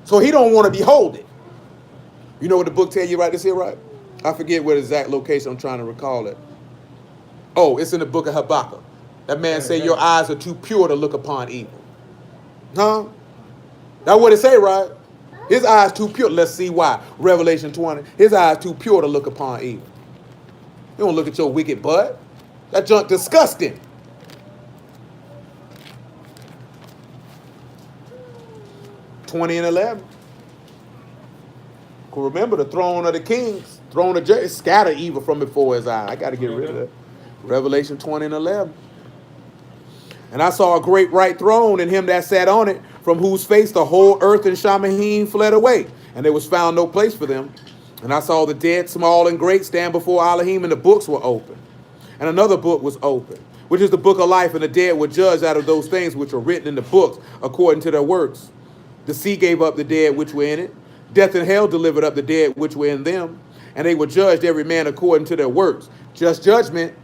So he don't want to behold it. You know what the book tell you right this here, right? I forget what exact location I'm trying to recall it. Oh, it's in the book of Habakkuk. That man said your eyes are too pure to look upon evil. Huh? That's what it say, right? His eyes too pure. Let's see why. Revelation 20. His eyes too pure to look upon evil. You don't look at your wicked butt. That junk disgusting. (20 and 11). Remember the throne of the kings, throne of judges, scatter evil from before his eye. I got to get rid of that. Revelation 20 and 11. And I saw a great white throne, and him that sat on it, from whose face the whole earth and Shamahim fled away, and there was found no place for them. And I saw the dead, small and great, stand before Elohim, and the books were open. And another book was open, which is the book of life, and the dead were judged out of those things which were written in the books according to their works. The sea gave up the dead which were in it. Death and hell delivered up the dead which were in them. And they were judged every man according to their works. Just judgment.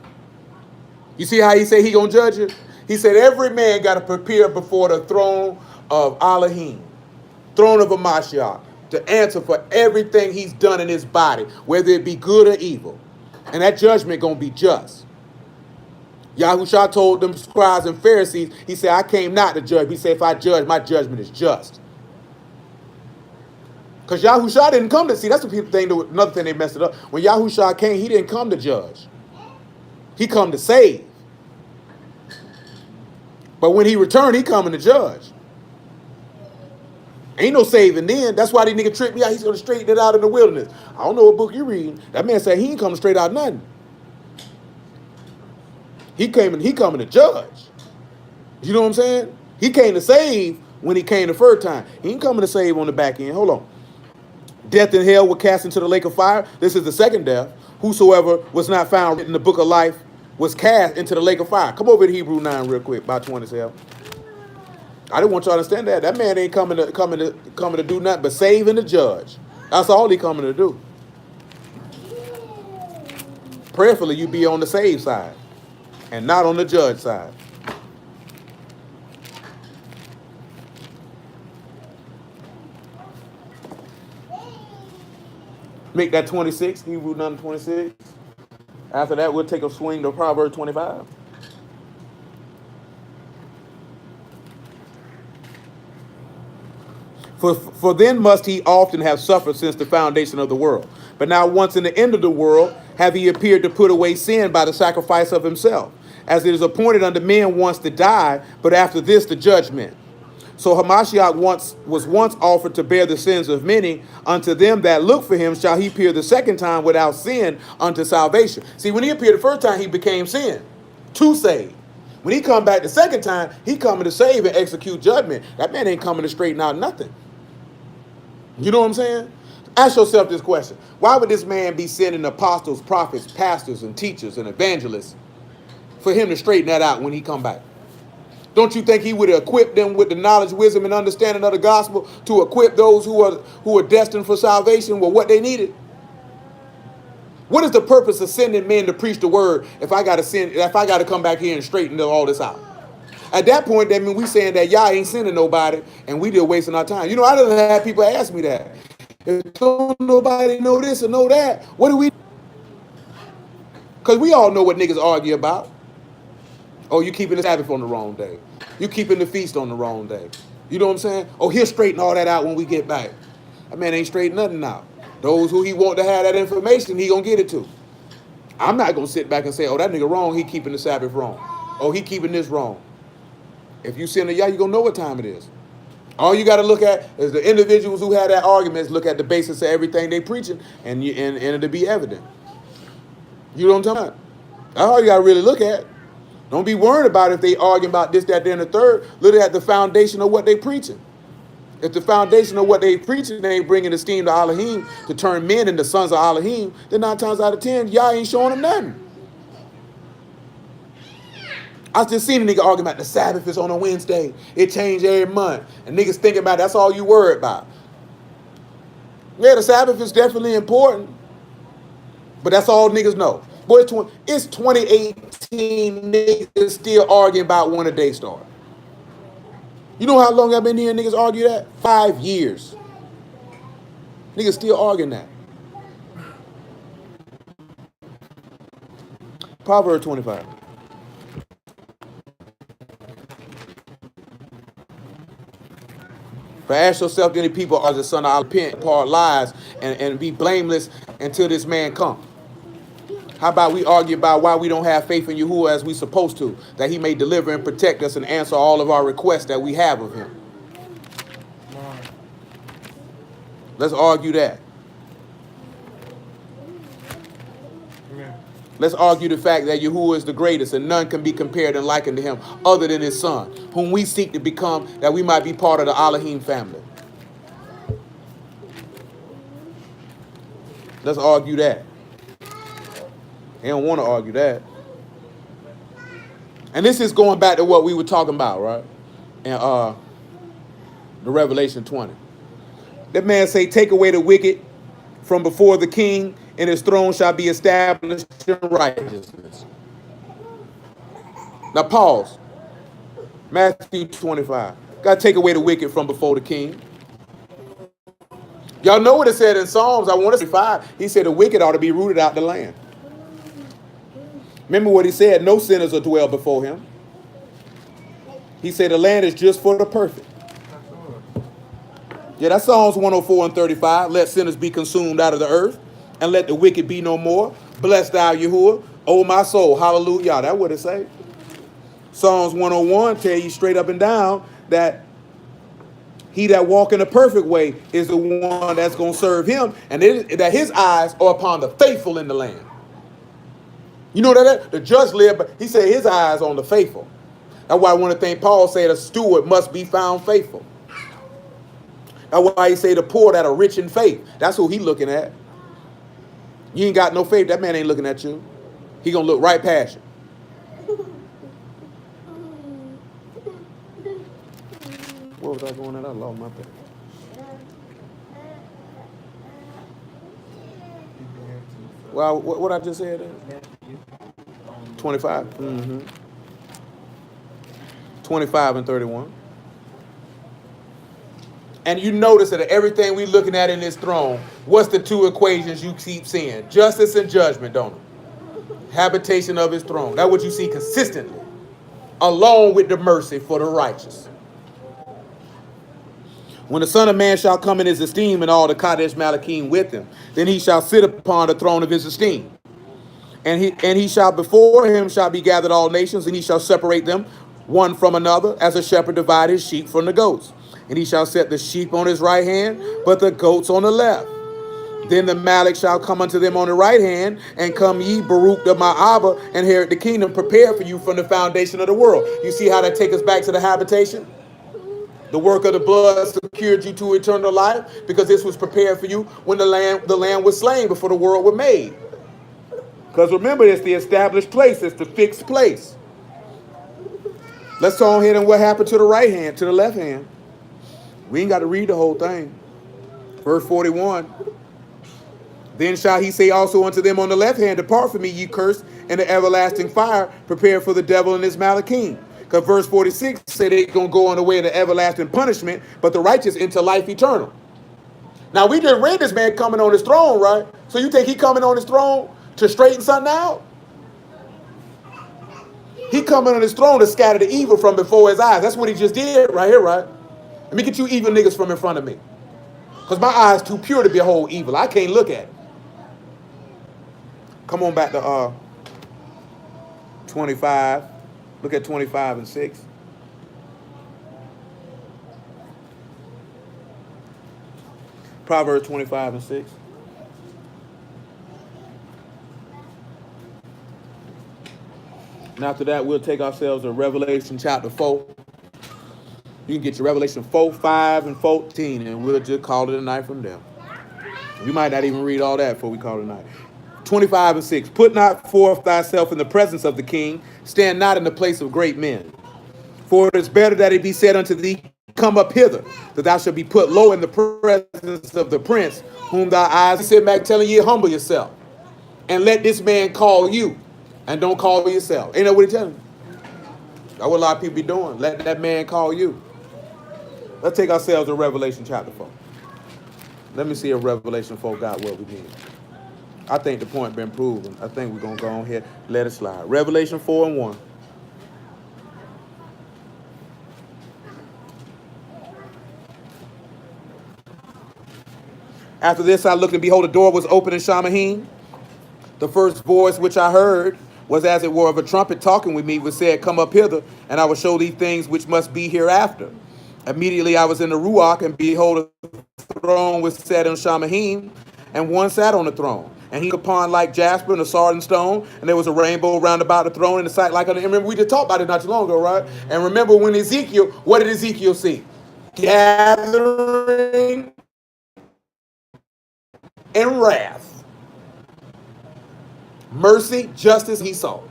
You see how he said he gonna judge it? He said every man got to prepare before the throne of Elohim, throne of a Mashiach, to answer for everything he's done in his body, whether it be good or evil. And that judgment going to be just. Yahushua told them scribes and Pharisees, he said, I came not to judge. He said, if I judge, my judgment is just. Because Yahushua didn't come to see. That's the people thing. Another thing they messed it up. When Yahushua came, he didn't come to judge. He come to save. But when he returned, he coming to judge. Ain't no saving then. That's why these niggas tricked me out. He's going to straighten it out in the wilderness. I don't know what book you reading. That man said he ain't coming straight out nothing. He coming to judge. You know what I'm saying? He came to save when he came the first time. He ain't coming to save on the back end. Hold on. Death and hell were cast into the lake of fire. This is the second death. Whosoever was not found in the book of life was cast into the lake of fire. Come over to Hebrew 9 real quick, about 27. I didn't want you to understand that. That man ain't coming to do nothing but save and to judge. That's all he coming to do. Prayerfully, you be on the save side and not on the judge side. Make that 26, Hebrew 9 26. After that, we'll take a swing to Proverbs 25. For then must he often have suffered since the foundation of the world. But now once in the end of the world have he appeared to put away sin by the sacrifice of himself, as it is appointed unto men once to die, but after this the judgment. So Hamashiach was once offered to bear the sins of many. Unto them that look for him shall he appear the second time without sin unto salvation. See, when he appeared the first time, he became sin to save. When he come back the second time, he coming to save and execute judgment. That man ain't coming to straighten out nothing. You know what I'm saying? Ask yourself this question. Why would this man be sending apostles, prophets, pastors, and teachers and evangelists for him to straighten that out when he come back? Don't you think he would equip them with the knowledge, wisdom, and understanding of the gospel to equip those who are destined for salvation with what they needed? What is the purpose of sending men to preach the word if I got to come back here and straighten all this out? At that point, that means we saying that y'all ain't sending nobody and we just wasting our time. You know, I done had people ask me that. If don't nobody know this or know that, what do we? Because we all know what niggas argue about. Oh, you keeping the Sabbath on the wrong day. You keeping the feast on the wrong day. You know what I'm saying? Oh, he'll straighten all that out when we get back. That man ain't straighten nothing out. Those who he want to have that information, he gonna get it to. I'm not gonna sit back and say, oh, that nigga wrong, he keeping the Sabbath wrong. Oh, he keeping this wrong. If you send a y'all, you gonna know what time it is. All you gotta look at is the individuals who had that arguments, look at the basis of everything they preaching, and it'll be evident. You know what I'm talking about? That's all you gotta really look at. Don't be worried about if they arguing about this, that, and the third. Look at the foundation of what they preaching. If the foundation of what they preaching ain't bringing the steam to Elohim to turn men into sons of Elohim, then 9 times out of 10, y'all ain't showing them nothing. I just seen a nigga arguing about the Sabbath is on a Wednesday. It changed every month. And niggas thinking about that's all you worried about. Yeah, the Sabbath is definitely important. But that's all niggas know. Boy, it's 2018, niggas still arguing about when a day start. You know how long I've been hearing niggas argue that? 5 years. Niggas still arguing that. Proverbs 25. But ask yourself, any people are the son of repent, part lies, and be blameless until this man come. How about we argue about why we don't have faith in Yahuwah as we supposed to, that he may deliver and protect us and answer all of our requests that we have of him. Let's argue that. Let's argue the fact that Yahuwah is the greatest and none can be compared and likened to him other than his son, whom we seek to become, that we might be part of the Elohim family. Let's argue that. They don't want to argue that. And this is going back to what we were talking about, right? And the Revelation 20. That man say, take away the wicked from before the king, and his throne shall be established in righteousness. Now pause. Matthew 25. Got to take away the wicked from before the king. Y'all know what it said in Psalms. I want to say 5. He said the wicked ought to be rooted out the land. Remember what he said, no sinners will dwell before him. He said the land is just for the perfect. Yeah, that's Psalms 104 and 35. Let sinners be consumed out of the earth, and let the wicked be no more. Bless thou Yahuwah, O my soul. Hallelujah. That's what it say. Psalms 101 tell you straight up and down that he that walk in a perfect way is the one that's going to serve him, and that his eyes are upon the faithful in the land. You know that the just live, but he said his eyes on the faithful. That's why one of the things Paul said, a steward must be found faithful. That's why he say the poor that are rich in faith. That's who he looking at. You ain't got no faith, that man ain't looking at you. He gonna look right past you. What was I going at? I lost my page. Well, what I just said there? 25. Mm-hmm. 25 and 31. And you notice that everything we looking at in this throne, what's the 2 equations you keep seeing? Justice and judgment, don't it? Habitation of his throne. That's what you see consistently. Along with the mercy for the righteous. When the Son of Man shall come in his esteem, and all the Kadesh Malachim with him, then he shall sit upon the throne of his esteem. And he shall before him shall be gathered all nations, and he shall separate them one from another, as a shepherd divide his sheep from the goats. And he shall set the sheep on his right hand, but the goats on the left. Then the Malach shall come unto them on the right hand, and come ye, Baruch of my Abba, and inherit the kingdom prepared for you from the foundation of the world. You see how that takes us back to the habitation? The work of the blood secured you to eternal life, because this was prepared for you when the lamb was slain before the world was made. Because remember, it's the established place, it's the fixed place. Let's go ahead and what happened to the right hand, to the left hand. We ain't got to read the whole thing. Verse 41. Then shall he say also unto them on the left hand, depart from me, ye cursed, in the everlasting fire, prepared for the devil and his Malachim. Because verse 46 said they're going to go on the way of the everlasting punishment, but the righteous into life eternal. Now, we just read this man coming on his throne, right? So you think he coming on his throne to straighten something out? He coming on his throne to scatter the evil from before his eyes. That's what he just did right here, right? Let me get you evil niggas from in front of me. Because my eyes too pure to behold evil. I can't look at it. Come on back to 25. Look at 25 and 6. Proverbs 25 and 6. And after that, we'll take ourselves to Revelation chapter 4. You can get your Revelation 4, 5, and 14, and we'll just call it a night from there. We might not even read all that before we call it a night. 25 and 6. Put not forth thyself in the presence of the king. Stand not in the place of great men. For it is better that it be said unto thee, come up hither, that thou shalt be put low in the presence of the prince, whom thy eyes sit back telling you, humble yourself. And let this man call you, and don't call yourself. Ain't that what he's telling you? That's what a lot of people be doing. Let that man call you. Let's take ourselves to Revelation chapter 4. Let me see if Revelation 4 got what we need. I think the point been proven. I think we're going to go on here, let it slide. Revelation 4 and 1. After this I looked, and behold, the door was open in Shamahim. The first voice which I heard was as it were of a trumpet talking with me, which said, come up hither, and I will show thee things which must be hereafter. Immediately I was in the Ruach, and behold, a throne was set in Shamahim, and one sat on the throne. And he upon like jasper and a sardine stone, and there was a rainbow round about the throne, in the sight like. And remember, we just talked about it not too long ago, right? And remember when Ezekiel, what did Ezekiel see? Gathering and wrath. Mercy, justice, he saw.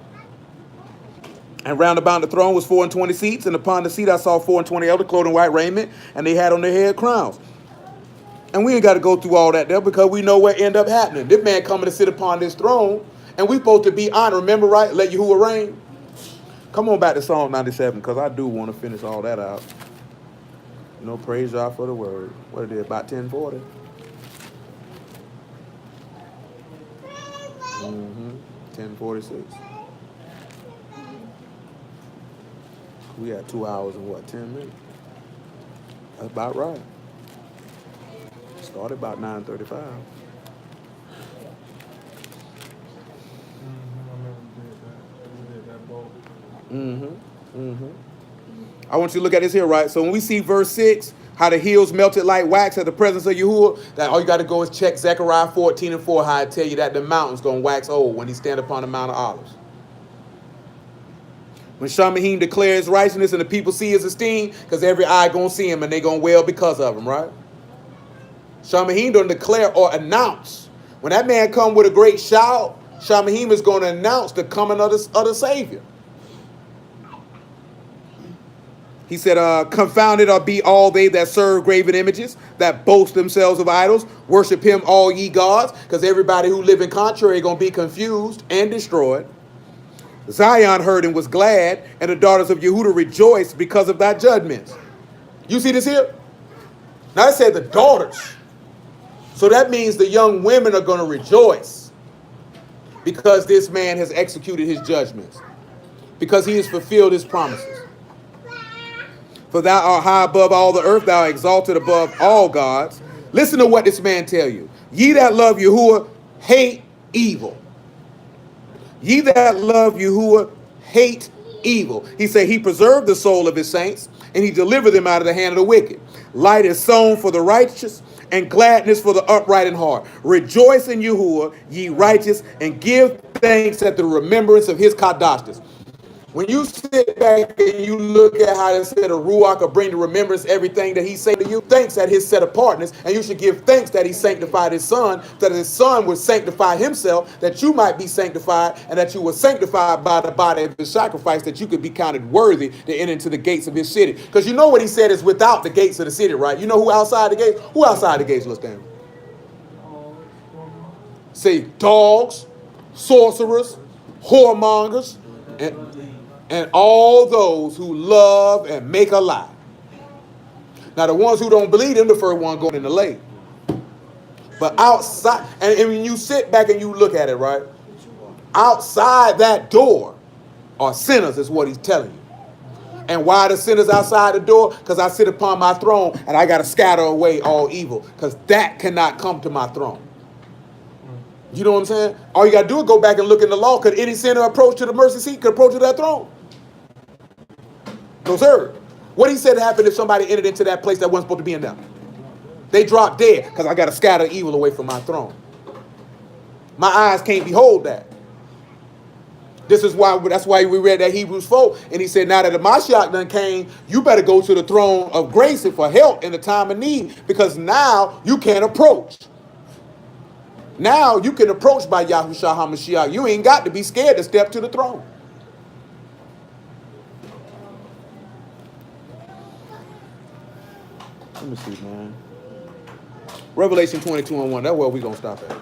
And round about the throne was 24 seats, and upon the seat I saw 24 elders clothed in white raiment, and they had on their head crowns. And we ain't got to go through all that there, because we know what ended up happening. This man coming to sit upon this throne, and we supposed to be honored. Remember, right? Let Yahuwah reign. Come on back to Psalm 97, because I do want to finish all that out. You know, praise God for the word. What it is, about 10:40. 10:46. We had 2 hours and what, 10 minutes? That's about right. Started about 9:35. I want you to look at this here, right? So when we see verse 6, how the hills melted like wax at the presence of Yahuwah, that all you got to go is check Zechariah 14 and 4, how it tell you that the mountain's going to wax old when he stand upon the Mount of Olives. When Shamahim declares righteousness and the people see his esteem, because every eye going to see him and they going to wail because of him, right? Shamahim don't declare or announce. When that man come with a great shout, Shamahim is going to announce the coming of the Savior. He said, confounded are be all they that serve graven images, that boast themselves of idols. Worship him, all ye gods, because everybody who live in contrary going to be confused and destroyed. Zion heard and was glad, and the daughters of Yehuda rejoiced because of thy judgments. You see this here? Now it said the daughters. So that means the young women are going to rejoice because this man has executed his judgments, because he has fulfilled his promises. For thou art high above all the earth, thou art exalted above all gods. Listen to what this man tell you. Ye that love Yahuwah hate evil. Ye that love Yahuwah hate evil. He said he preserved the soul of his saints, and he delivered them out of the hand of the wicked. Light is sown for the righteous, and gladness for the upright in heart. Rejoice in Yahuwah, ye righteous, and give thanks at the remembrance of his kadashtas. When you sit back and you look at how it said a Ruach will bring to remembrance everything that he said to you, thanks at his set apartness, and you should give thanks that he sanctified his son, that his son would sanctify himself, that you might be sanctified, and that you were sanctified by the body of his sacrifice, that you could be counted worthy to enter into the gates of his city. Because you know what he said is without the gates of the city, right? You know who outside the gates? Who outside the gates, let's stand? Say dogs, sorcerers, whoremongers, and all those who love and make a lie. Now, the ones who don't believe them, the first one going in the lake. But outside, and when you sit back and you look at it, right? Outside that door are sinners, is what he's telling you. And why are the sinners outside the door? Because I sit upon my throne and I got to scatter away all evil. Because that cannot come to my throne. You know what I'm saying? All you got to do is go back and look in the law. Could any sinner approach to the mercy seat? Could approach to that throne? No, sir. What he said happened if somebody entered into that place that wasn't supposed to be in them? They dropped dead because I got to scatter evil away from my throne. My eyes can't behold that. That's why we read that Hebrews 4, and he said, now that the Mashiach done came, you better go to the throne of grace for help in the time of need, because now you can approach. Now you can approach by Yahushua HaMashiach. You ain't got to be scared to step to the throne. Let me see, man. Revelation 22:1. That's where we're going to stop at.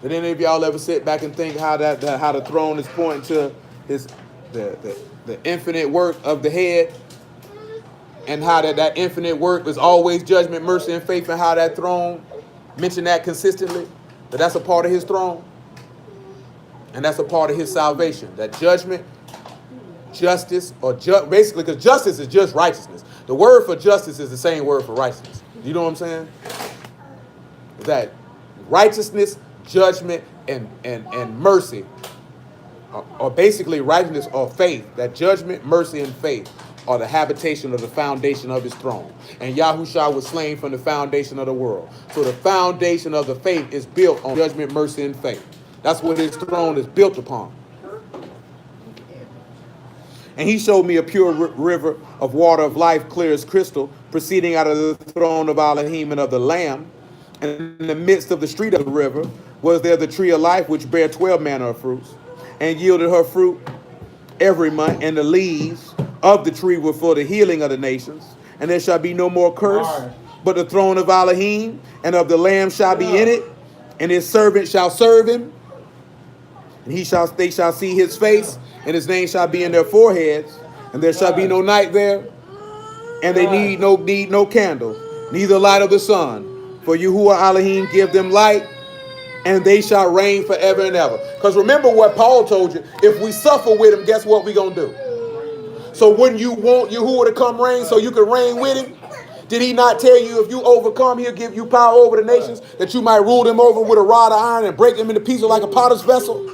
Did any of y'all ever sit back and think how the throne is pointing to the infinite work of the head, and how that infinite work is always judgment, mercy, and faith, and how that throne mention that consistently, that's a part of his throne, and that's a part of his salvation. That judgment, justice, or basically, because justice is just righteousness. The word for justice is the same word for righteousness. You know what I'm saying? That righteousness, judgment, and mercy, or basically righteousness or faith. That judgment, mercy, and faith are the habitation of the foundation of his throne. And Yahushua was slain from the foundation of the world. So the foundation of the faith is built on judgment, mercy, and faith. That's what his throne is built upon. And he showed me a pure river of water of life, clear as crystal, proceeding out of the throne of Elohim and of the Lamb. And in the midst of the street of the river was there the tree of life, which bare 12 manner of fruits, and yielded her fruit every month. And the leaves of the tree were for the healing of the nations. And there shall be no more curse, but the throne of Elohim and of the Lamb shall be in it, and his servant shall serve him. And they shall see his face, and his name shall be in their foreheads, and there shall be no night there, and they need no candle, neither light of the sun. For Yahuwah Elohim give them light, and they shall reign forever and ever. Because remember what Paul told you, if we suffer with him, guess what we're going to do? So wouldn't you want Yahuwah to come reign so you can reign with him? Did he not tell you if you overcome, he'll give you power over the nations, that you might rule them over with a rod of iron and break them into pieces like a potter's vessel?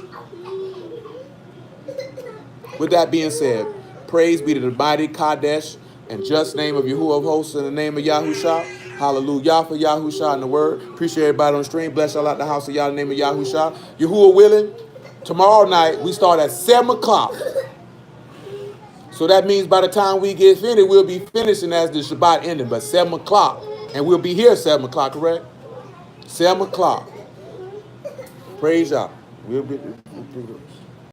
With that being said, praise be to the mighty Kadesh and just name of Yahuwah of hosts, in the name of Yahushua. Hallelujah for Yahushua in the word. Appreciate everybody on the stream. Bless y'all out the house of y'all in the name of Yahushua. Yahuwah willing, tomorrow night we start at 7 o'clock. So that means by the time we get finished, we'll be finishing as the Shabbat ending, but 7 o'clock. And we'll be here 7 o'clock, correct? 7 o'clock. Praise y'all. We'll do this.